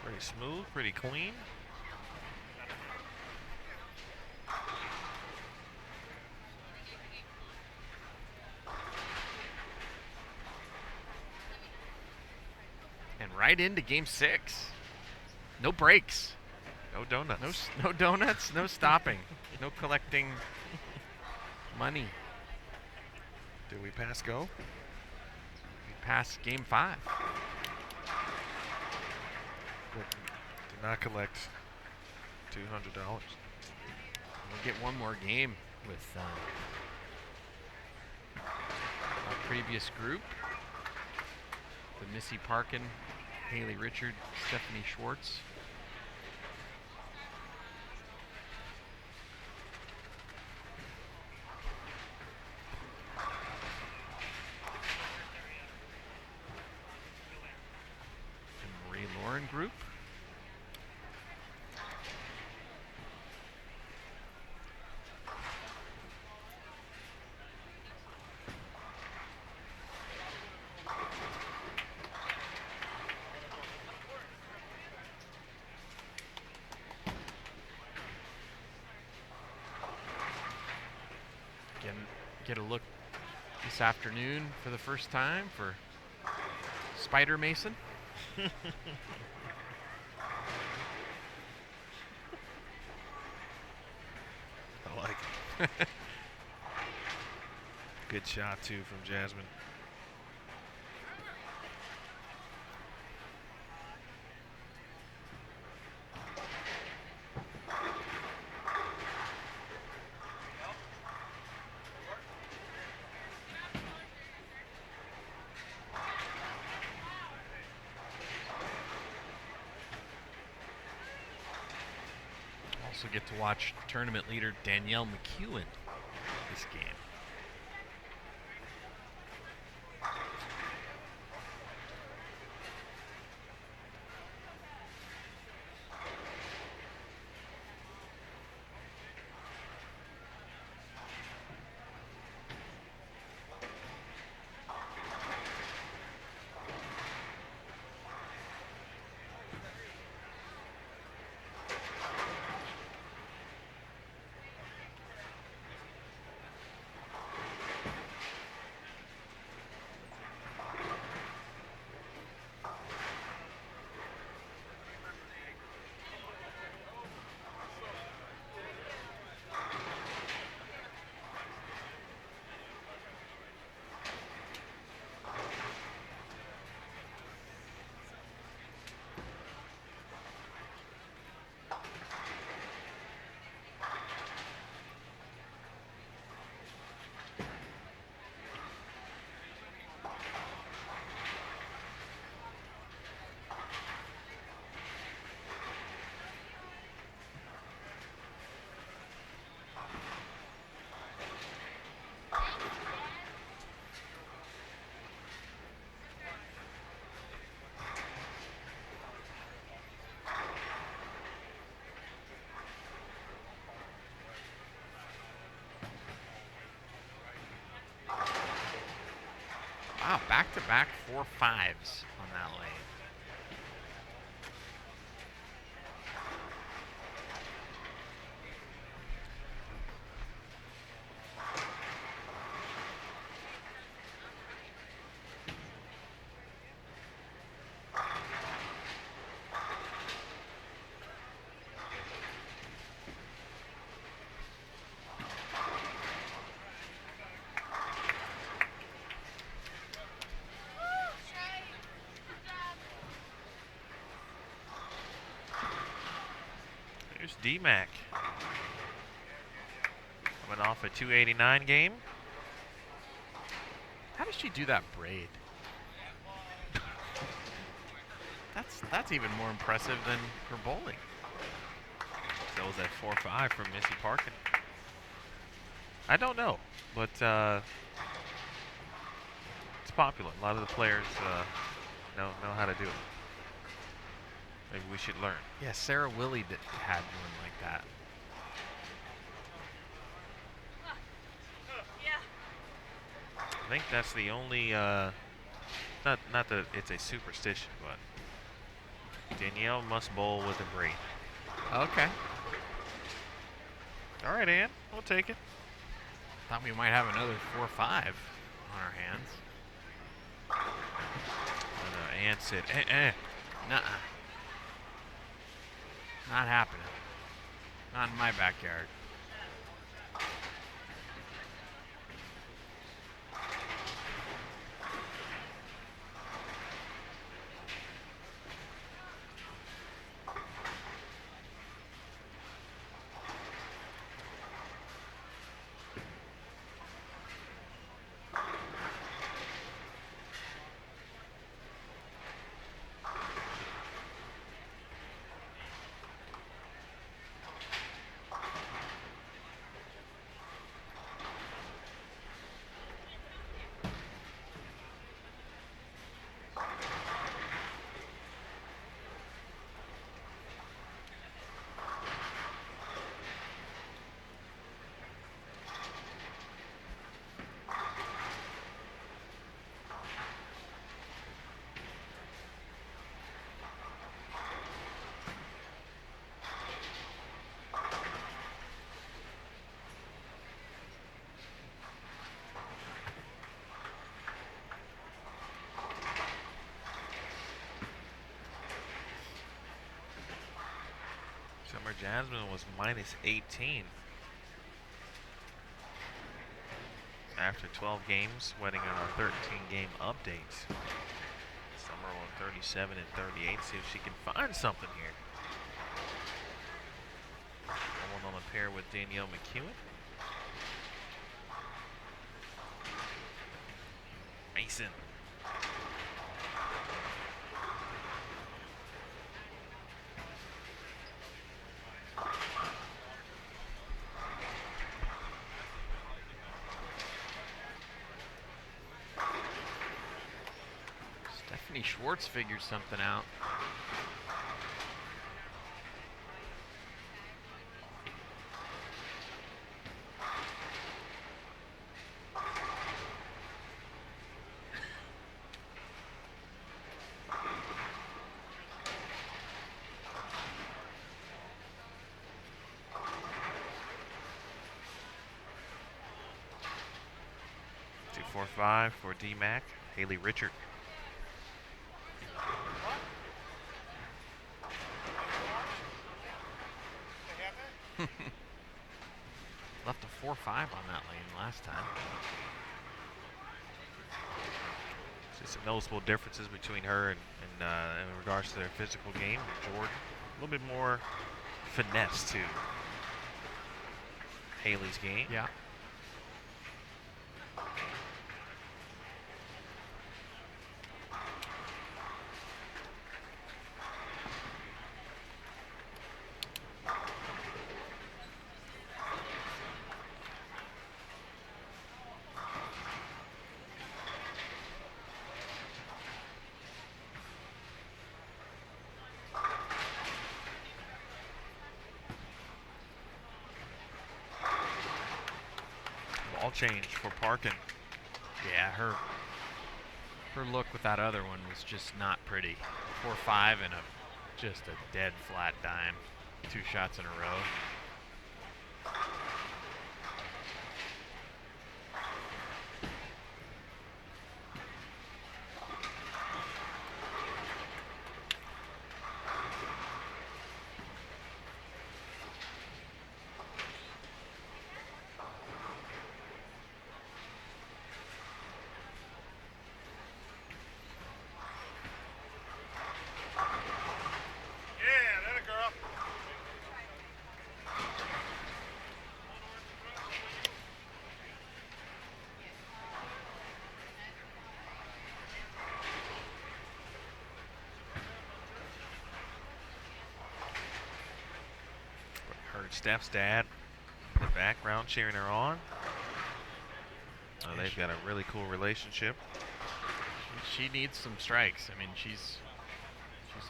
B: Pretty smooth, pretty clean.
C: Right into game 6. No breaks.
B: No donuts.
C: No donuts, no stopping. No collecting money.
B: Did we pass go?
C: We passed game 5.
B: Did not collect $200.
C: We'll get one more game with our previous group. The Missy Parkin, Haley Richard, Stephanie Schwartz. The Marie Lauren group. Get a look this afternoon for the first time for Spider Mason.
B: I like it. Good shot, too, from Jasmine.
C: Also get to watch tournament leader Danielle McEwen this game. Wow, back-to-back 4 5s on that lane.
B: Here's D-Mac. Coming off a 289 game.
C: How does she do that braid? That's even more impressive than her bowling.
B: That was at 4-5 from Missy Parkin. I don't know, but it's popular. A lot of the players know how to do it. Maybe we should learn.
C: Yeah, Sarah Willie had one like that.
B: I think that's the only, not that it's a superstition, but Danielle must bowl with a braid.
C: Okay.
B: All right, Ann, we'll take it.
C: Thought we might have another 4-5 on our hands.
B: Ann said,
C: Nuh-uh. Not happening. Not in my backyard.
B: Summer Jasmine was minus 18 after 12 games, waiting on our 13-game update. Summer on 37 and 38. See if she can find something here. One on the pair with Danielle McEwen. Mason.
C: Stephanie Schwartz figured something out.
B: Two, 4-5 for D-Mac. Haley Richard.
C: Left a 4-5 on that lane last time.
B: See some noticeable differences between her and in regards to their physical game. Jordan, a little bit more finesse to Haley's game.
C: Yeah.
B: Ball change for Parkin.
C: Yeah, her look with that other one was just not pretty. 4-5 and just a dead flat dime. 2 shots in a row.
B: Her Steph's dad in the background cheering her on. They've got a really cool relationship.
C: She needs some strikes. I mean, she's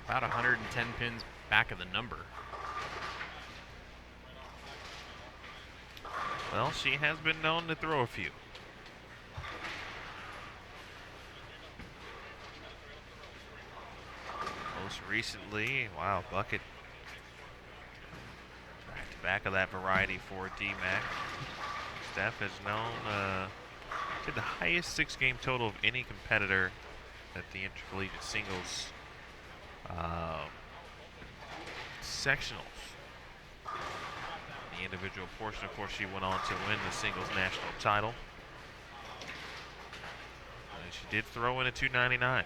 C: about 110 pins back of the number.
B: Well, she has been known to throw a few. Most recently, wow, bucket. Back to back of that variety for D-Mac. Steph has known to the highest 6-game total of any competitor at the intercollegiate singles sectionals. The individual portion, of course, she went on to win the singles national title. And she did throw in a 299.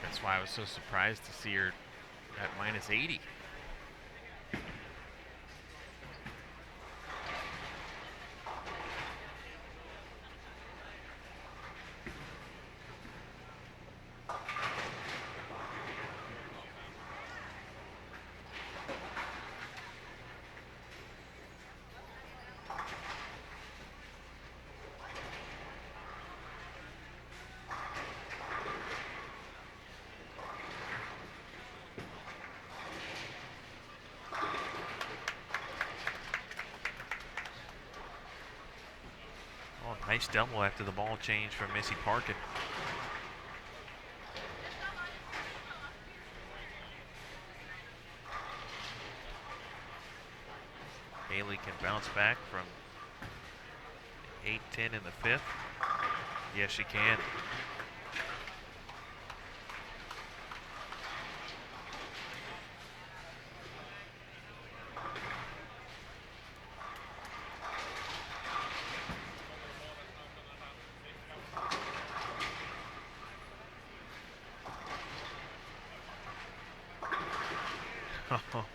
C: That's why I was so surprised to see her at minus 80.
B: Nice double after the ball change from Missy Parkin. Haley can bounce back from 8-10 in the fifth. Yes, she can.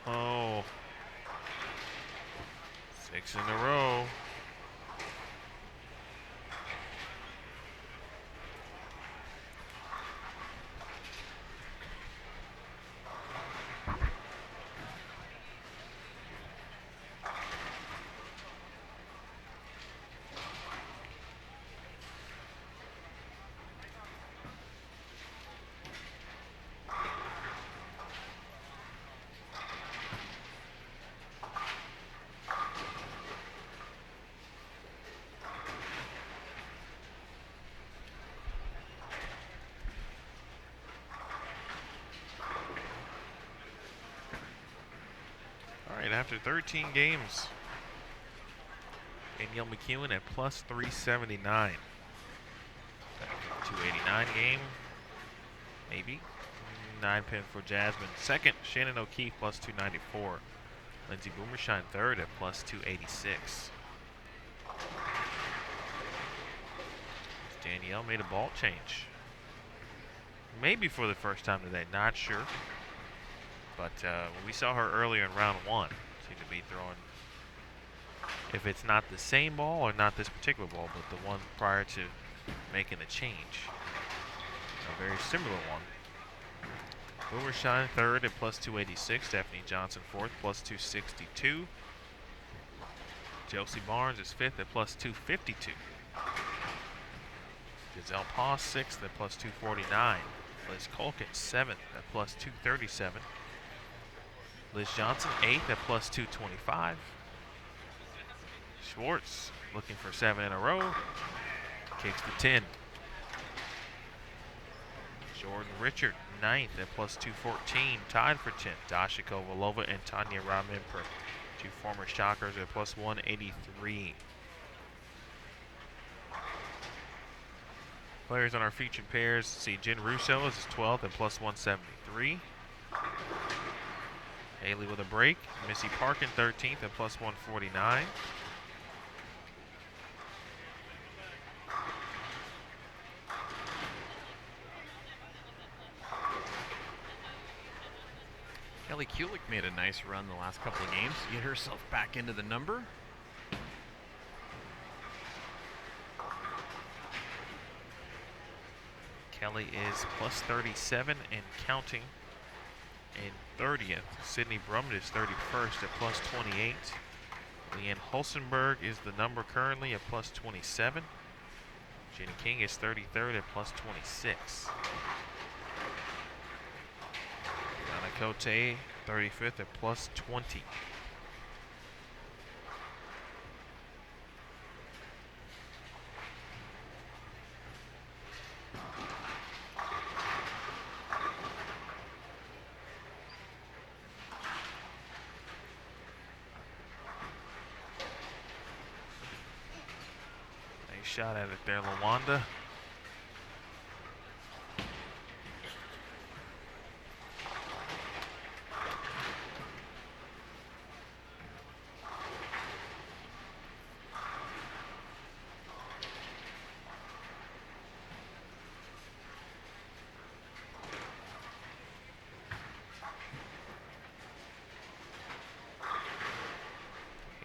B: Oh, 6 in a row. After 13 games, Danielle McEwen at plus 379. 289 game, maybe. 9 pin for Jasmine. Second, Shannon O'Keefe plus 294. Lindsay Boomershine third at plus 286. Danielle made a ball change. Maybe for the first time today, not sure. But when we saw her earlier in round one, seemed to be throwing, if it's not the same ball or not this particular ball, but the one prior to making the change. A very similar one. Boomershine third at plus 286. Stephanie Johnson fourth, plus 262. Chelsea Barnes is fifth at plus 252. Giselle Paws sixth at plus 249. Liz Colkin seventh at plus 237. Liz Johnson, 8th at plus 225. Schwartz looking for 7 in a row. Kicks the 10. Jordan Richard, 9th at plus 214. Tied for 10th. Dasha Kovalova and Tanya Ramimpur, two former Shockers at plus 183. Players on our featured pairs, see Jen Russo is 12th at plus 173. Haley with a break. Missy Parkin 13th at plus 149.
C: Kelly Kulik made a nice run the last couple of games to get herself back into the number.
B: Kelly is plus 37 and counting in 30th. Sydney Brummett is 31st at plus 28. Leanne Hulsenberg is the number currently at plus 27. Jenny King is 33rd at plus 26. Donna Cote, 35th at plus 20. Nice shot at it there, Lawanda.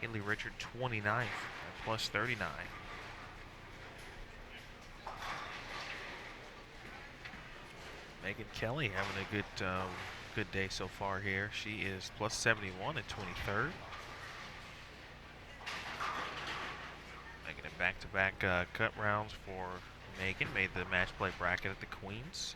B: Haley Richard 29th at plus 39. Megan Kelly having a good day so far here. She is plus 71 at 23rd. Making it back-to-back cut rounds for Megan. Made the match play bracket at the Queens.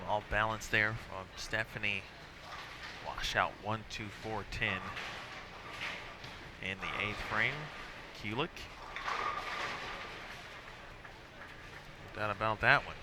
B: All balance there from Stephanie. Wash out 1, 2, 4, 10 in the 8th frame. Kulik. No doubt about that one.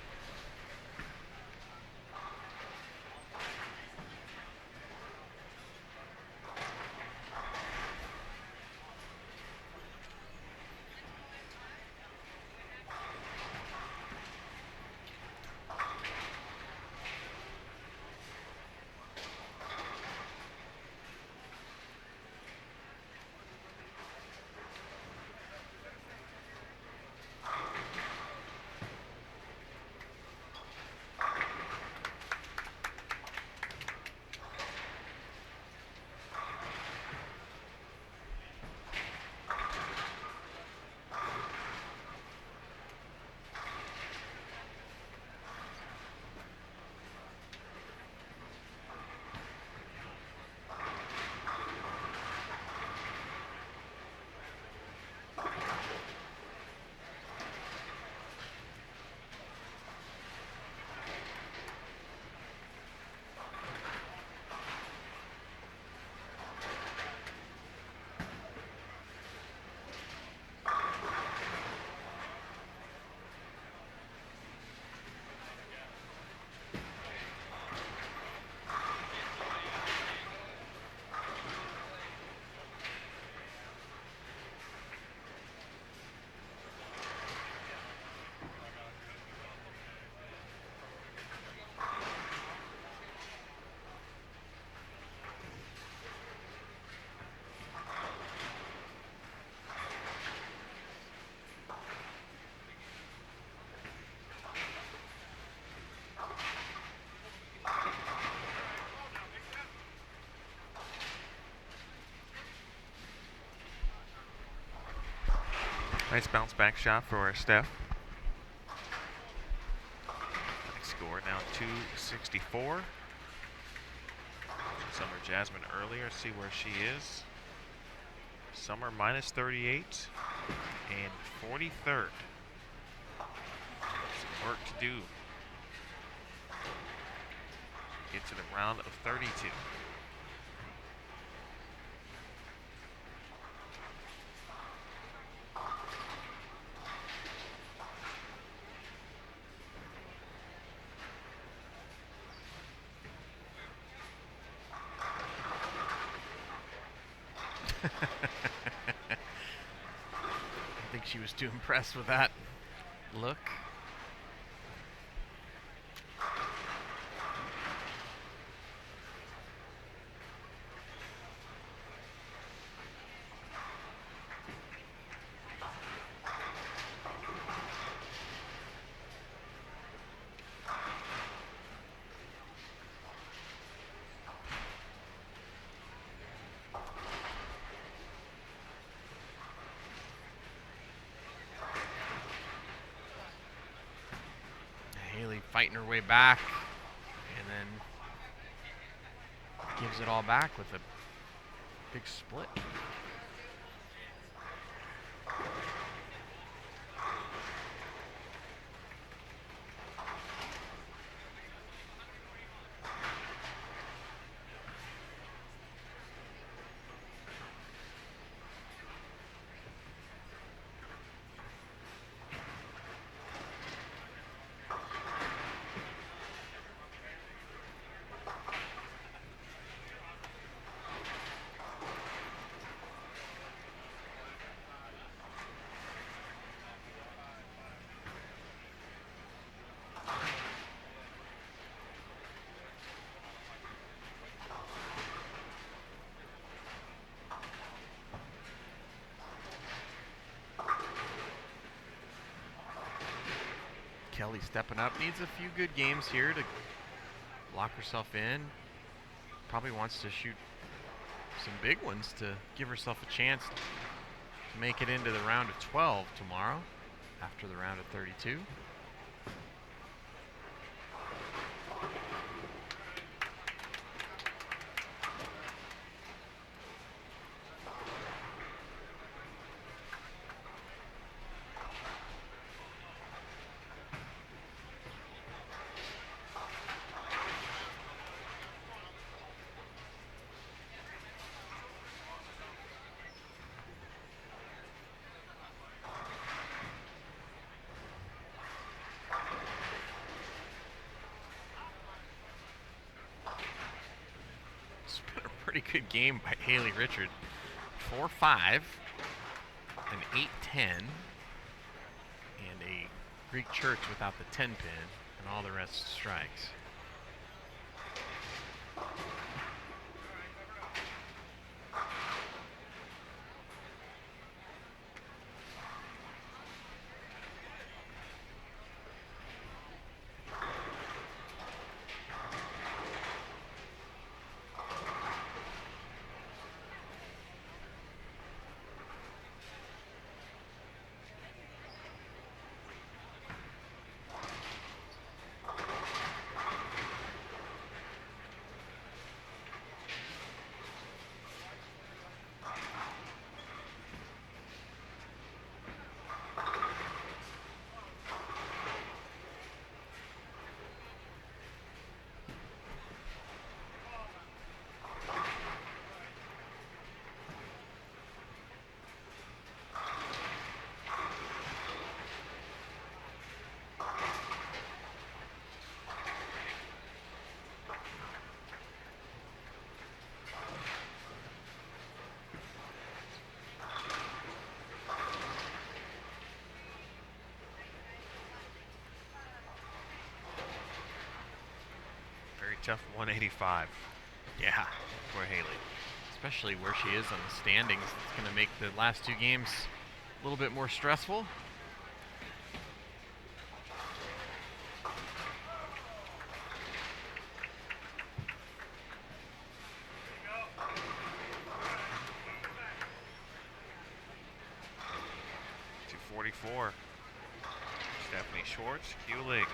B: Nice bounce back shot for Steph. Nice score now 264. Summer Jasmine earlier, see where she is. Summer minus 38 and 43rd. Some work to do. get to the round of 32.
C: I think she was too impressed with that look. Haley fighting her way back, and then gives it all back with a big split. Kelly stepping up, needs a few good games here to lock herself in. Probably wants to shoot some big ones to give herself a chance to make it into the round of 12 tomorrow after the round of 32. It's been a pretty good game by Haley Richard. 4-5, an 8-10, and a Greek church without the 10 pin, and all the rest strikes.
B: Tough 185.
C: Yeah,
B: for Haley.
C: Especially where she is on the standings. It's going to make the last two games a little bit more stressful.
B: .244. Stephanie Schwartz, Kulig.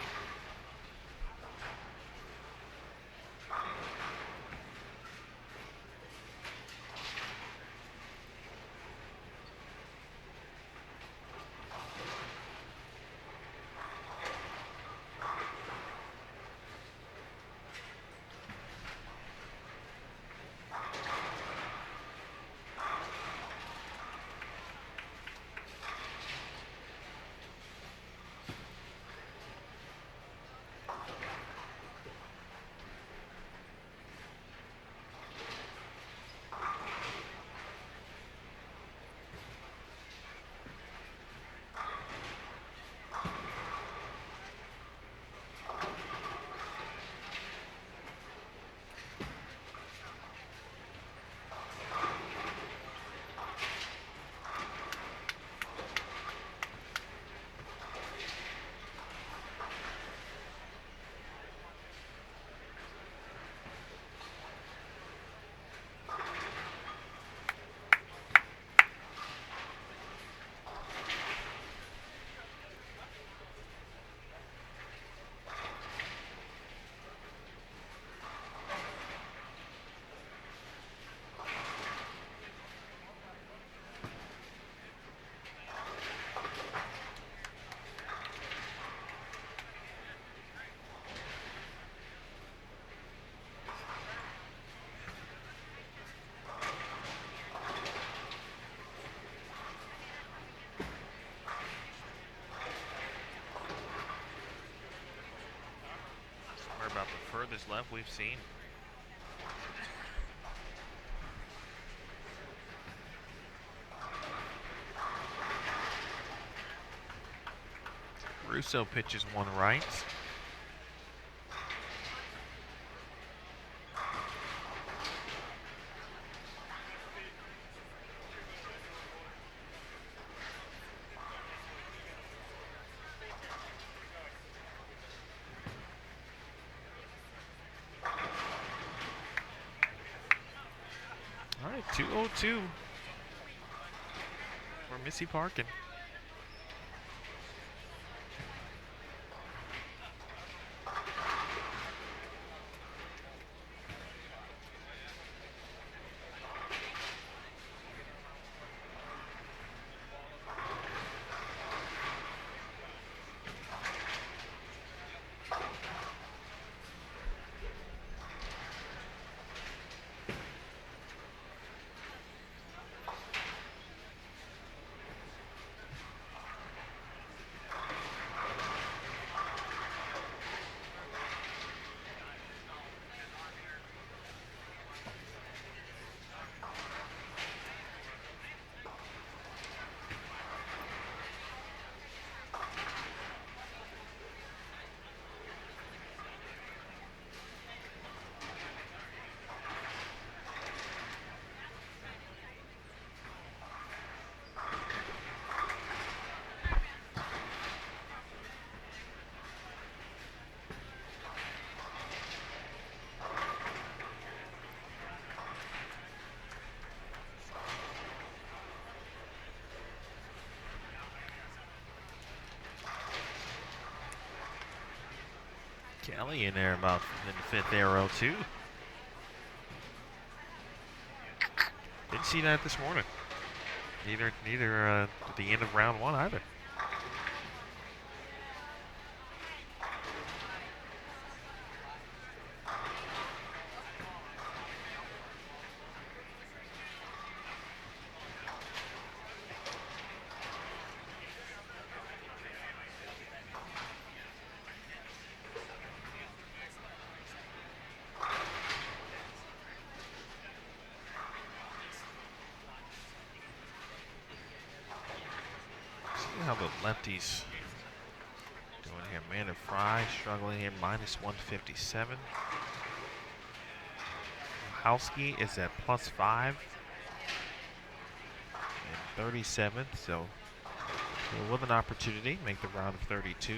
B: about the furthest left we've seen. Russo pitches one right. All right, 2-0-2 for Missy Parkin. Kelly in there about in the fifth arrow too. Didn't see that this morning. Neither at the end of round one either. How the lefties doing here? Amanda Fry struggling here, minus 157. Halski is at +5 and 37th, so with an opportunity, make the round of 32.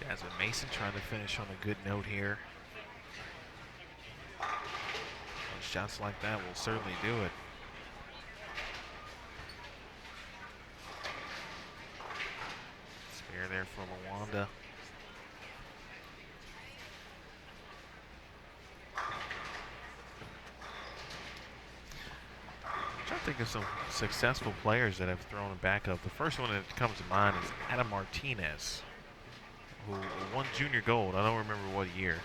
B: Jasmine Mason trying to finish on a good note here. Shots like that will certainly do it. Spare there for LaWanda. I'm trying to think of some successful players that have thrown a backup. The first one that comes to mind is Adam Martinez, who won junior gold. I don't remember what year,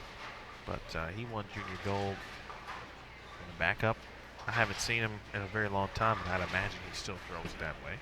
B: but he won junior gold in the backup. I haven't seen him in a very long time, but I'd imagine he still throws it that way.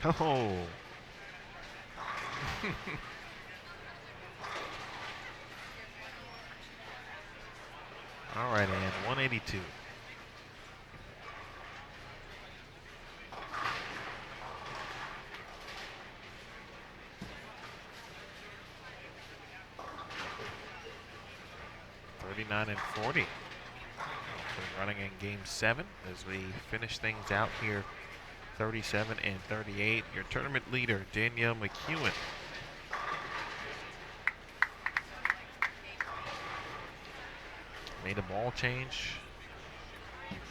B: Oh. All right, and 182. And 40. We're running in game 7 as we finish things out here. 37 and 38. Your tournament leader, Danielle McEwen. Made a ball change.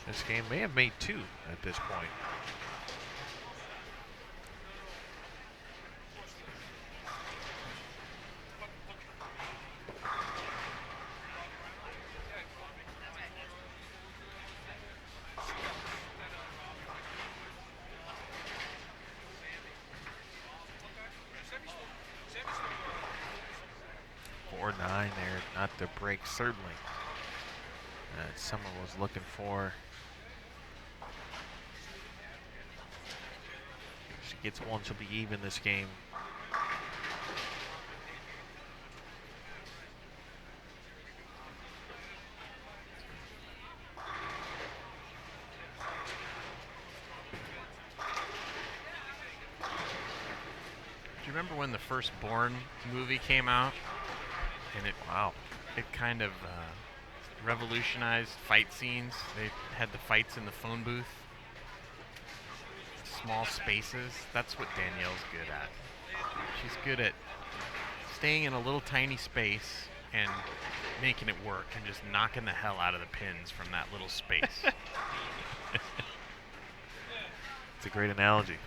B: This game may have made 2 at this point. There, not the break, certainly, that Summer was looking for. If she gets one, she'll be even this game.
C: Do you remember when the first Bourne movie came out? And it kind of revolutionized fight scenes. They had the fights in the phone booth, small spaces. That's what Danielle's good at. She's good at staying in a little tiny space and making it work and just knocking the hell out of the pins from that little space.
B: It's a great analogy.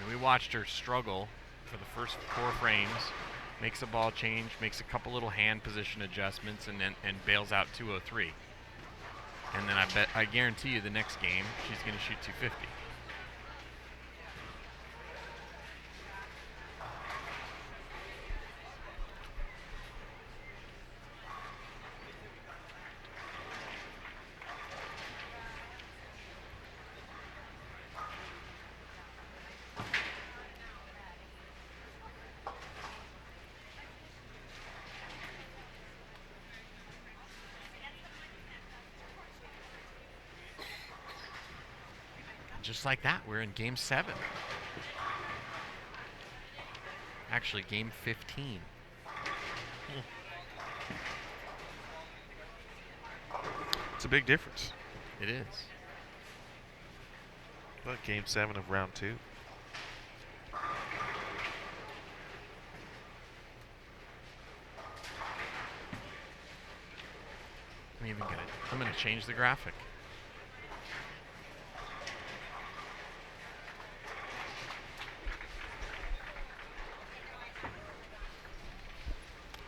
C: We watched her struggle for the first 4 frames, makes a ball change, makes a couple little hand position adjustments, and bails out 203. And then I guarantee you the next game she's going to shoot 250. Just like that, we're in game 7. Actually, game 15.
B: It's a big difference.
C: It is.
B: But game 7 of round 2.
C: I'm gonna change the graphic.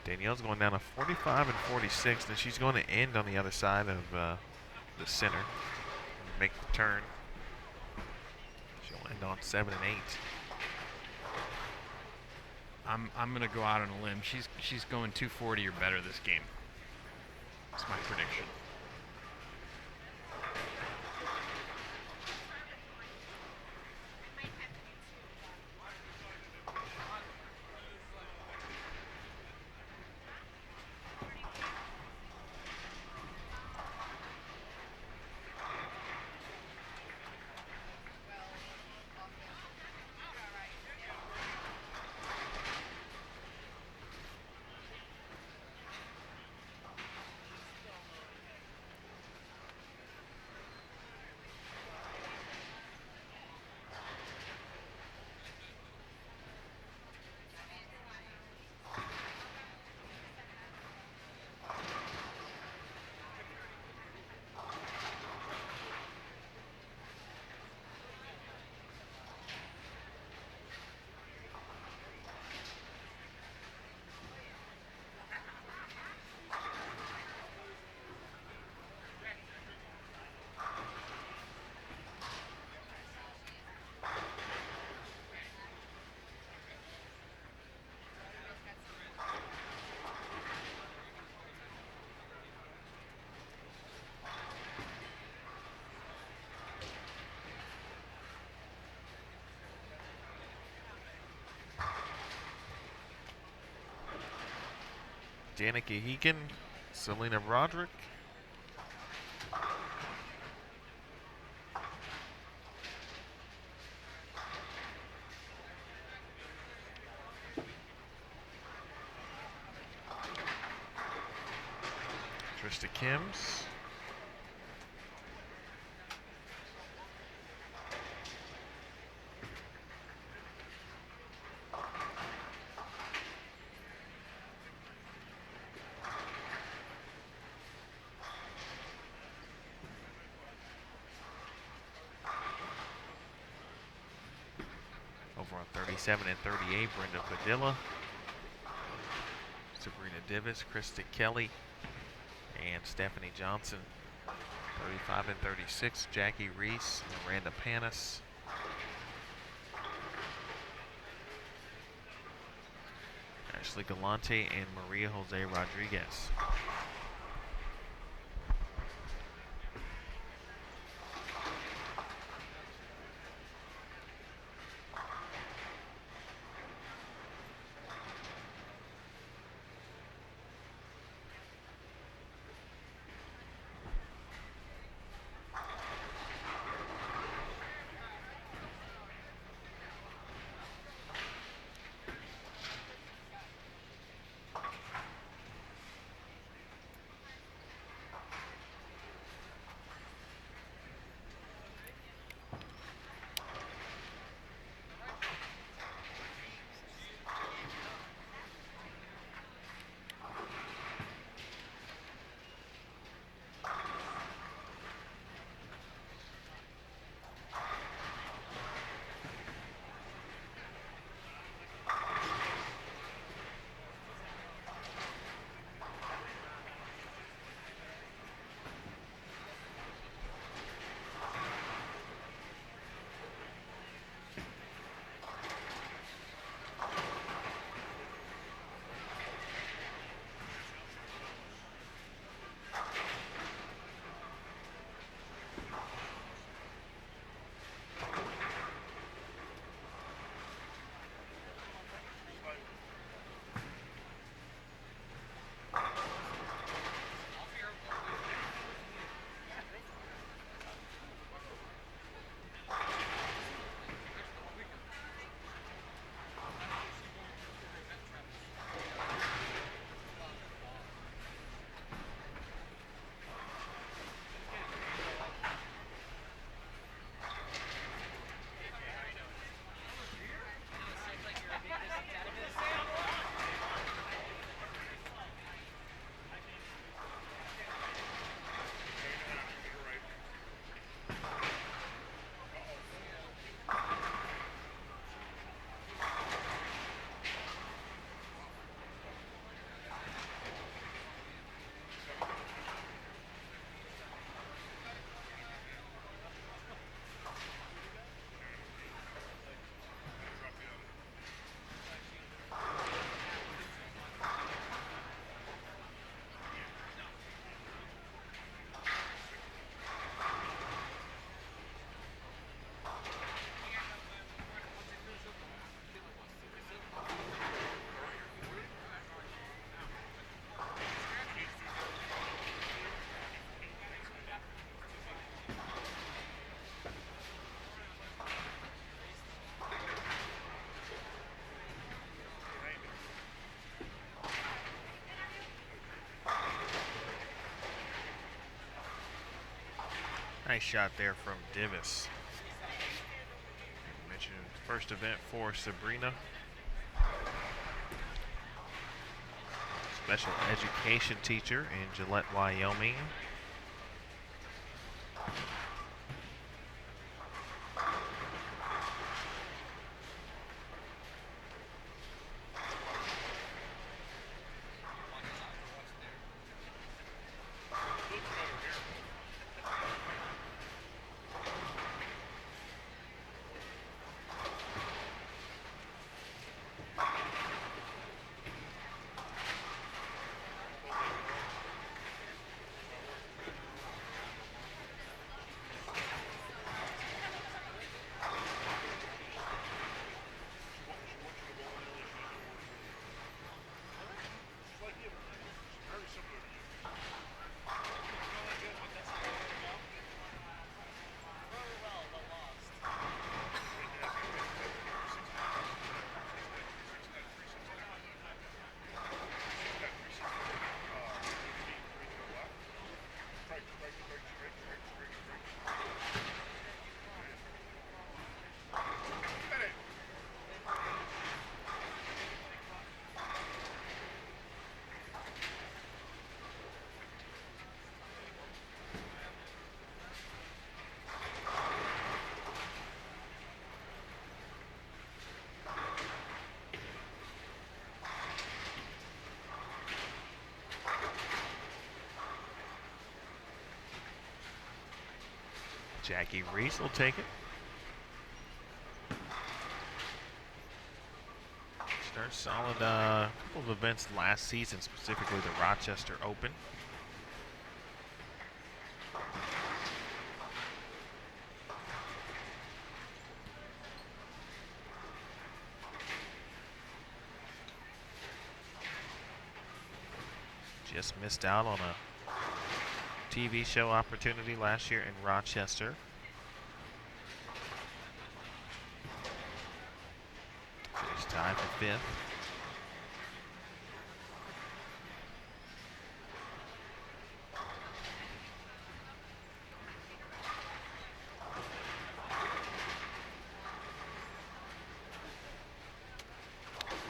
B: Danielle's going down to 45 and 46, and she's going to end on the other side of the center. Make the turn. She'll end on 7 and 8.
C: I'm gonna go out on a limb. She's going 240 or better this game. That's my prediction.
B: Danica Hegan, Selena Broderick. Trista Kims. Over on 37 and 38, Brenda Padilla, Sabrina Divis, Krista Kelly, and Stephanie Johnson. 35 and 36, Jackie Reese, Miranda Panis. Ashley Galante and Maria Jose Rodriguez. Nice shot there from Divis. Mentioned first event for Sabrina. Special education teacher in Gillette, Wyoming. Jackie Reese will take it. Her solid couple of events last season, specifically the Rochester Open. Just missed out on a TV show opportunity last year in Rochester. Finished tied for 5th.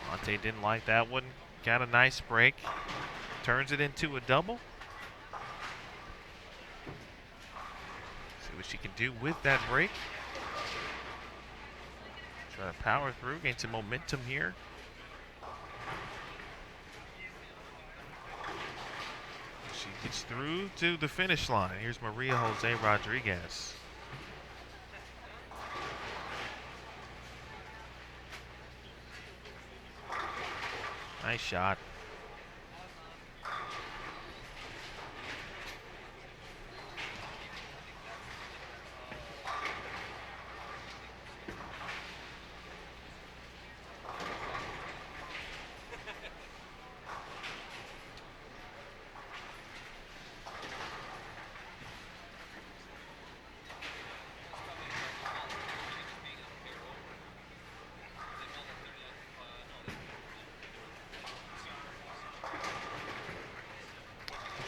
B: Monte didn't like that one. Got a nice break. Turns it into a double. See what she can do with that break. Try to power through, gain some momentum here. She gets through to the finish line. Here's Maria Jose Rodriguez. Nice shot.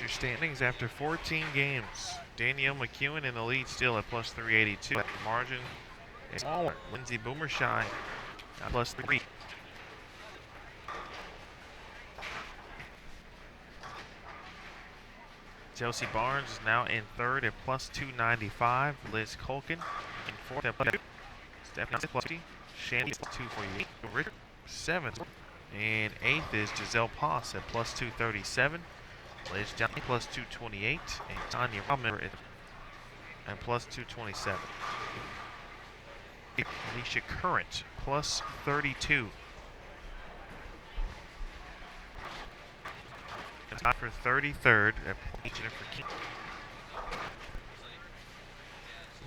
B: Standings after 14 games. Danielle McEwen in the lead still at plus 382. Margin is smaller. Lindsay Boomershine at plus 3. Chelsea Barnes is now in 3rd at plus 295. Liz Culkin in 4th at plus 2. Stephanie plus 50. Shandy plus 248. Richard 7th. And 8th is Giselle Poss at plus 237. Liz Johnny plus 228, and Tanya Robin and plus 227. Alicia Current plus 32. And tied for 33rd at Jennifer King.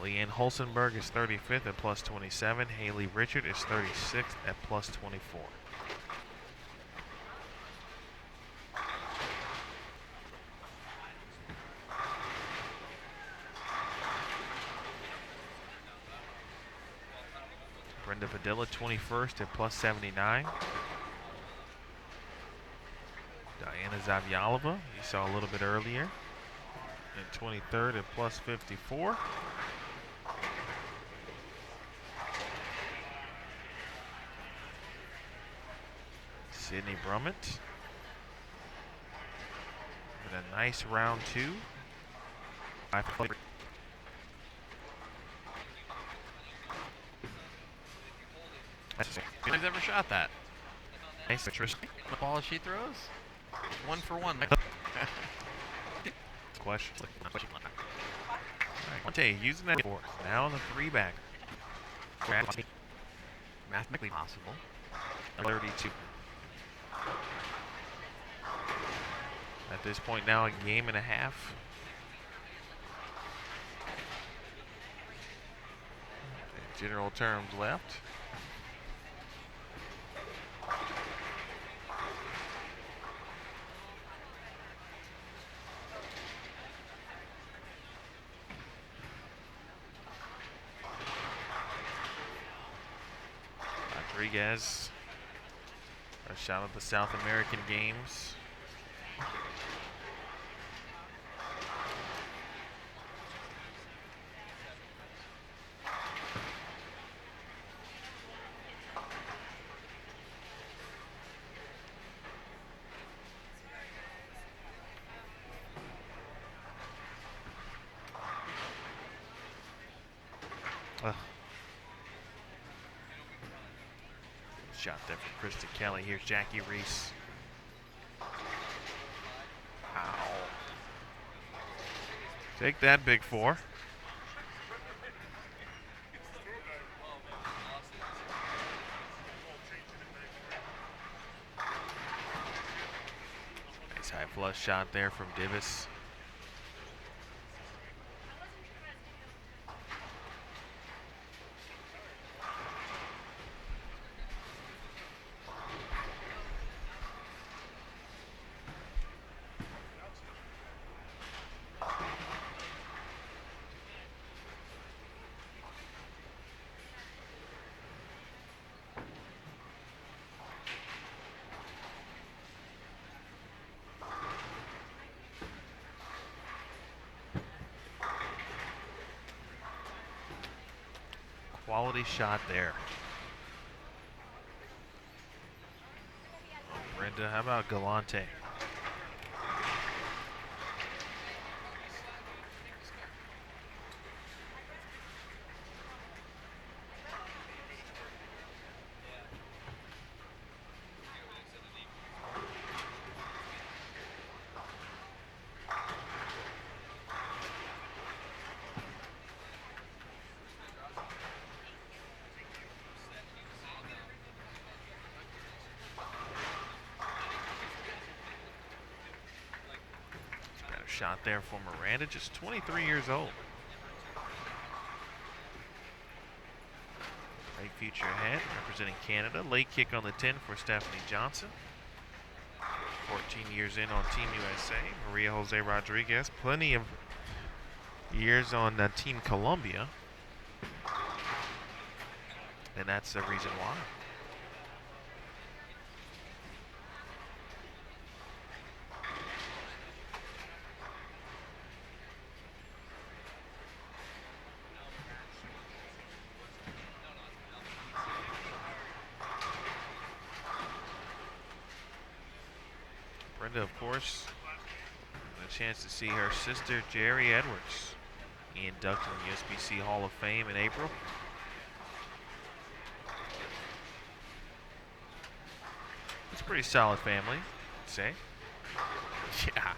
B: Leanne Holsenberg is 35th at plus 27. Haley Richard is 36th at plus 24. Brenda Padilla 21st at plus 79. Diana Zavyalova, you saw a little bit earlier, at 23rd at plus 54. Sydney Brummett with a nice round 2.
C: Who's ever shot that?
B: Nice, interesting.
C: The ball she throws? 1 for 1.
B: Question. Monte using that 4th. Now on the 3-back.
C: Mathematically possible.
B: 32. At this point now, a game and a half. In general terms left. Rodriguez, a shot at the South American Games. Shot there from Kristen Kelly. Here's Jackie Reese. Ow. Take that, Big 4. High flush shot there from Divis. Quality shot there. Brenda, how about Galante? Shot there for Miranda, just 23 years old. Bright future ahead, representing Canada. Late kick on the 10 for Stephanie Johnson. 14 years in on Team USA. Maria Jose Rodriguez, plenty of years on Team Colombia. And that's the reason why. Brenda, of course, a chance to see her sister Jerry Edwards inducted in the USBC Hall of Fame in April. It's a pretty solid family, I'd say.
C: Yeah.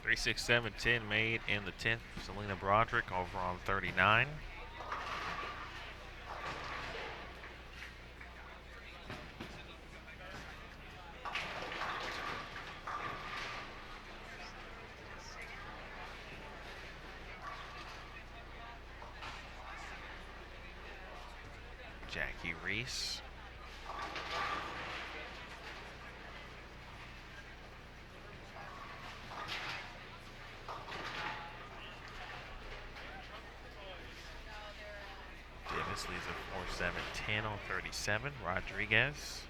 B: Three, 6, 7, 10 made in the 10th. Selena Broderick over on 39. Jackie Reese. Davis leads a 4-7-10 on 37. Rodriguez.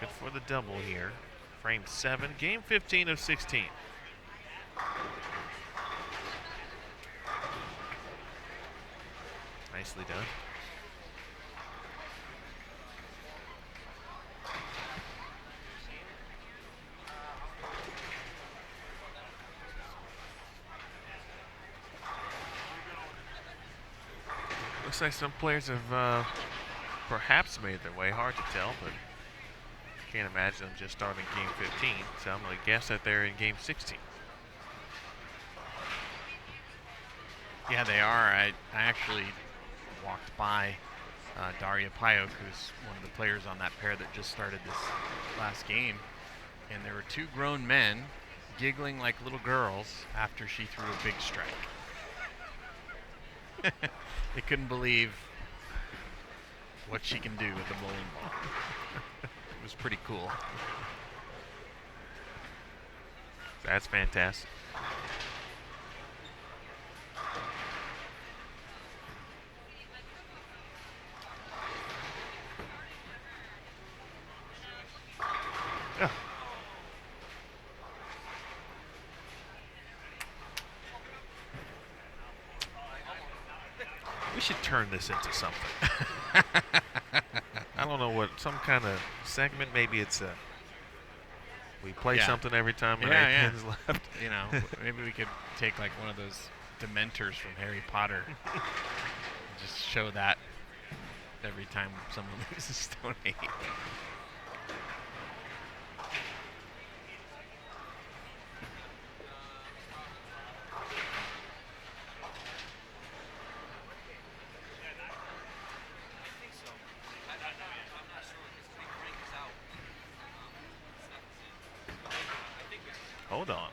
B: Good for the double here. Frame 7, game 15 of 16. Nicely done. Looks like some players have perhaps made their way. Hard to tell, but can't imagine them just starting game 15. So I'm going to guess that they're in game 16.
C: Yeah, they are. I actually walked by Daria Payok, who's one of the players on that pair that just started this last game. And there were two grown men giggling like little girls after she threw a big strike. They couldn't believe what she can do with the bowling ball. It was pretty cool.
B: That's fantastic. Yeah. We should turn this into something. I don't know what, some kind of segment. Maybe it's we play something every time with 8 pins left.
C: You know, maybe we could take like one of those Dementors from Harry Potter and just show that every time someone loses Stone 8.
B: Hold on.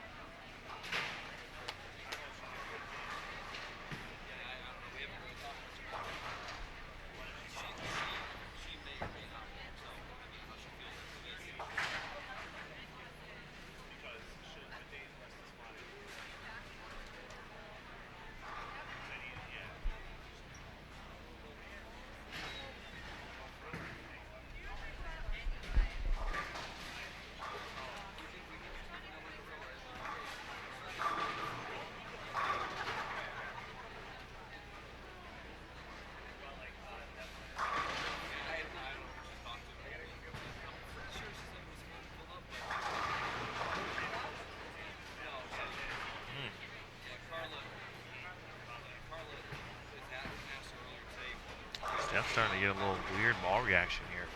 B: Steph's starting to get a little weird ball reaction here.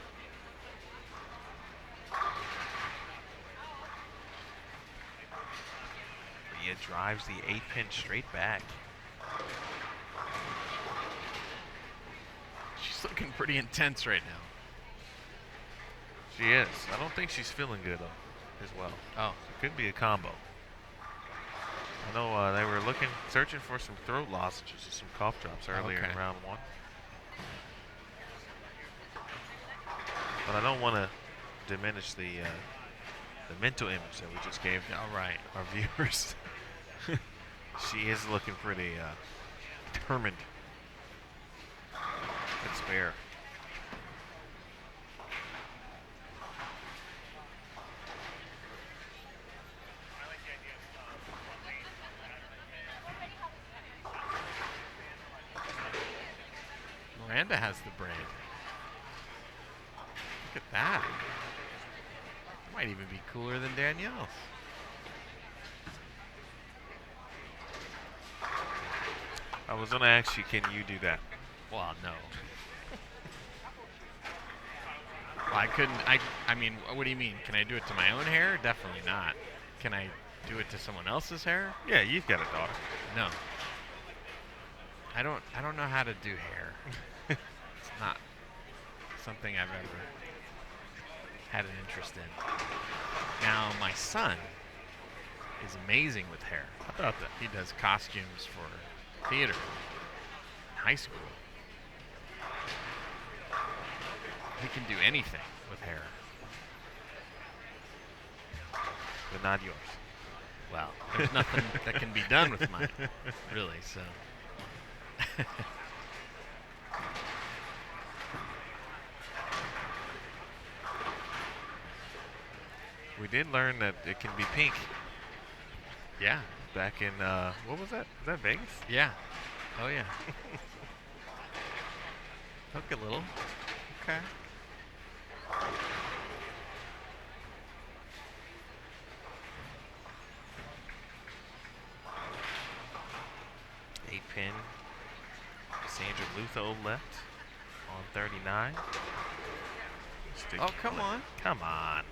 B: Rhea drives the 8-pin straight back.
C: She's looking pretty intense right now.
B: She is. I don't think she's feeling good as well.
C: Oh.
B: It could be a combo. I know they were searching for some throat lozenges or some cough drops earlier in round 1. But I don't want to diminish the mental image that we just gave our viewers. She is looking pretty determined. Good spare.
C: Miranda has the braid. Look at that. Might even be cooler than Danielle's.
B: I was going to ask you, can you do that?
C: Well, no. Well, I couldn't. I mean, what do you mean? Can I do it to my own hair? Definitely not. Can I do it to someone else's hair?
B: Yeah, you've got a daughter.
C: No. I don't know how to do hair. It's not something I've ever had an interest in. Now, my son is amazing with hair.
B: How about that?
C: He does costumes for theater in high school. He can do anything with hair.
B: But not yours.
C: Well, there's nothing that can be done with mine, really, so.
B: We did learn that it can be pink.
C: Yeah.
B: Back in, what was that? Was that Vegas?
C: Yeah. Oh, yeah. Hook a little. Okay.
B: Eight pin. Sandra Lutho left on 39.
C: Oh, come on.
B: Come on.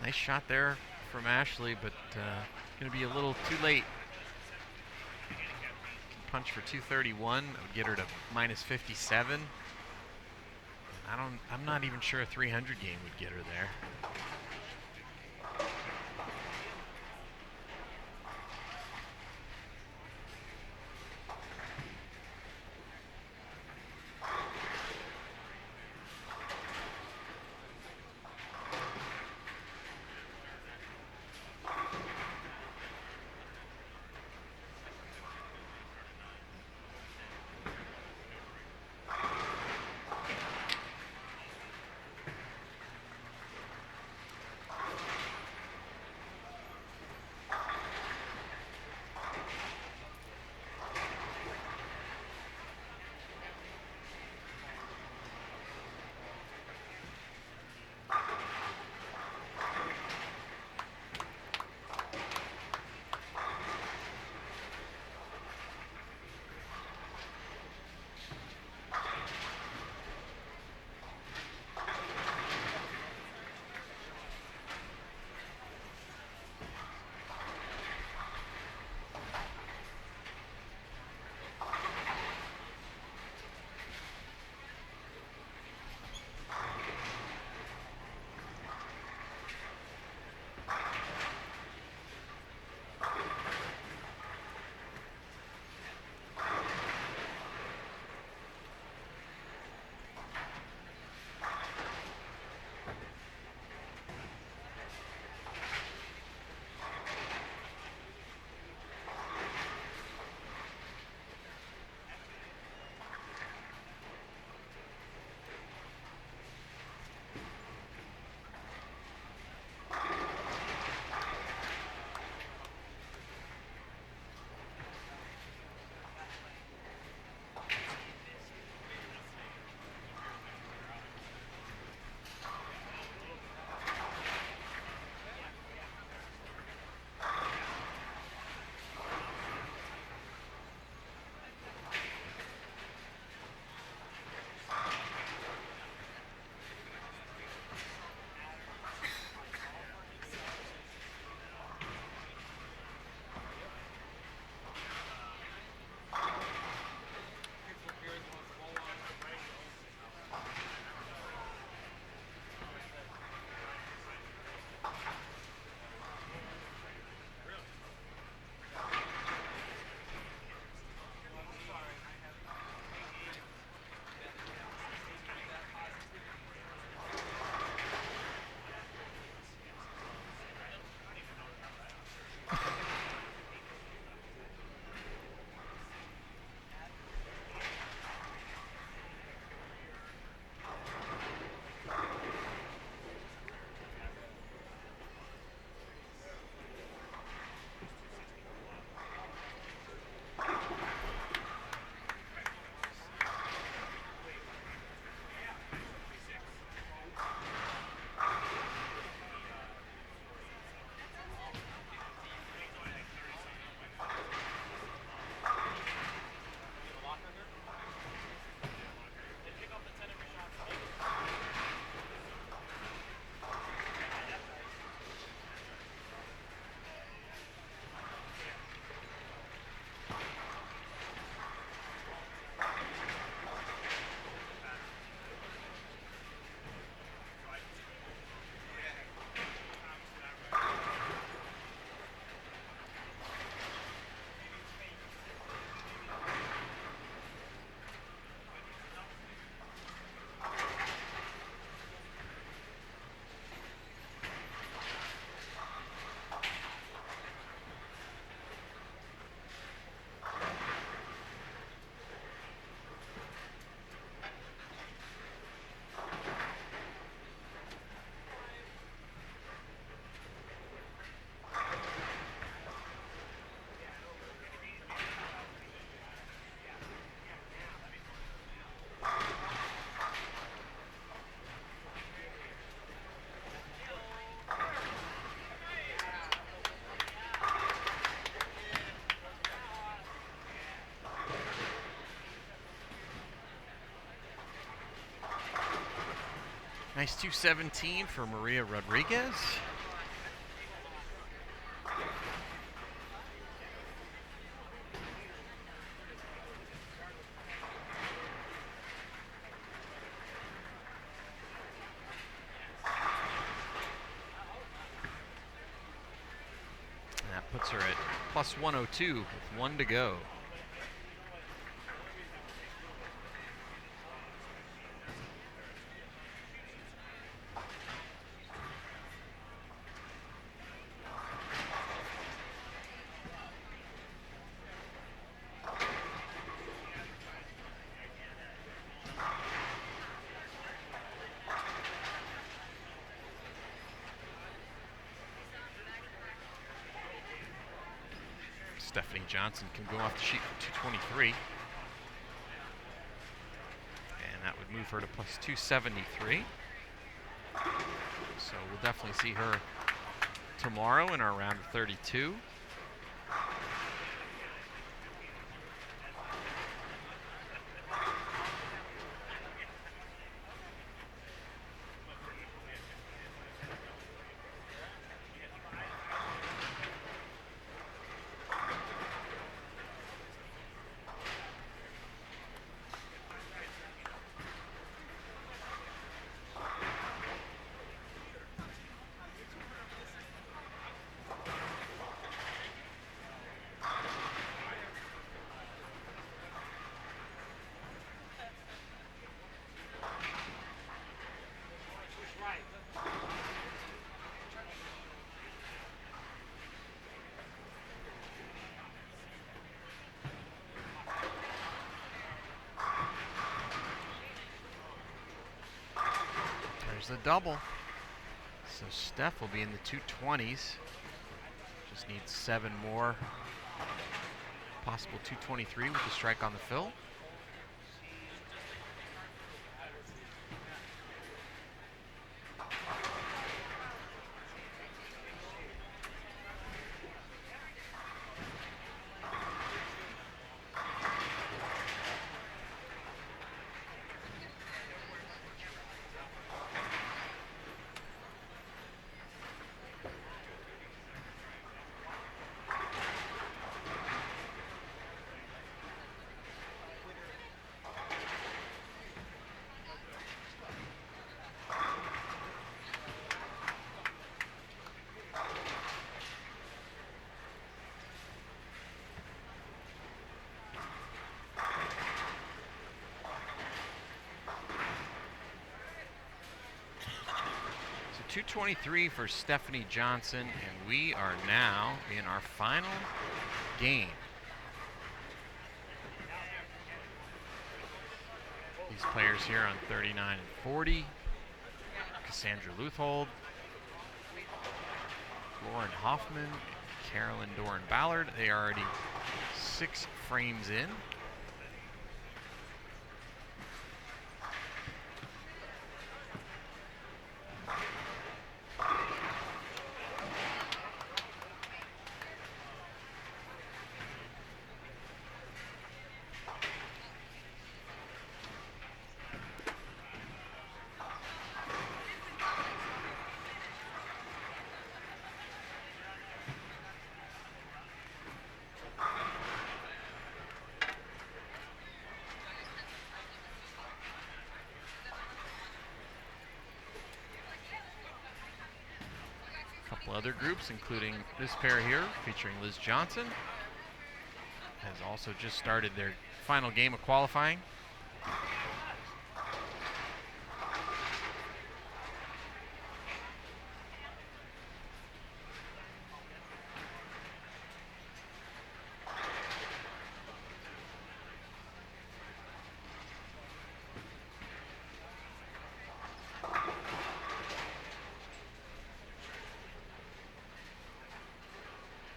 C: Nice shot there from Ashley, but going to be a little too late. Punch for 231. That would get her to minus 57. I'm not even sure a 300 game would get her there. Nice 217 for Maria Rodriguez. And that puts her at plus 102 with 1 to go. Stephanie Johnson can go off the sheet for 223. And that would move her to plus 273. So we'll definitely see her tomorrow in our round of 32. There's a double. So Steph will be in the 220s. Just needs 7 more. Possible 223 with the strike on the fill. So 223 for Stephanie Johnson, and we are now in our final game. These players here on 39 and 40. Cassandra Luthold, Lauren Hoffman, and Carolyn Doran Ballard. They are already 6 frames in. Other groups, including this pair here featuring Liz Johnson, has also just started their final game of qualifying.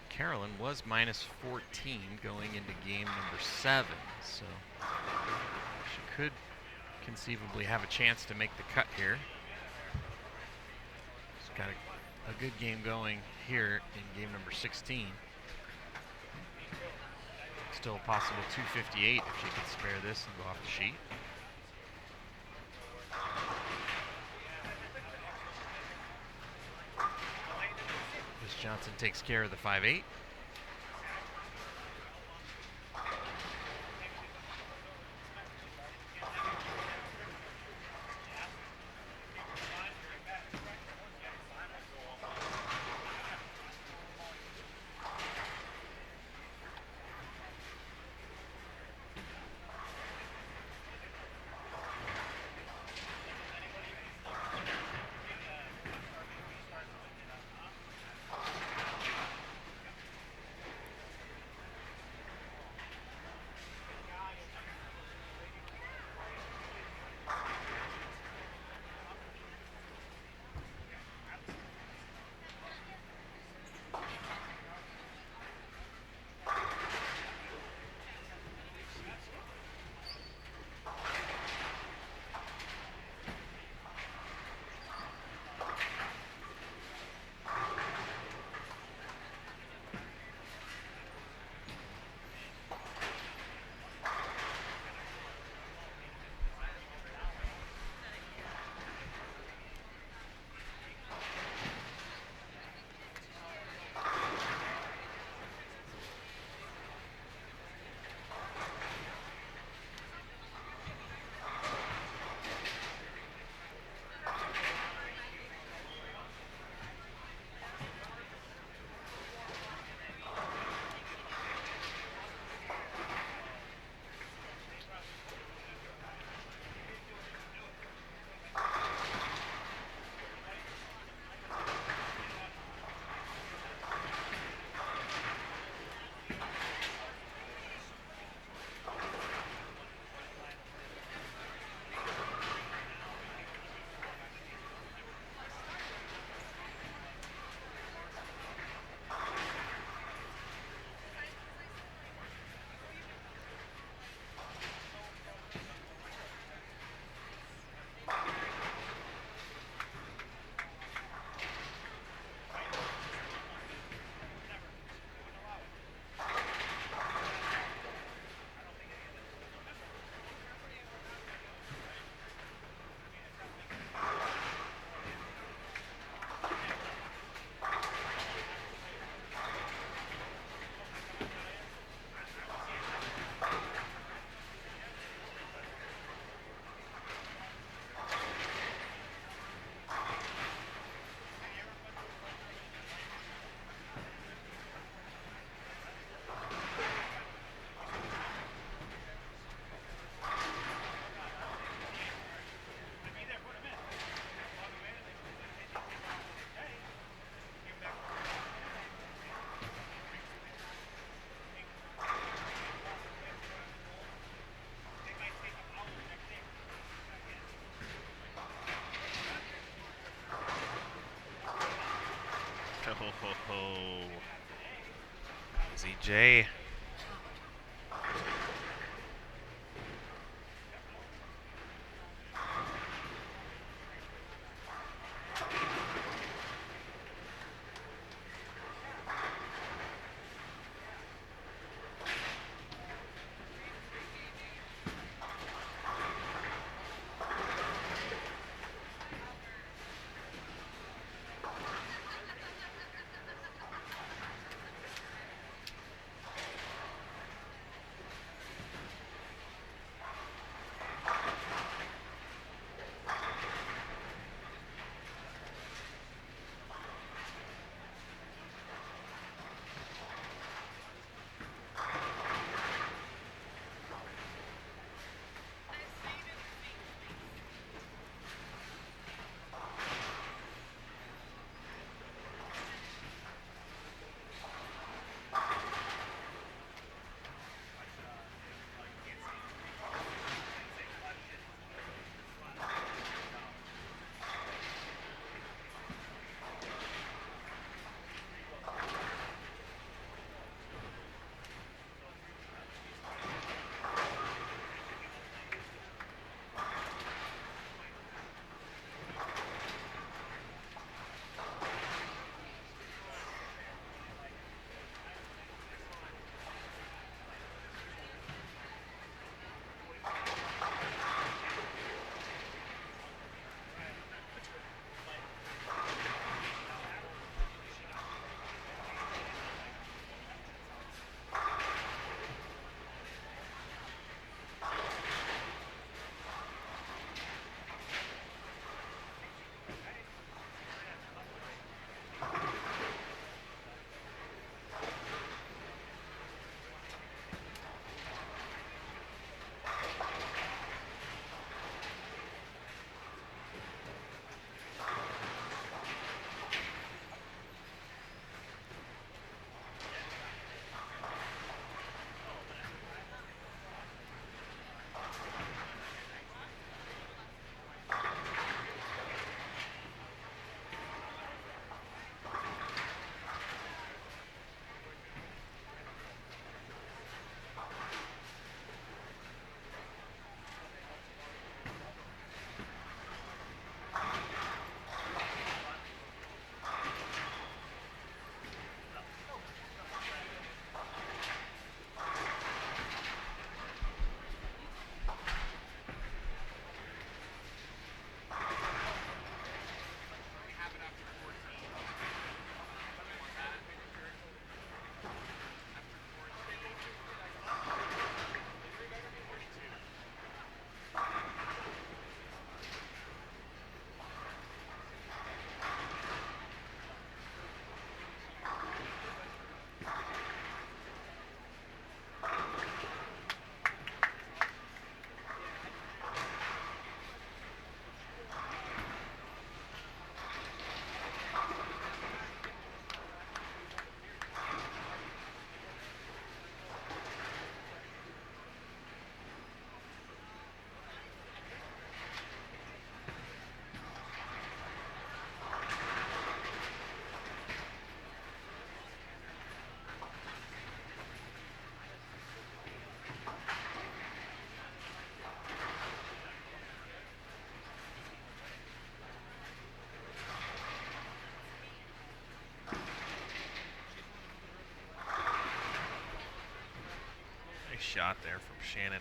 C: Carolyn was minus 14 going into game number 7, so she could conceivably have a chance to make the cut here. She's got a good game going here in game number 16. Still a possible 258 if she could spare this and go off the sheet. Johnson takes care of the 5-8.
B: ZJ. shot there from Shannon.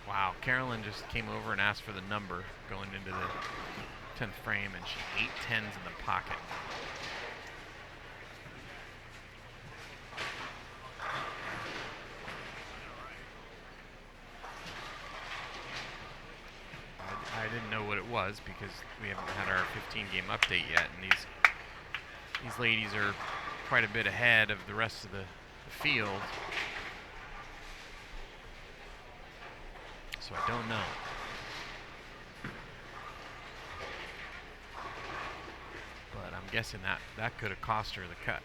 C: Wow, Carolyn just came over and asked for the number going into the 10th frame, and she 8 10s in the pocket. I didn't know what it was because we haven't had our 15-game update yet, and these ladies are quite a bit ahead of the rest of the field. So I don't know. But I'm guessing that could have cost her the cut.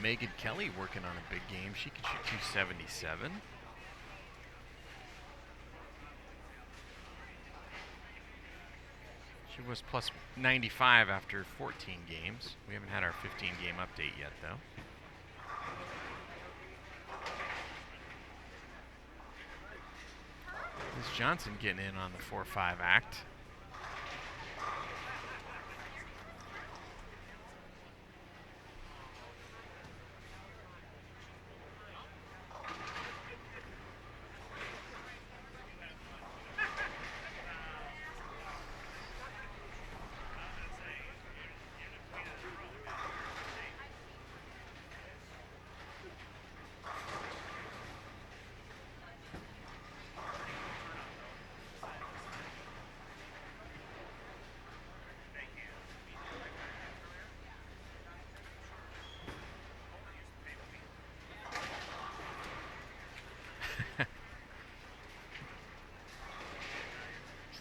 C: Megan Kelly working on a big game. She can shoot 277. She It was plus 95 after 14 games. We haven't had our 15-game update yet, though. Liz Johnson getting in on the 4-5 act.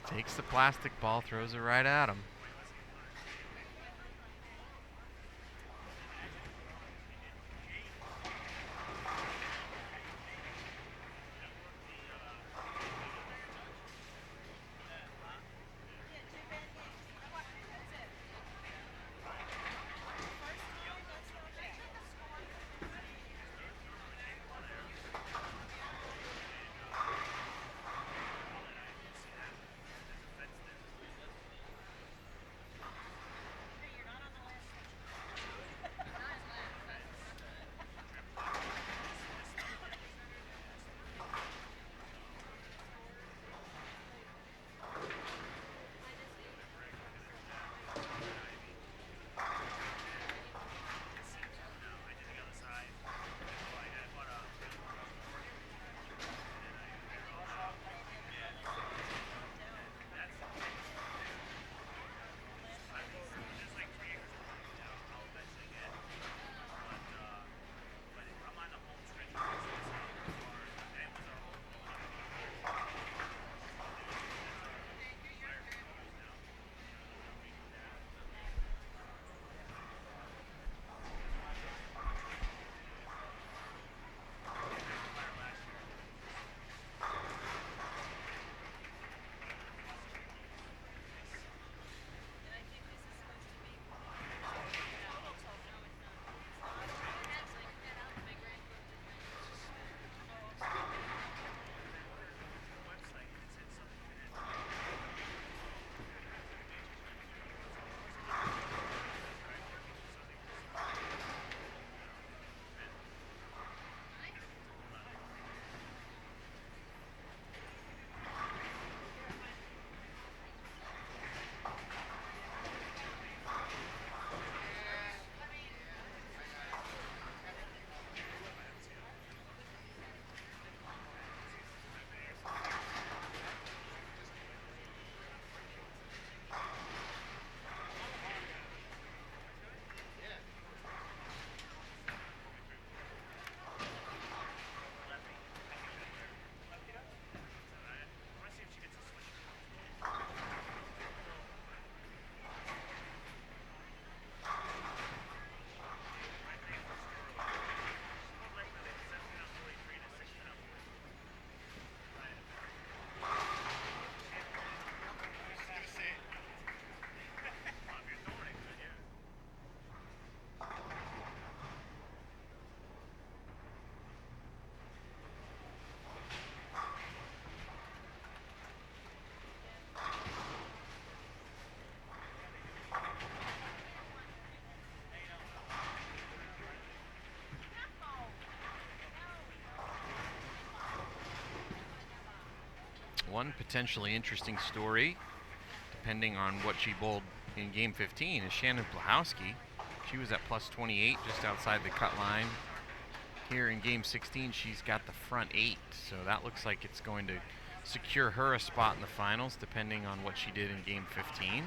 C: Takes the plastic ball, throws it right at him. One potentially interesting story, depending on what she bowled in Game 15, is Shannon Plahowski. She was at plus 28, just outside the cut line. Here in Game 16, she's got the front 8, so that looks like it's going to secure her a spot in the finals, depending on what she did in Game 15.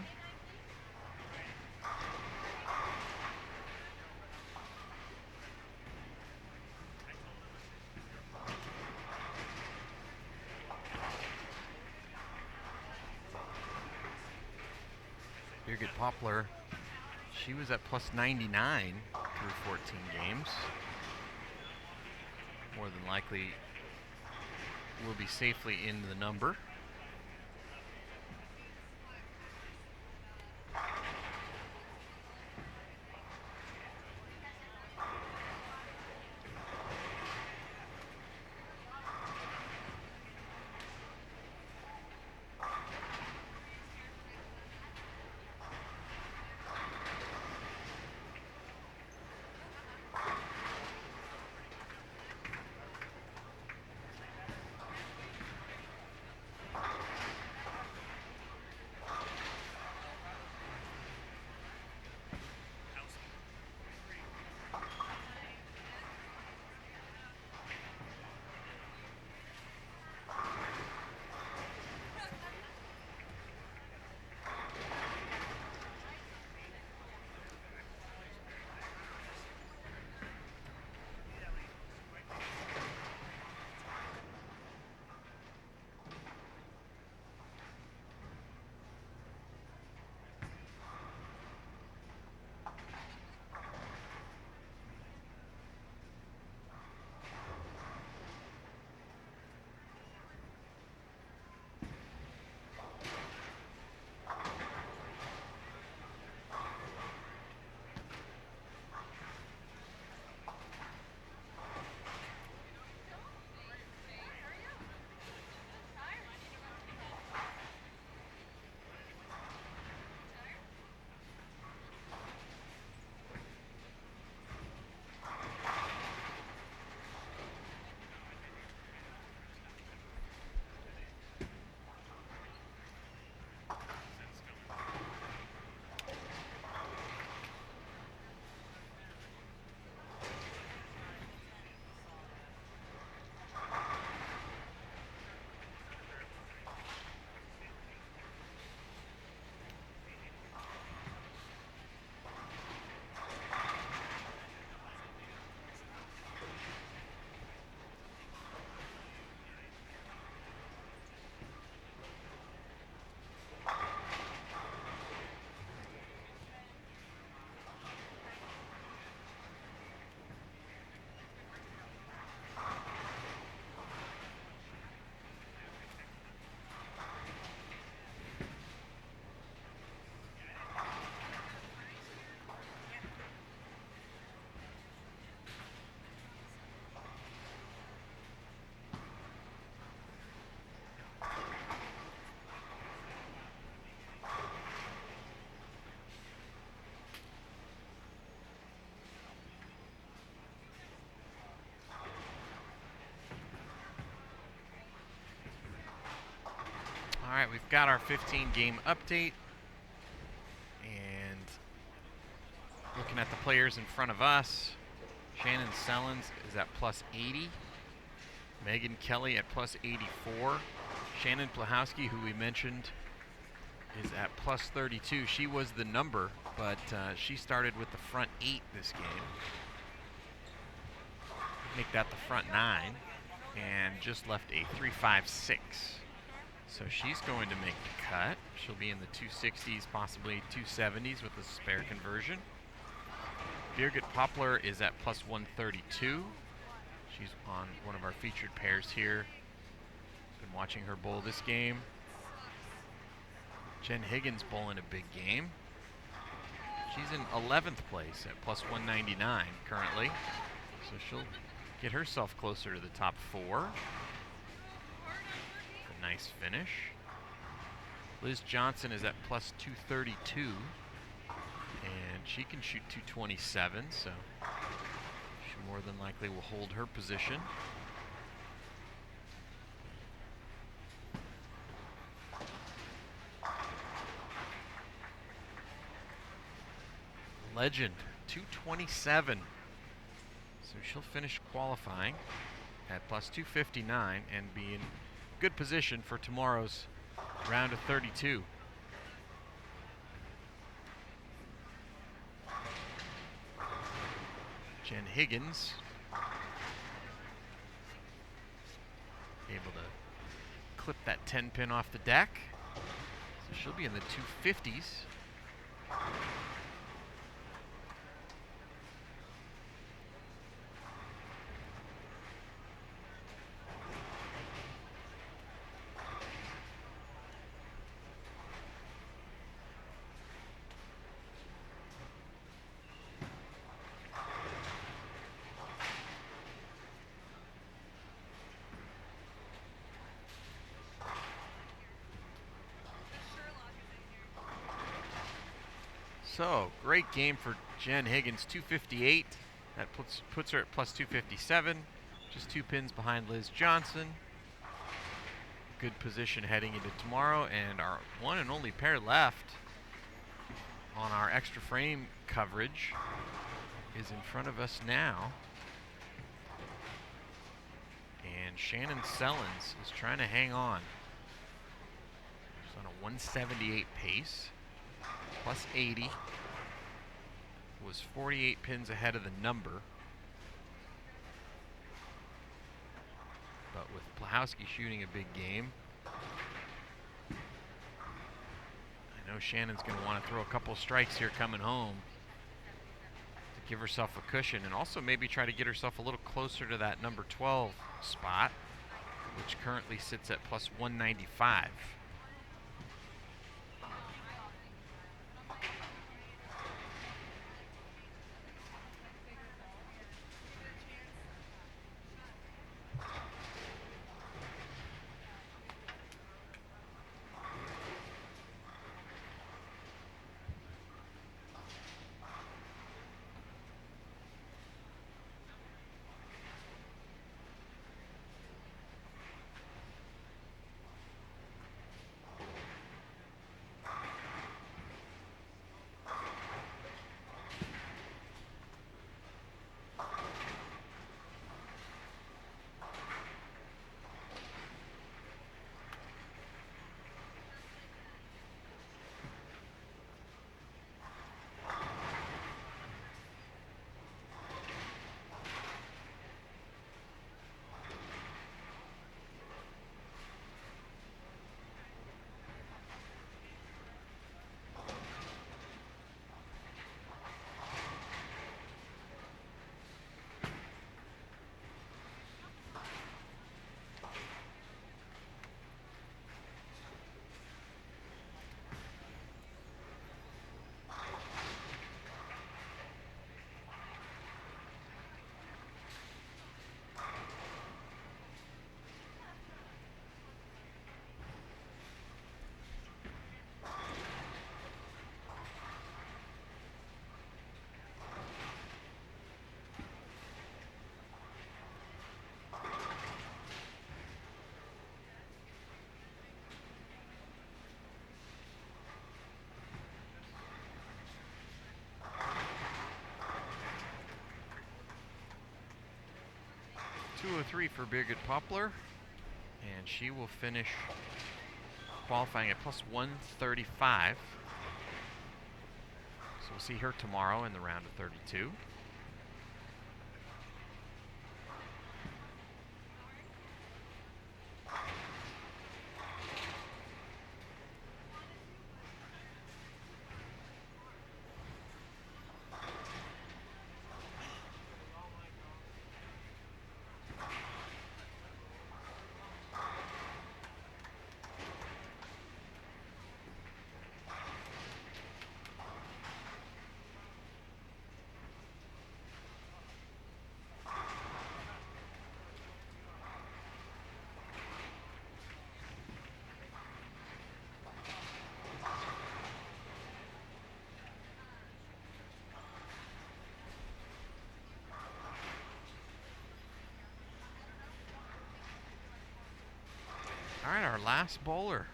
C: Birgit Poplar, she was at plus 99 through 14 games. More than likely will be safely in the number. we've got our 15-game update. And looking at the players in front of us, Shannon Sellens is at +80. Megan Kelly at +84. Shannon Plahowski, who we mentioned, is at +32. She was the number, but she started with the front 8 this game. Make that the front 9, and just left a 3.56. So she's going to make the cut. She'll be in the 260s, possibly 270s with a spare conversion. Birgit Poplar is at +132. She's on one of our featured pairs here. Been watching her bowl this game. Jen Higgins bowling a big game. She's in 11th place at +199 currently. So she'll get herself closer to the top 4. A nice finish. Liz Johnson is at +232. And she can shoot 227, so she more than likely will hold her position. Legend, 227. So she'll finish qualifying at +259 and be in good position for tomorrow's round of 32. Jen Higgins able to clip that 10 pin off the deck. So she'll be in the 250s. So, great game for Jen Higgins, 258. That puts her at +257. Just 2 pins behind Liz Johnson. Good position heading into tomorrow, and our one and only pair left on our extra frame coverage is in front of us now. And Shannon Sellens is trying to hang on. She's on a 178 pace. +80, was 48 pins ahead of the number. But with Plahowski shooting a big game, I know Shannon's going to want to throw a couple strikes here coming home to give herself a cushion, and also maybe try to get herself a little closer to that number 12 spot, which currently sits at +195. 203 for Birgit Poplar, and she will finish qualifying at plus 135. So we'll see her tomorrow in the round of 32. All right, our last bowler,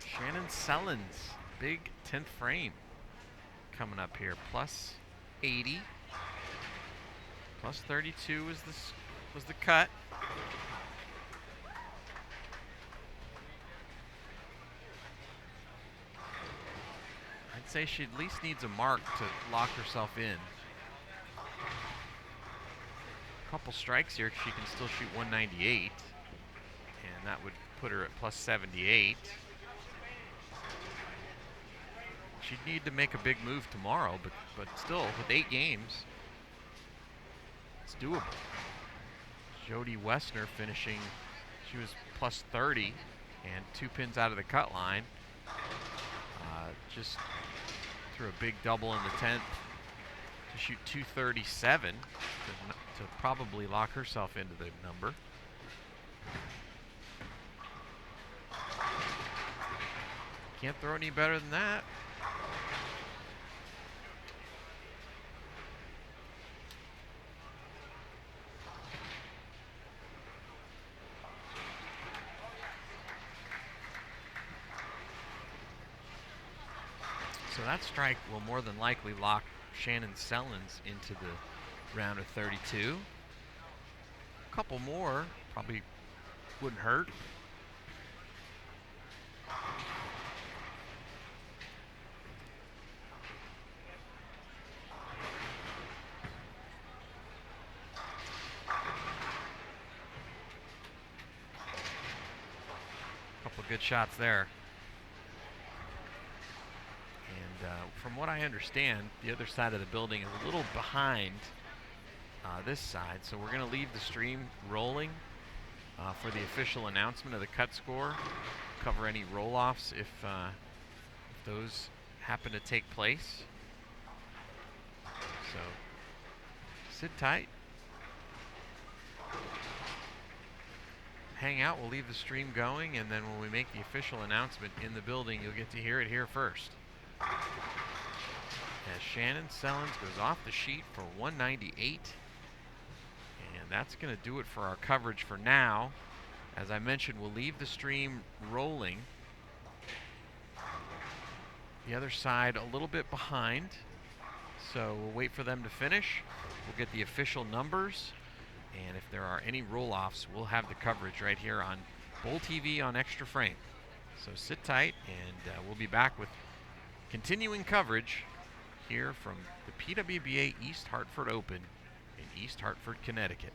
C: Shannon Sellens, big 10th frame coming up here, plus 80, plus 32 was the cut. I'd say she at least needs a mark to lock herself in. A couple strikes here, she can still shoot 198. And that would put her at plus 78. She'd need to make a big move tomorrow, but still, with 8 games, it's doable. Jody Wessner finishing, she was plus 30 and 2 pins out of the cut line. Just threw a big double in the 10th to shoot 237 to probably lock herself into the number. Can't throw any better than that. So that strike will more than likely lock Shannon Sellens into the round of 32. A couple more probably wouldn't hurt. Couple good shots there. And from what I understand, the other side of the building is a little behind this side, so we're going to leave the stream rolling for the official announcement of the cut score. Cover any roll-offs if those happen to take place. So sit tight. Hang out, we'll leave the stream going, and then when we make the official announcement in the building, you'll get to hear it here first. As Shannon Sellens goes off the sheet for 198. And that's going to do it for our coverage for now. As I mentioned, we'll leave the stream rolling. The other side a little bit behind, so we'll wait for them to finish. We'll get the official numbers, and if there are any roll-offs, we'll have the coverage right here on Bowl TV on Extra Frame. So sit tight, and we'll be back with continuing coverage here from the PWBA East Hartford Open in East Hartford, Connecticut.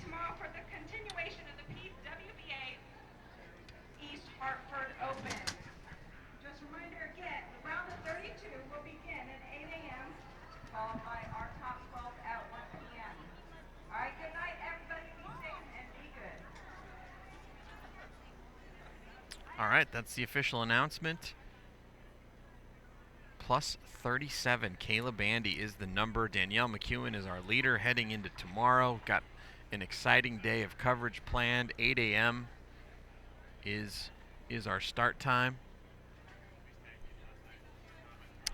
D: tomorrow for the continuation of the PWBA East Hartford Open. Just a reminder again, the round of 32 will begin at 8 a.m., followed by our top 12 at 1 p.m. All right, good night, everybody. Be safe and be good.
C: All right, that's the official announcement. Plus 37, Kayla Bandy is the number. Danielle McEwen is our leader heading into tomorrow. Got an exciting day of coverage planned. 8 a.m. is our start time.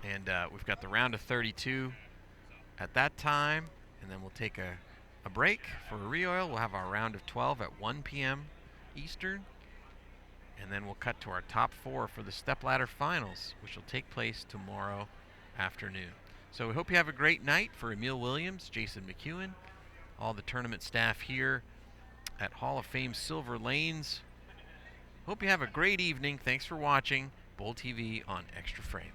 C: And we've got the round of 32 at that time. And then we'll take a break for a re-oil. We'll have our round of 12 at 1 p.m. Eastern. And then we'll cut to our top 4 for the stepladder finals, which will take place tomorrow afternoon. So we hope you have a great night. For Emil Williams, Jason McEwen, all the tournament staff here at Hall of Fame Silver Lanes. Hope you have a great evening. Thanks for watching Bull TV on Extra Frame.